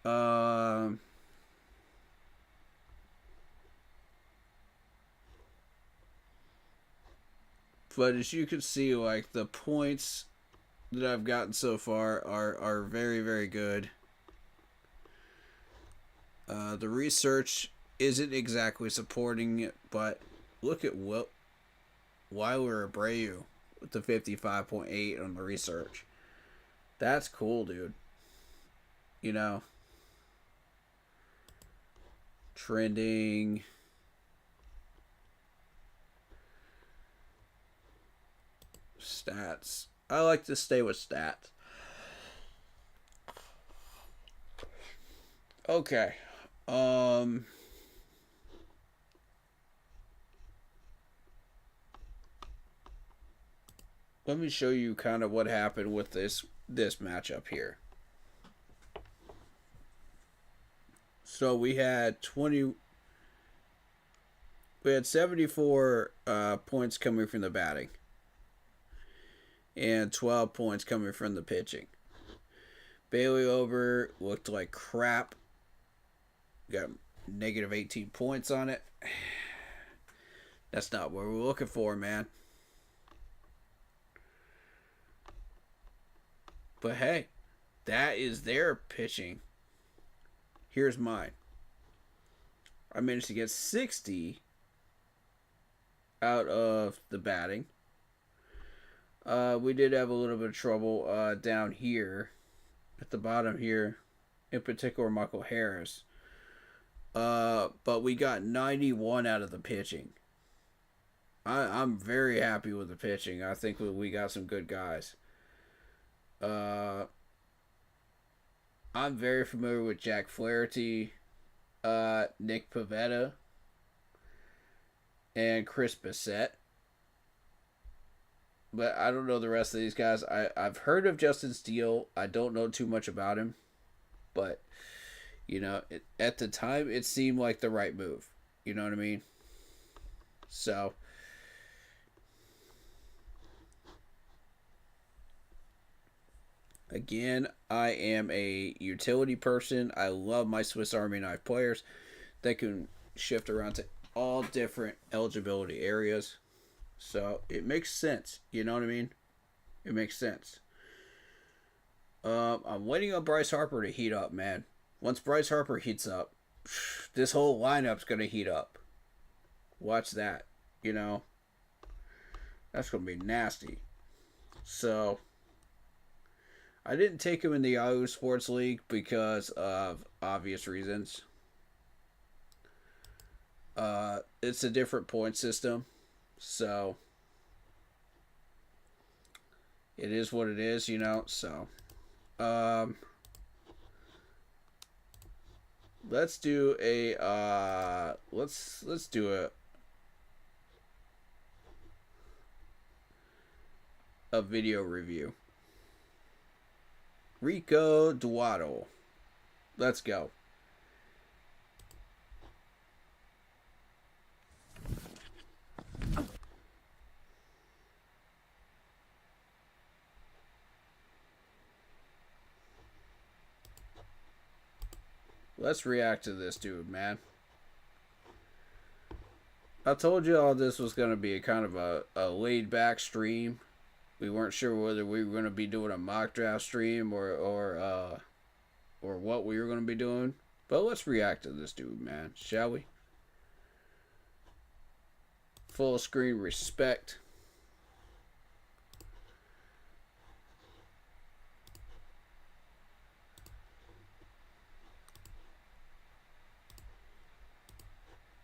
[SPEAKER 1] but as you can see, like, the points that I've gotten so far are very, very good. The research isn't exactly supporting it, but look at Weiler Abreu with the 55.8 on the research. That's cool, dude. You know, trending. Stats. I like to stay with stats. Okay. Let me show you kind of what happened with this matchup here. So we had 74 points coming from the batting and 12 points coming from the pitching. Bailey over looked like crap. Got negative 18 points on it. That's not what we're looking for, man. But hey, that is their pitching. Here's mine. I managed to get 60 out of the batting. We did have a little bit of trouble down here at the bottom here, in particular Michael Harris. But we got 91 out of the pitching. I'm very happy with the pitching. I think we got some good guys. I'm very familiar with Jack Flaherty, Nick Pivetta, and Chris Bassett. But I don't know the rest of these guys. I've heard of Justin Steele. I don't know too much about him. But, you know, at the time, it seemed like the right move. You know what I mean? So, again, I am a utility person. I love my Swiss Army knife players that can shift around to all different eligibility areas. So it makes sense. You know what I mean? It makes sense. I'm waiting on Bryce Harper to heat up, man. Once Bryce Harper heats up, this whole lineup's going to heat up. Watch that. You know? That's going to be nasty. So, I didn't take him in the Yahoo Sports League because of obvious reasons. It's a different point system. So, it is what it is, So, let's do let's do a video review. Rico Dowdle. Let's go. Let's react to this dude, man. I told you all this was going to be a kind of a laid back stream. We weren't sure whether we were going to be doing a mock draft stream or what we were going to be doing. But let's react to this dude, man. Shall we? Full screen respect.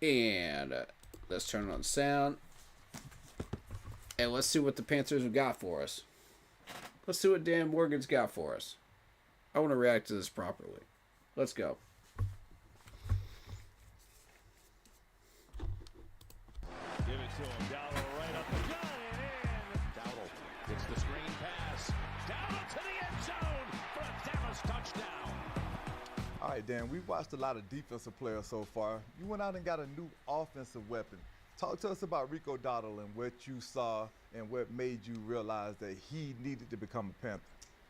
[SPEAKER 1] And let's turn on sound. And let's see what the Panthers have got for us. Let's see what Dan Morgan's got for us. I want to react to this properly. Let's go.
[SPEAKER 2] Give it to him. Dowdle right up the gut and in. Dowdle gets the screen pass. Dowdle to the end zone for a Dallas touchdown.
[SPEAKER 3] All right, Dan, we've watched a lot of defensive players so far. You went out and got a new offensive weapon. Talk to us about Rico Dowdle and what you saw and what made you realize that he needed to become a Panther.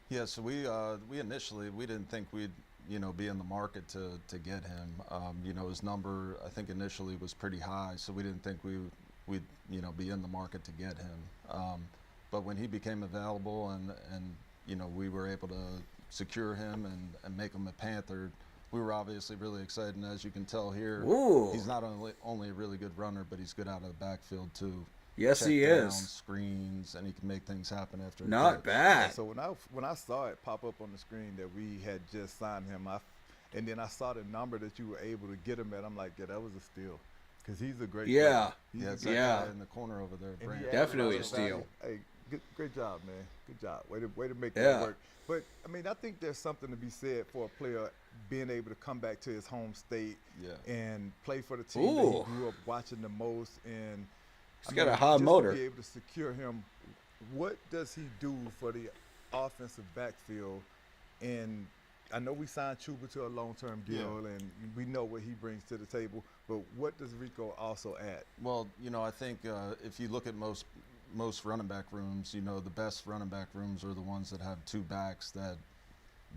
[SPEAKER 4] Yeah, so we initially didn't think we'd be in the market to get him. His number I think initially was pretty high, so we didn't think we'd be in the market to get him. But when he became available and we were able to secure him and make him a Panther, we were obviously really excited. And as you can tell here,
[SPEAKER 1] Ooh.
[SPEAKER 4] He's not only a really good runner, but he's good out of the backfield too.
[SPEAKER 1] Yes,
[SPEAKER 4] Check
[SPEAKER 1] he
[SPEAKER 4] down,
[SPEAKER 1] is.
[SPEAKER 4] Screens, and he can make things happen after.
[SPEAKER 1] Not bad.
[SPEAKER 3] Yeah, so when I saw it pop up on the screen that we had just signed him, and then I saw the number that you were able to get him at, I'm like, yeah, that was a steal, because he's a great
[SPEAKER 1] Yeah.
[SPEAKER 3] player.
[SPEAKER 4] It's that guy in the corner over there.
[SPEAKER 3] And he
[SPEAKER 4] Brand.
[SPEAKER 3] adds
[SPEAKER 1] Definitely
[SPEAKER 3] lot
[SPEAKER 1] a
[SPEAKER 3] of
[SPEAKER 1] steal.
[SPEAKER 3] value. Hey, great job, man. Good job. Way to make
[SPEAKER 1] Yeah.
[SPEAKER 3] that work. But I mean, I think there's something to be said for a player being able to come back to his home state and play for the team that
[SPEAKER 1] Ooh.
[SPEAKER 3] he grew up watching the most. And
[SPEAKER 1] He's got a high motor.
[SPEAKER 3] To be able to secure him, what does he do for the offensive backfield? And I know we signed Chuba to a long-term deal, and we know what he brings to the table. But what does Rico also add?
[SPEAKER 4] Well, I think if you look at most running back rooms, the best running back rooms are the ones that have two backs that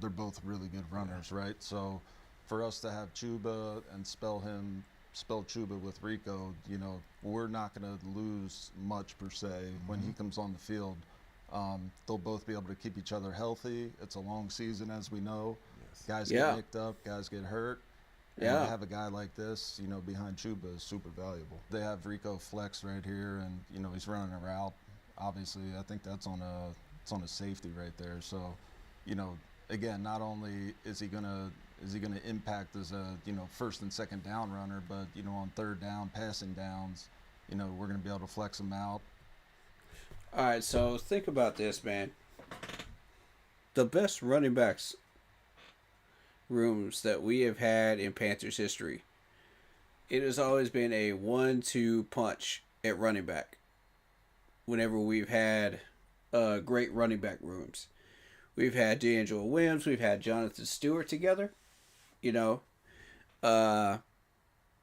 [SPEAKER 4] they're both really good runners, right? So for us to have Chuba and spell Chuba with Rico, we're not going to lose much per se when he comes on the field. They'll both be able to keep each other healthy. It's a long season, as we know.
[SPEAKER 3] Yes.
[SPEAKER 4] Guys get nicked up, guys get hurt. And
[SPEAKER 1] Yeah.
[SPEAKER 4] to have a guy like this, behind Chuba is super valuable. They have Rico flex right here, and he's running a route. Obviously, I think that's on a safety right there. So, again, not only is he gonna impact as a first and second down runner, but on third down passing downs, we're gonna be able to flex him out.
[SPEAKER 1] All right, so think about this, man. The best running backs rooms that we have had in Panthers history, it has always been a 1-2 punch at running back. Whenever we've had great running back rooms, we've had D'Angelo Williams, we've had Jonathan Stewart together. That's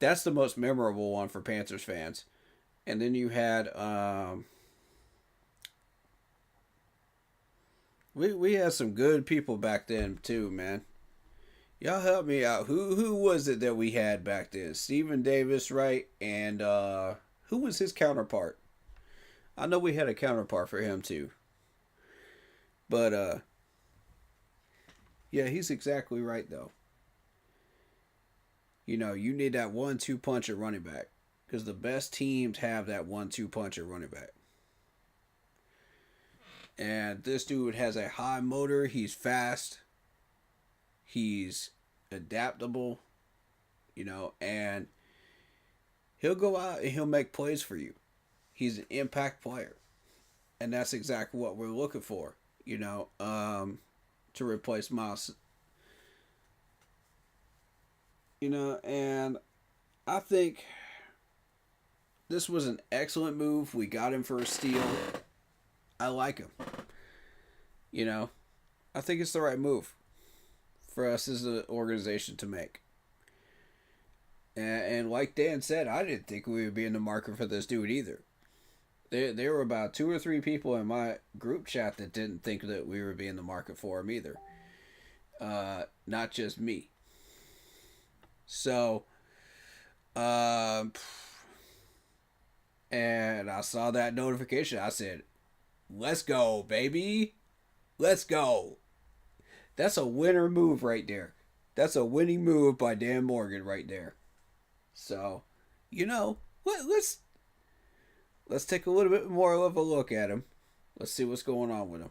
[SPEAKER 1] the most memorable one for Panthers fans. And then you had we had some good people back then too, man. Y'all help me out. Who was it that we had back then? Stephen Davis, right? And who was his counterpart? I know we had a counterpart for him too. But yeah, he's exactly right though. You need that 1-2 punch at running back, because the best teams have that 1-2 punch at running back. And this dude has a high motor. He's fast. He's adaptable, and he'll go out and he'll make plays for you. He's an impact player. And that's exactly what we're looking for, to replace Miles. And I think this was an excellent move. We got him for a steal. I like him. I think it's the right move for us as an organization to make. And like Dan said, I didn't think we would be in the market for this dude either. There were about 2 or 3 people in my group chat that didn't think that we would be in the market for him either. Not just me. So, and I saw that notification. I said, let's go, baby. Let's go. That's a winner move right there. That's a winning move by Dan Morgan right there. So, let's take a little bit more of a look at him. Let's see what's going on with him.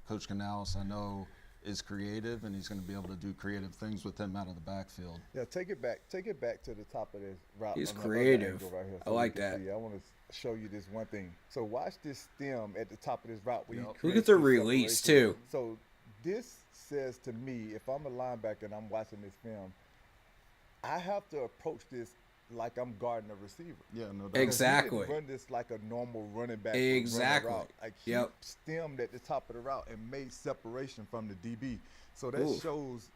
[SPEAKER 4] Coach Canales, I know, is creative, and he's going to be able to do creative things with him out of the backfield.
[SPEAKER 3] Yeah, take it back to the top of this route.
[SPEAKER 1] He's
[SPEAKER 3] on the
[SPEAKER 1] creative.
[SPEAKER 3] angle right here,
[SPEAKER 1] I like that.
[SPEAKER 3] I want to show you this one thing. So watch this stem at the top of this route. Where
[SPEAKER 4] Yep.
[SPEAKER 3] he
[SPEAKER 1] Look
[SPEAKER 3] creates
[SPEAKER 1] at the
[SPEAKER 3] this
[SPEAKER 1] release,
[SPEAKER 3] separation.
[SPEAKER 1] too.
[SPEAKER 3] So this says to me, if I'm a linebacker and I'm watching this film, I have to approach this like I'm guarding a receiver.
[SPEAKER 4] Yeah, no doubt.
[SPEAKER 1] Exactly.
[SPEAKER 3] He didn't run this like a normal running back. would run a
[SPEAKER 1] Exactly.
[SPEAKER 3] route. Like he
[SPEAKER 1] Yep.
[SPEAKER 3] stemmed at the top of the route and made separation from the DB. So that
[SPEAKER 1] Ooh.
[SPEAKER 3] shows.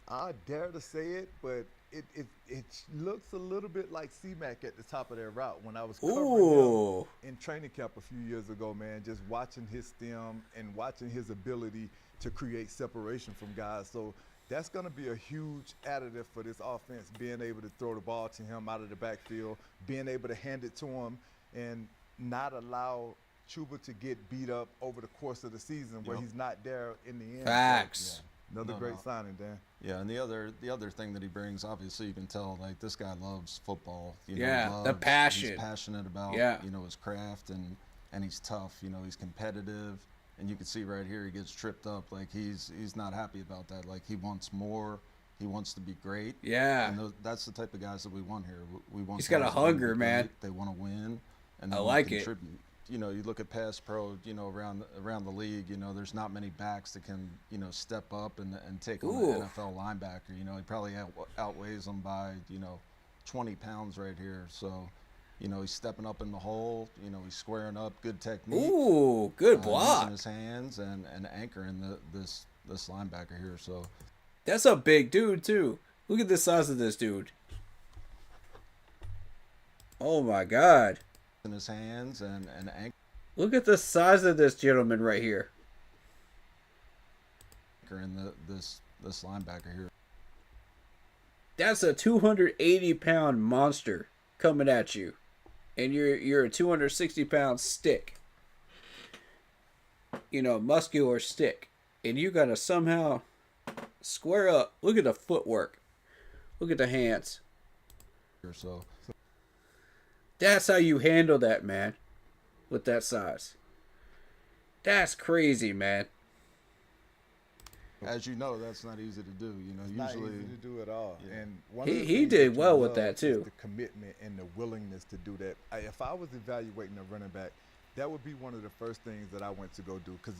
[SPEAKER 3] I dare to say it, but it looks a little bit like C-Mac at the top of their route when I was covering
[SPEAKER 1] Ooh.
[SPEAKER 3] him in training camp a few years ago, man. Just watching his stem and watching his ability to create separation from guys. So that's going to be a huge additive for this offense, being able to throw the ball to him out of the backfield, being able to hand it to him, and not allow Chuba to get beat up over the course of the season where
[SPEAKER 4] Yep.
[SPEAKER 3] he's not there in the end.
[SPEAKER 1] Facts.
[SPEAKER 3] So, another
[SPEAKER 4] No,
[SPEAKER 3] great
[SPEAKER 4] no.
[SPEAKER 3] signing, Dan.
[SPEAKER 4] Yeah, and the other thing that he brings, obviously, you can tell like this guy loves football.
[SPEAKER 1] Yeah, the passion.
[SPEAKER 4] He's passionate about his craft, and he's tough. He's competitive, and you can see right here he gets tripped up. Like he's not happy about that. Like he wants more. He wants to be great.
[SPEAKER 1] Yeah.
[SPEAKER 4] And that's the type of guys that we want here. We want.
[SPEAKER 1] He's got a
[SPEAKER 4] guys that wanna be
[SPEAKER 1] hunger,
[SPEAKER 4] great,
[SPEAKER 1] man.
[SPEAKER 4] They want to win, and they
[SPEAKER 1] I
[SPEAKER 4] wanna
[SPEAKER 1] like it.
[SPEAKER 4] contribute. You look at pass pro, around the league, there's not many backs that can, step up and take on
[SPEAKER 1] Ooh.
[SPEAKER 4] an NFL linebacker. He probably outweighs them by, 20 pounds right here. So, he's stepping up in the hole. He's squaring up, good technique.
[SPEAKER 1] Ooh, good
[SPEAKER 4] Using
[SPEAKER 1] block.
[SPEAKER 4] his hands and anchoring this linebacker here. So,
[SPEAKER 1] That's a big dude, too. Look at the size of this dude. Oh, my God.
[SPEAKER 4] in his hands and
[SPEAKER 1] Look at the size of this gentleman right here.
[SPEAKER 4] anchoring this linebacker here.
[SPEAKER 1] That's a 280-pound monster coming at you. And you're a 260-pound stick. Muscular stick. And you got to somehow square up. Look at the footwork. Look at the hands.
[SPEAKER 4] So
[SPEAKER 1] That's how you handle that, man. With that size. That's crazy, man.
[SPEAKER 4] as you know, that's not easy to do.
[SPEAKER 3] It's not
[SPEAKER 4] Usually
[SPEAKER 3] easy to do at all.
[SPEAKER 4] Yeah.
[SPEAKER 3] And one
[SPEAKER 1] He-
[SPEAKER 3] of the
[SPEAKER 1] he
[SPEAKER 3] things
[SPEAKER 1] did
[SPEAKER 3] that you
[SPEAKER 1] well with
[SPEAKER 3] love
[SPEAKER 1] that,
[SPEAKER 3] is
[SPEAKER 1] too.
[SPEAKER 3] The commitment and the willingness to do that. If I was evaluating a running back, that would be one of the first things that I went to go do, because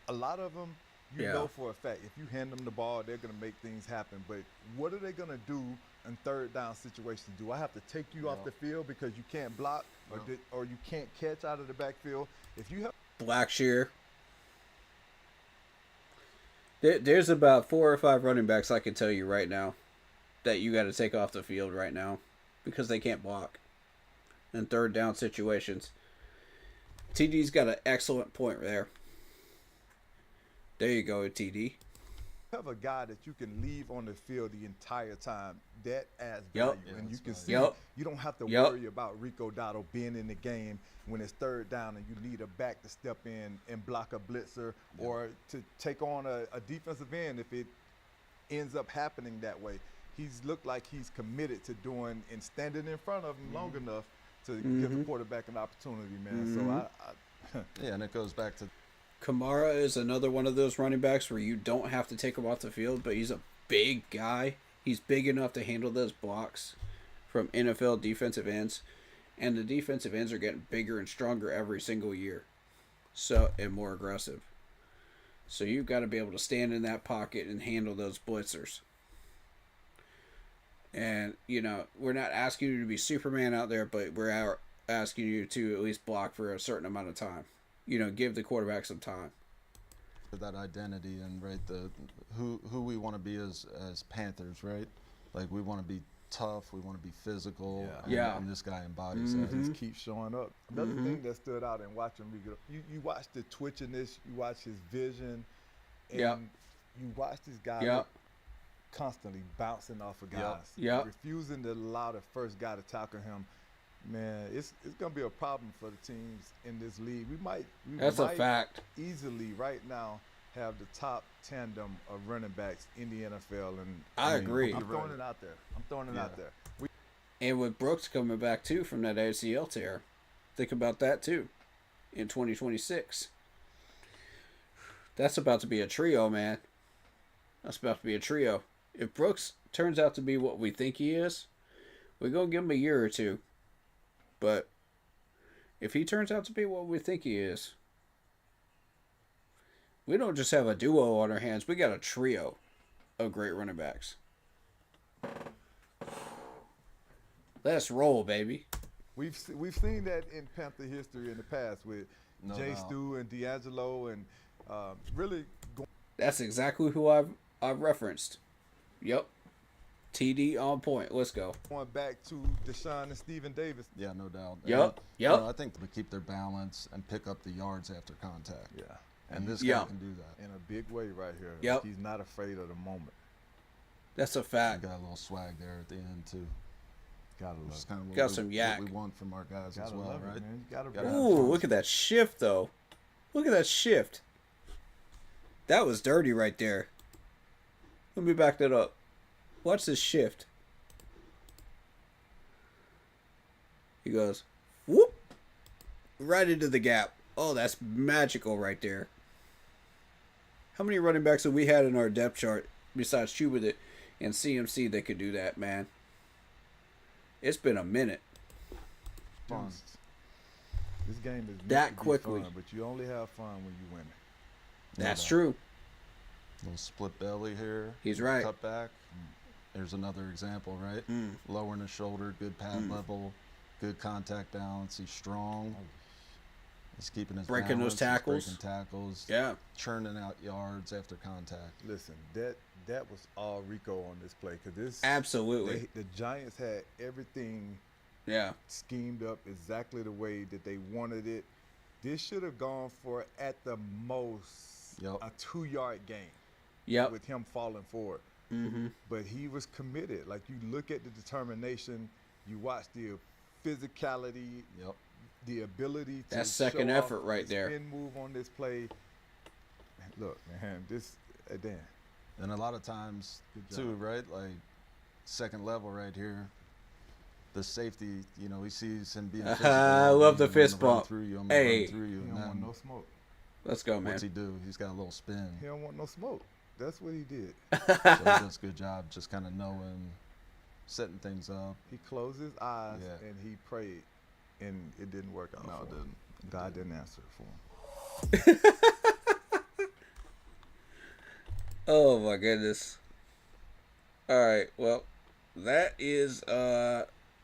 [SPEAKER 3] a lot of them, you
[SPEAKER 1] Yeah.
[SPEAKER 3] know for a fact, if you hand them the ball, they're going to make things happen. But what are they going to do in third down situations? Do I have to take you off the field because you can't block or you can't catch out of the backfield? If you have
[SPEAKER 1] Blackshear. There's about 4 or 5 running backs I can tell you right now that you got to take off the field right now because they can't block in third down situations. TD's got an excellent point there. There you go, TD.
[SPEAKER 3] have a guy that you can leave on the field the entire time, that adds
[SPEAKER 1] Yep.
[SPEAKER 3] value.
[SPEAKER 4] Yeah,
[SPEAKER 3] and you
[SPEAKER 4] that's
[SPEAKER 3] can
[SPEAKER 4] value.
[SPEAKER 3] see
[SPEAKER 1] Yep.
[SPEAKER 3] you don't have to
[SPEAKER 1] Yep.
[SPEAKER 3] worry about Rico Dotto being in the game when it's third down and you need a back to step in and block a blitzer or to take on a defensive end if it ends up happening that way. He's looked like he's committed to doing and standing in front of him long enough to give the quarterback an opportunity, man. So
[SPEAKER 4] yeah, and it goes back to
[SPEAKER 1] Kamara is another one of those running backs where you don't have to take him off the field, but he's a big guy. He's big enough to handle those blocks from NFL defensive ends. And the defensive ends are getting bigger and stronger every single year. And more aggressive. So you've got to be able to stand in that pocket and handle those blitzers. And, we're not asking you to be Superman out there, but we're asking you to at least block for a certain amount of time. Give the quarterback some time.
[SPEAKER 4] That identity and the who we want to be as Panthers, right? Like we want to be tough, we want to be physical. And this guy embodies that.
[SPEAKER 3] Just keep showing up. Another thing that stood out in watching Rico, you watch the twitchiness, you watch his vision, and you watch this guy constantly bouncing off of guys, refusing to allow the first guy to tackle him. Man, it's gonna be a problem for the teams in this league.
[SPEAKER 1] That's a fact.
[SPEAKER 3] Easily right now have the top tandem of running backs in the NFL, and
[SPEAKER 1] I agree.
[SPEAKER 3] I'm throwing it out there.
[SPEAKER 1] And with Brooks coming back too from that ACL tear, think about that too. In 2026, that's about to be a trio, man. That's about to be a trio. If Brooks turns out to be what we think he is, we're gonna give him a year or two. But if he turns out to be what we think he is, we don't just have a duo on our hands. We got a trio of great running backs. Let's roll, baby.
[SPEAKER 3] We've seen that in Panther history in the past with Jay Stu and D'Angelo and really.
[SPEAKER 1] That's exactly who I've referenced. Yep. TD on point. Let's go.
[SPEAKER 3] Going back to Deshaun and Stephen Davis.
[SPEAKER 4] Yeah, no doubt.
[SPEAKER 1] Yep.
[SPEAKER 4] I think they keep their balance and pick up the yards after contact.
[SPEAKER 3] Yeah.
[SPEAKER 4] And this guy can do that.
[SPEAKER 3] In a big way right here.
[SPEAKER 1] Yep.
[SPEAKER 3] Like he's not afraid of the moment.
[SPEAKER 1] That's a fact.
[SPEAKER 4] Got a little swag there at the end, too.
[SPEAKER 3] Gotta love it.
[SPEAKER 4] Kind of
[SPEAKER 1] got some yak.
[SPEAKER 4] What we want from our guys as well, right?
[SPEAKER 3] It, man. You
[SPEAKER 1] Ooh, look at that shift, though. Look at that shift. That was dirty right there. Let me back that up. Watch this shift. He goes, whoop, right into the gap. Oh, that's magical right there. How many running backs have we had in our depth chart besides Chuba and CMC that could do that, man? It's been a minute.
[SPEAKER 3] Fun. This game is
[SPEAKER 1] that quickly,
[SPEAKER 3] fun, but you only have fun when you win.
[SPEAKER 1] That's true.
[SPEAKER 4] Little split belly here.
[SPEAKER 1] He's right.
[SPEAKER 4] Cut back. There's another example, right? Lowering the shoulder, good pad level, good contact balance. He's strong. He's keeping his
[SPEAKER 1] breaking
[SPEAKER 4] balance.
[SPEAKER 1] those tackles.
[SPEAKER 4] He's breaking tackles.
[SPEAKER 1] Yeah.
[SPEAKER 4] Churning out yards after contact.
[SPEAKER 3] Listen, that was all Rico on this play because this
[SPEAKER 1] absolutely
[SPEAKER 3] the Giants had everything schemed up exactly the way that they wanted it. This should have gone for at the most a 2-yard gain.
[SPEAKER 1] Yep.
[SPEAKER 3] With him falling forward.
[SPEAKER 1] Mm-hmm.
[SPEAKER 3] But he was committed. Like you look at the determination, you watch the physicality, the ability to
[SPEAKER 1] that second
[SPEAKER 3] show
[SPEAKER 1] effort
[SPEAKER 3] off
[SPEAKER 1] right there.
[SPEAKER 3] Spin move on this play. Look, man, this Dan.
[SPEAKER 4] And a lot of times too, right? Like second level right here. The safety, he sees him being physical.
[SPEAKER 1] I love the fist bump.
[SPEAKER 4] Hey,
[SPEAKER 3] he don't want no smoke.
[SPEAKER 1] Let's go, man.
[SPEAKER 4] What's he do? He's got a little spin.
[SPEAKER 3] He don't want no smoke. That's what he did.
[SPEAKER 4] So he does a good job just kind of knowing, setting things up.
[SPEAKER 3] He closed his eyes and he prayed, and it didn't work out.
[SPEAKER 4] No, it didn't.
[SPEAKER 3] God didn't answer it for him.
[SPEAKER 1] Oh my goodness. All right, well, that is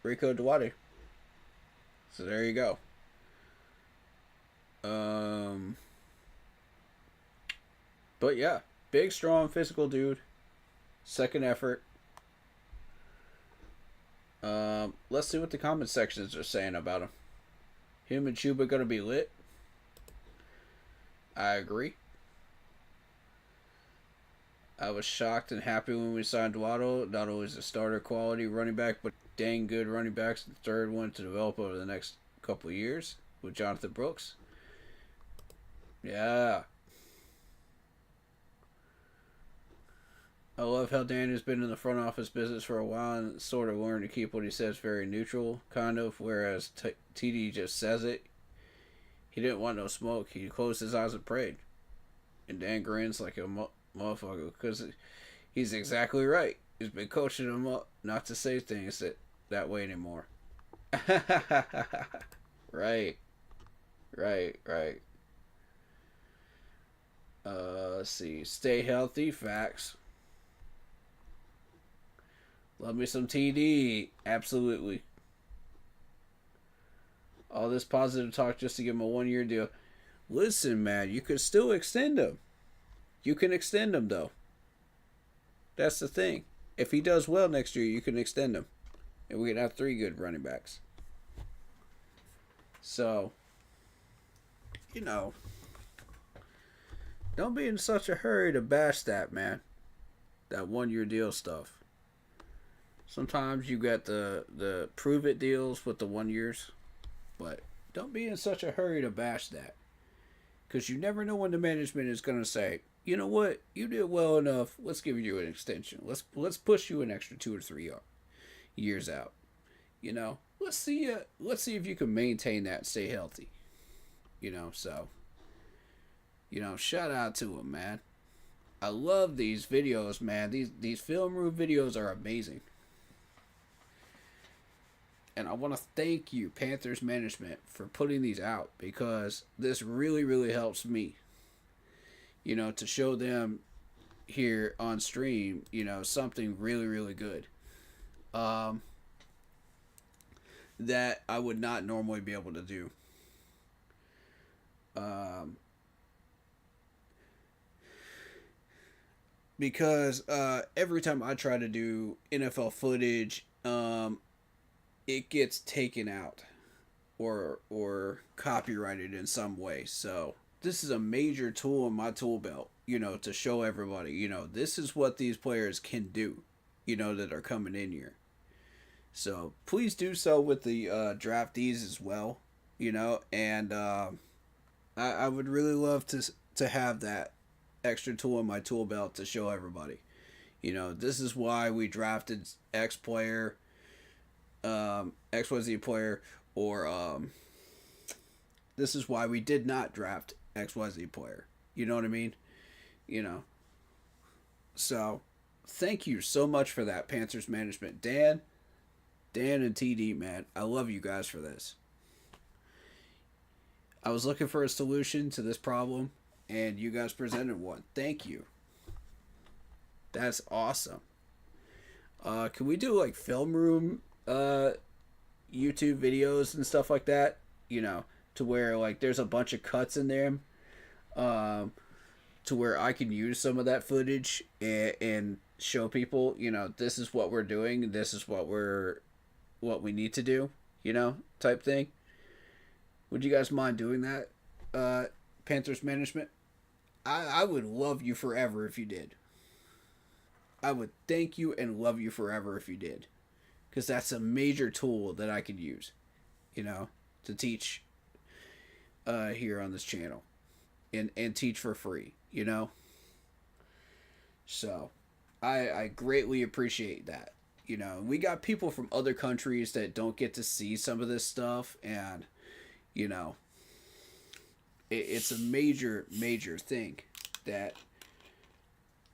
[SPEAKER 1] Rico Duarte. So there you go. But yeah, big, strong, physical dude. Second effort. Let's see what the comment sections are saying about him. Him and Chuba gonna be lit. I agree. I was shocked and happy when we signed Waddle. Not only is a starter quality running back, but dang good running backs. The third one to develop over the next couple of years with Jonathan Brooks. Yeah. I love how Daniel's been in the front office business for a while and sort of learned to keep what he says very neutral, kind of, whereas TD just says it. He didn't want no smoke. He closed his eyes and prayed. And Dan grins like a motherfucker because he's exactly right. He's been coaching him up not to say things that way anymore. Right. Right. Right. Let's see. Stay healthy. Facts. Love me some TD. Absolutely. All this positive talk just to give him a 1-year deal. Listen, man, you could still extend him. You can extend him, though. That's the thing. If he does well next year, you can extend him. And we can have 3 good running backs. So, you know, don't be in such a hurry to bash that, man. That 1-year deal stuff. Sometimes you got the prove it deals with the 1 years. But don't be in such a hurry to bash that. Because you never know when the management is going to say, you know what, you did well enough, let's give you an extension. Let's push you an extra 2 or 3 years out. You know, let's see if you can maintain that and stay healthy. You know, so, you know, shout out to him, man. I love these videos, man. These film room videos are amazing. And I want to thank you, Panthers management, for putting these out, because this really, really helps me. You know, to show them here on stream, you know, something really, really good. That I would not normally be able to do. Because every time I try to do NFL footage, it gets taken out or copyrighted in some way. So this is a major tool in my tool belt, you know, to show everybody, you know, this is what these players can do, you know, that are coming in here. So please do so with the draftees as well, you know, and I would really love to have that extra tool in my tool belt to show everybody. You know, this is why we drafted X player, XYZ player, or this is why we did not draft XYZ player. You know what I mean? You know. So, thank you so much for that, Panthers management. Dan and TD, man. I love you guys for this. I was looking for a solution to this problem, and you guys presented one. Thank you. That's awesome. Can we do like film room YouTube videos and stuff like that? You know, to where like there's a bunch of cuts in there, to where I can use some of that footage and show people, you know, this is what we're doing, this is what we need to do, you know, type thing. Would you guys mind doing that, Panthers management? I would love you forever if you did. I would thank you and love you forever if you did. Because that's a major tool that I could use, you know, to teach here on this channel. And teach for free, you know. So, I greatly appreciate that. You know, we got people from other countries that don't get to see some of this stuff. And, you know, it's a major, major thing that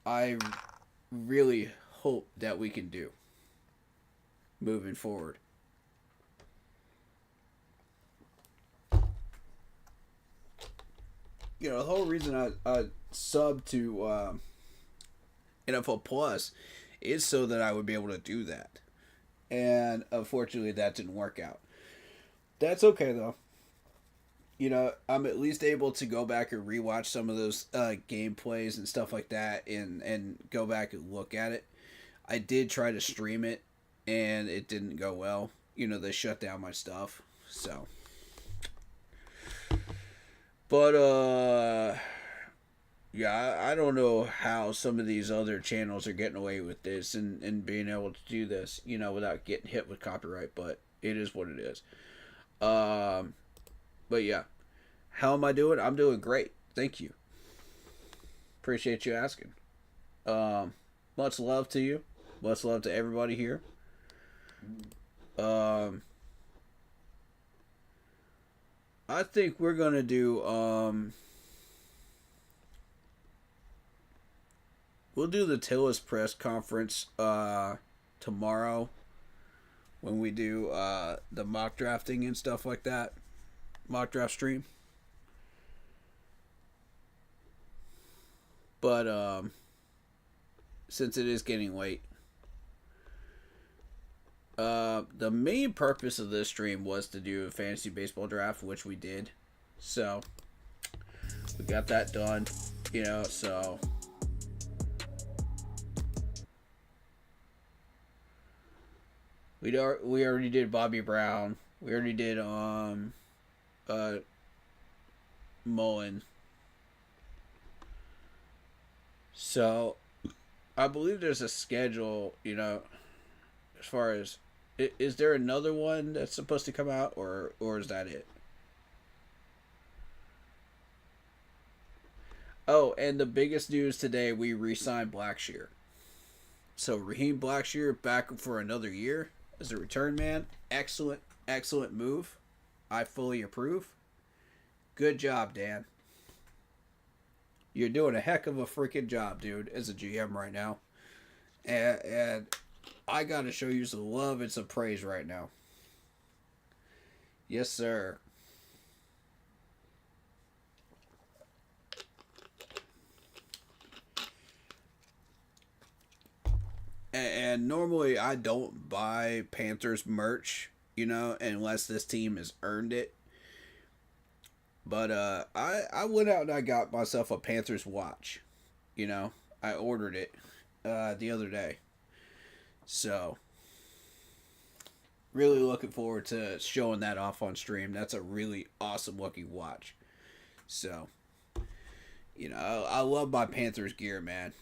[SPEAKER 1] I really hope that we can do moving forward. You know, the whole reason I sub to NFL Plus is so that I would be able to do that. And unfortunately, that didn't work out. That's okay, though. You know, I'm at least able to go back and rewatch some of those gameplays and stuff like that and go back and look at it. I did try to stream it, and it didn't go well. You know, they shut down my stuff. So. But, yeah, I don't know how some of these other channels are getting away with this and being able to do this, you know, without getting hit with copyright, but it is what it is. But yeah, how am I doing? I'm doing great. Thank you. Appreciate you asking. Much love to you. Much love to everybody here. I think we're gonna do we'll do the Tillis press conference tomorrow when we do the mock drafting and stuff like that. Mock draft stream. But since it is getting late, the main purpose of this stream was to do a fantasy baseball draft, which we did. So we got that done, so we already did Bobby Brown. We already did Mullen. So I believe there's a schedule, as far as is there another one that's supposed to come out, or is that it? Oh, and the biggest news today, we re-signed Blackshear. So Raheem Blackshear back for another year as a return man. Excellent move. I fully approve. Good job, Dan. You're doing a heck of a freaking job, dude, as a GM right now. And I gotta show you some love and some praise right now. Yes, sir. And normally I don't buy Panthers merch, unless this team has earned it. But I went out and I got myself a Panthers watch. I ordered it the other day. So, really looking forward to showing that off on stream. That's a really awesome looking watch. So, I love my Panthers gear, man.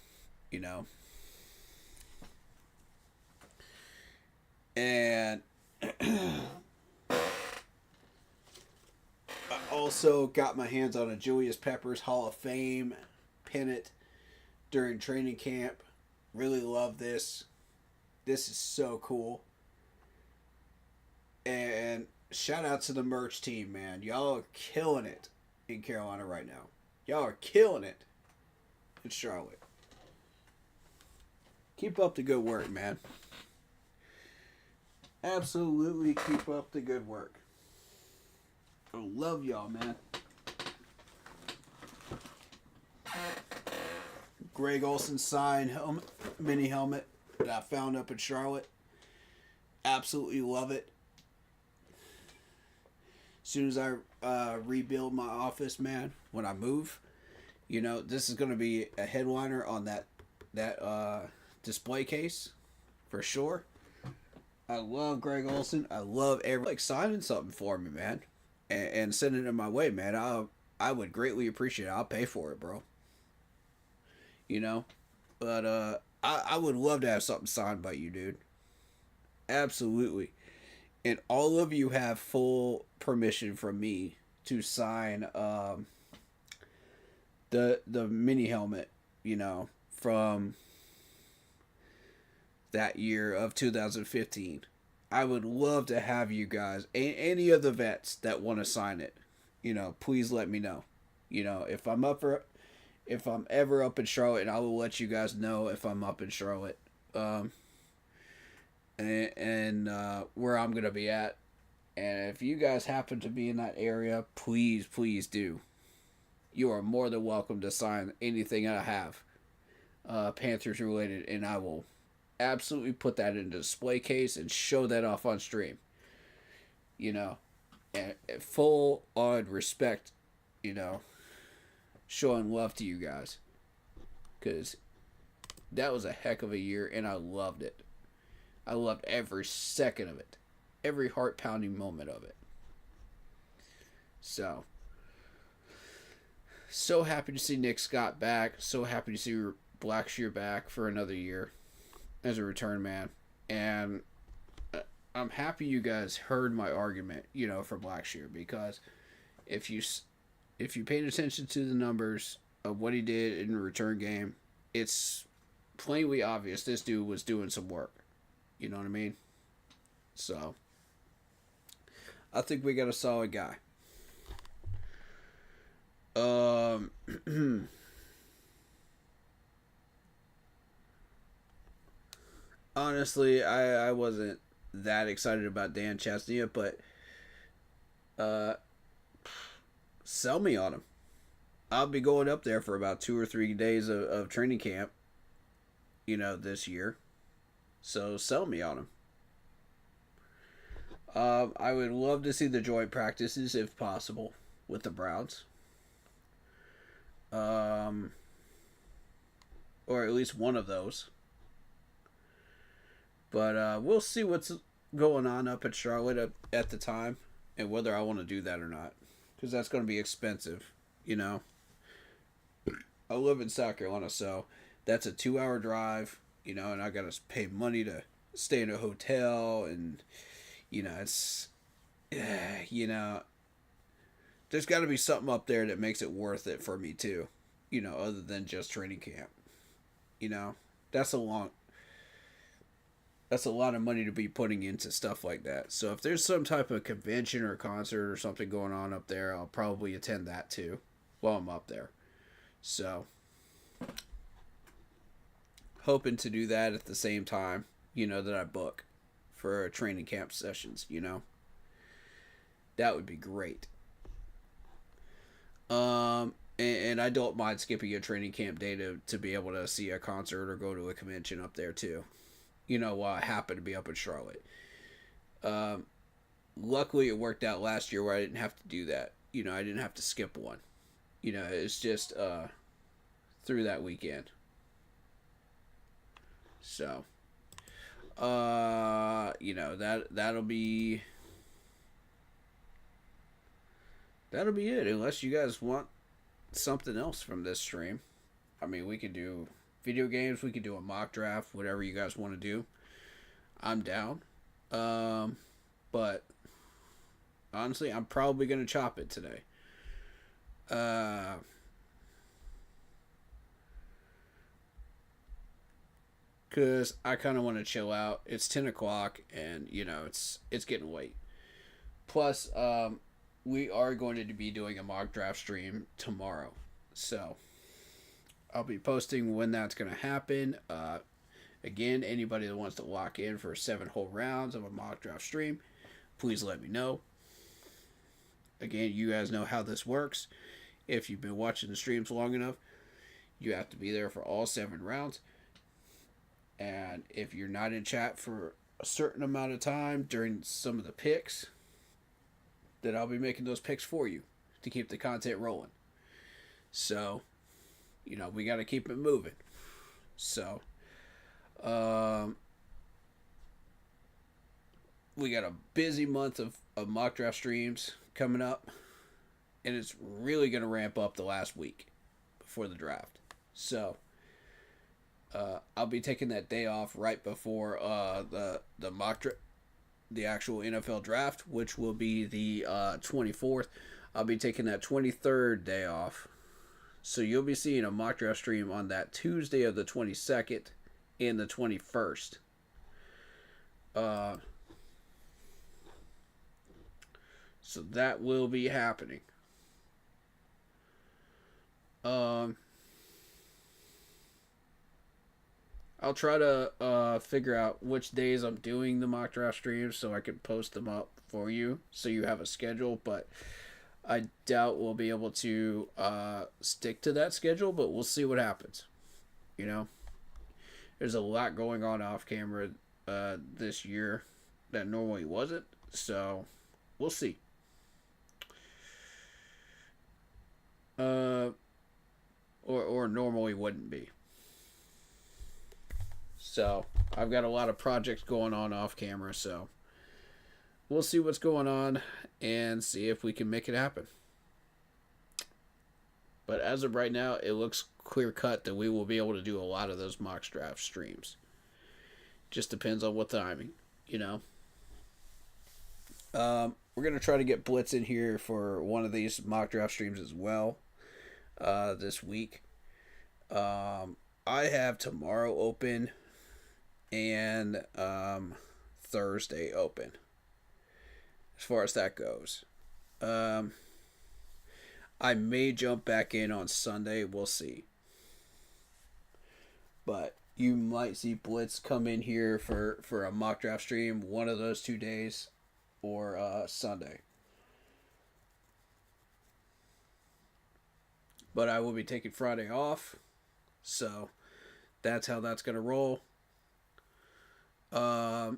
[SPEAKER 1] And I also got my hands on a Julius Peppers Hall of Fame pennant during training camp. Really love this. This is so cool. And shout out to the merch team, man. Y'all are killing it in Carolina right now. Y'all are killing it in Charlotte. Keep up the good work, man. Absolutely keep up the good work. I love y'all, man. Greg Olson signed helmet, mini helmet that I found up in Charlotte. Absolutely love it. As soon as I rebuild my office, man, when I move, this is going to be a headliner on that display case for sure. I love Greg Olson. I love signing something for me, man, and sending it my way, man. I would greatly appreciate it. I'll pay for it, bro. But I would love to have something signed by you, dude. Absolutely. And all of you have full permission from me to sign the mini helmet, from that year of 2015. I would love to have you guys, any of the vets that want to sign it, please let me know. If I'm ever up in Charlotte, and I will let you guys know if I'm up in Charlotte, and where I'm gonna be at. And if you guys happen to be in that area, please do. You are more than welcome to sign anything I have, Panthers related, and I will absolutely put that in a display case and show that off on stream. And full on respect, showing love to you guys, because that was a heck of a year and I loved it. I loved every second of it, every heart-pounding moment of it. So happy to see Nick Scott back. So happy to see Blackshear back for another year as a return man. And I'm happy you guys heard my argument, for Blackshear, because if you paid attention to the numbers of what he did in the return game, it's plainly obvious this dude was doing some work. You know what I mean? So I think we got a solid guy. Honestly, I wasn't that excited about Dan Chesnia, but sell me on him. I'll be going up there for about 2 or 3 days of training camp, this year. So sell me on him. I would love to see the joint practices if possible with the Browns. Or at least one of those. But we'll see what's going on up at Charlotte at the time and whether I want to do that or not. Because that's going to be expensive, I live in South Carolina, so that's a 2-hour drive, and I got to pay money to stay in a hotel, and, it's, there's got to be something up there that makes it worth it for me too, other than just training camp. That's a lot of money to be putting into stuff like that. So if there's some type of convention or concert or something going on up there, I'll probably attend that too while I'm up there. So, hoping to do that at the same time, that I book for training camp sessions, That would be great. And I don't mind skipping a training camp day to be able to see a concert or go to a convention up there too. While I happen to be up in Charlotte. Luckily, it worked out last year where I didn't have to do that. I didn't have to skip one. It's just through that weekend. So, that'll be it. Unless you guys want something else from this stream. I mean, we could do video games. We could do a mock draft. Whatever you guys want to do. I'm down. But honestly, I'm probably gonna chop it today. Because I kind of want to chill out. It's 10 o'clock, and, it's getting late. Plus, we are going to be doing a mock draft stream tomorrow. So, I'll be posting when that's going to happen. Again, anybody that wants to lock in for 7 whole rounds of a mock draft stream, please let me know. Again, you guys know how this works. If you've been watching the streams long enough, you have to be there for all 7 rounds. And if you're not in chat for a certain amount of time during some of the picks, then I'll be making those picks for you to keep the content rolling. So, we got to keep it moving. So, we got a busy month of mock draft streams coming up, and it's really going to ramp up the last week before the draft. So, I'll be taking that day off right before the actual NFL draft, which will be the 24th. I'll be taking that 23rd day off. So you'll be seeing a mock draft stream on that Tuesday of the 22nd and the 21st. So that will be happening. I'll try to figure out which days I'm doing the mock draft streams so I can post them up for you so you have a schedule, but I doubt we'll be able to stick to that schedule, but we'll see what happens. There's a lot going on off camera this year that normally wasn't, so we'll see. Or normally wouldn't be. So, I've got a lot of projects going on off camera, so we'll see what's going on and see if we can make it happen. But as of right now, it looks clear cut that we will be able to do a lot of those mock draft streams. Just depends on what timing, We're going to try to get Blitz in here for one of these mock draft streams as well this week. I have tomorrow open and Thursday open as far as that goes. I may jump back in on Sunday. We'll see. But, you might see Blitz come in here for a mock draft stream one of those 2 days or Sunday. But I will be taking Friday off, so that's how that's going to roll. So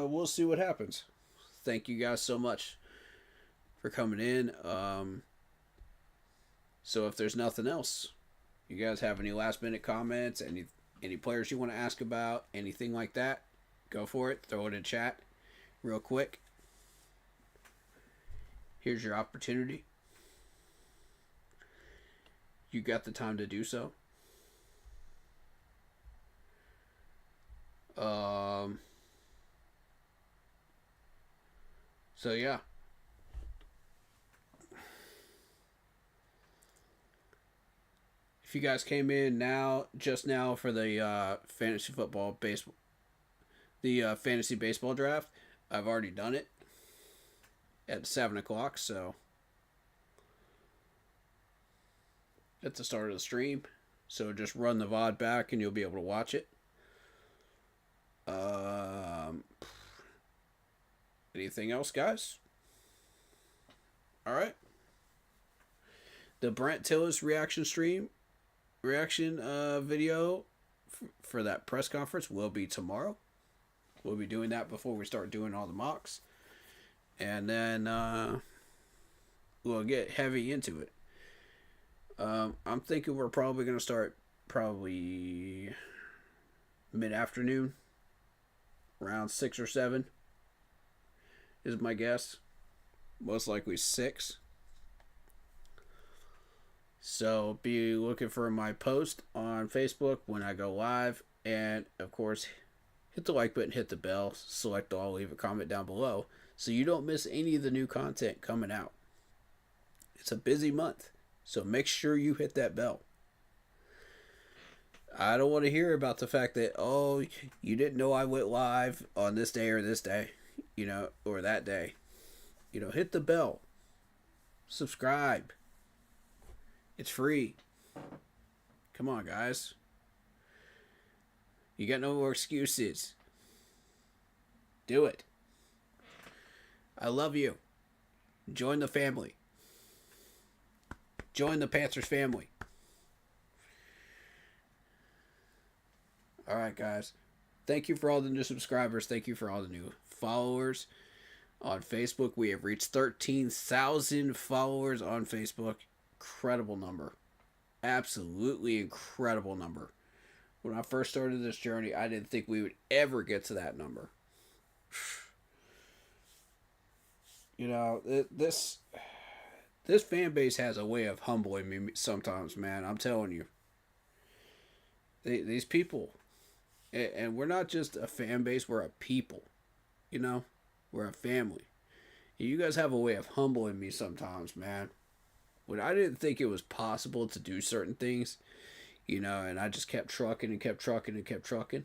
[SPEAKER 1] we'll see what happens. Thank you guys so much for coming in. So if there's nothing else, you guys have any last minute comments, any players you want to ask about, anything like that, go for it. Throw it in chat real quick. Here's your opportunity. You got the time to do so. So yeah. If you guys came in just now for the fantasy football baseball, the fantasy baseball draft, I've already done it at 7 o'clock, so at the start of the stream. So just run the VOD back and you'll be able to watch it. Anything else, guys? All right. The Brent Tillis reaction video for that press conference will be tomorrow. We'll be doing that before we start doing all the mocks. And then we'll get heavy into it. I'm thinking we're probably going to start mid-afternoon, around 6 or 7 is my guess. Most likely 6. So be looking for my post on Facebook when I go live. And, of course, hit the like button, hit the bell, select all, leave a comment down below so you don't miss any of the new content coming out. It's a busy month, so make sure you hit that bell. I don't want to hear about the fact that, oh, you didn't know I went live on this day or this day, or that day. Hit the bell. Subscribe. It's free. Come on, guys. You got no more excuses. Do it. I love you. Join the family. Join the Panthers family. All right, guys. Thank you for all the new subscribers. Thank you for all the new followers on Facebook. We have reached 13,000 followers on Facebook. Incredible number. Absolutely incredible number. When I first started this journey, I didn't think we would ever get to that number. This fan base has a way of humbling me sometimes, man. I'm telling you. These people. And we're not just a fan base, we're a people. We're a family. You guys have a way of humbling me sometimes, man. When I didn't think it was possible to do certain things, and I just kept trucking and kept trucking and kept trucking.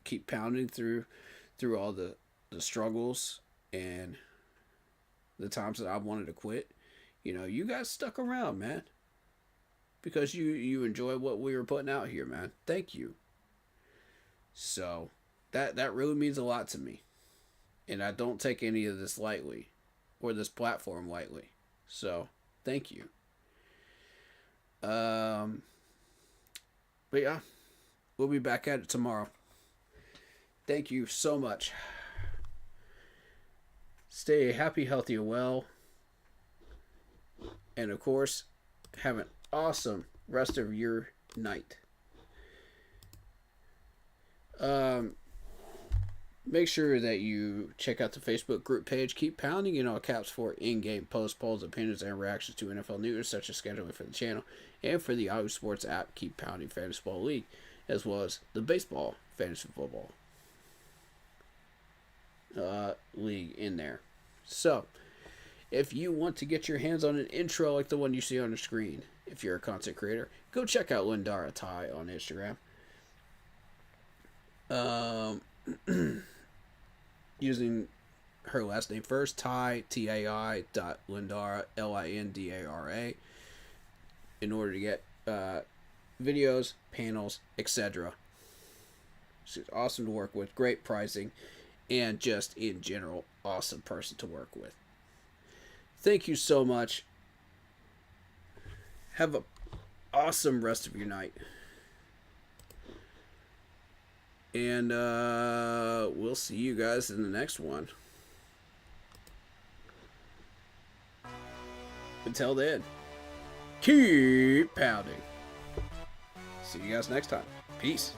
[SPEAKER 1] Keep pounding through all the struggles and the times that I wanted to quit. You guys stuck around, man. Because you enjoy what we were putting out here, man. Thank you. So, that really means a lot to me. And I don't take any of this lightly. Or this platform lightly. So, thank you. But yeah. We'll be back at it tomorrow. Thank you so much. Stay happy, healthy, and well. And of course, have an awesome rest of your night. Make sure that you check out the Facebook group page. Keep pounding in all caps for in-game post polls, opinions, and reactions to NFL news, such as scheduling for the channel, and for the Yahoo Sports app. Keep pounding Fantasy Football League, as well as the baseball fantasy football league in there. So, if you want to get your hands on an intro like the one you see on the screen, if you're a content creator, go check out Lindara Ty on Instagram. Using her last name first, Ty, T-A-I, Lindara, Lindara, in order to get videos, panels, etc. She's awesome to work with, great pricing, and just in general, awesome person to work with. Thank you so much. Have an awesome rest of your night. And we'll see you guys in the next one. Until then, keep pounding. See you guys next time. Peace.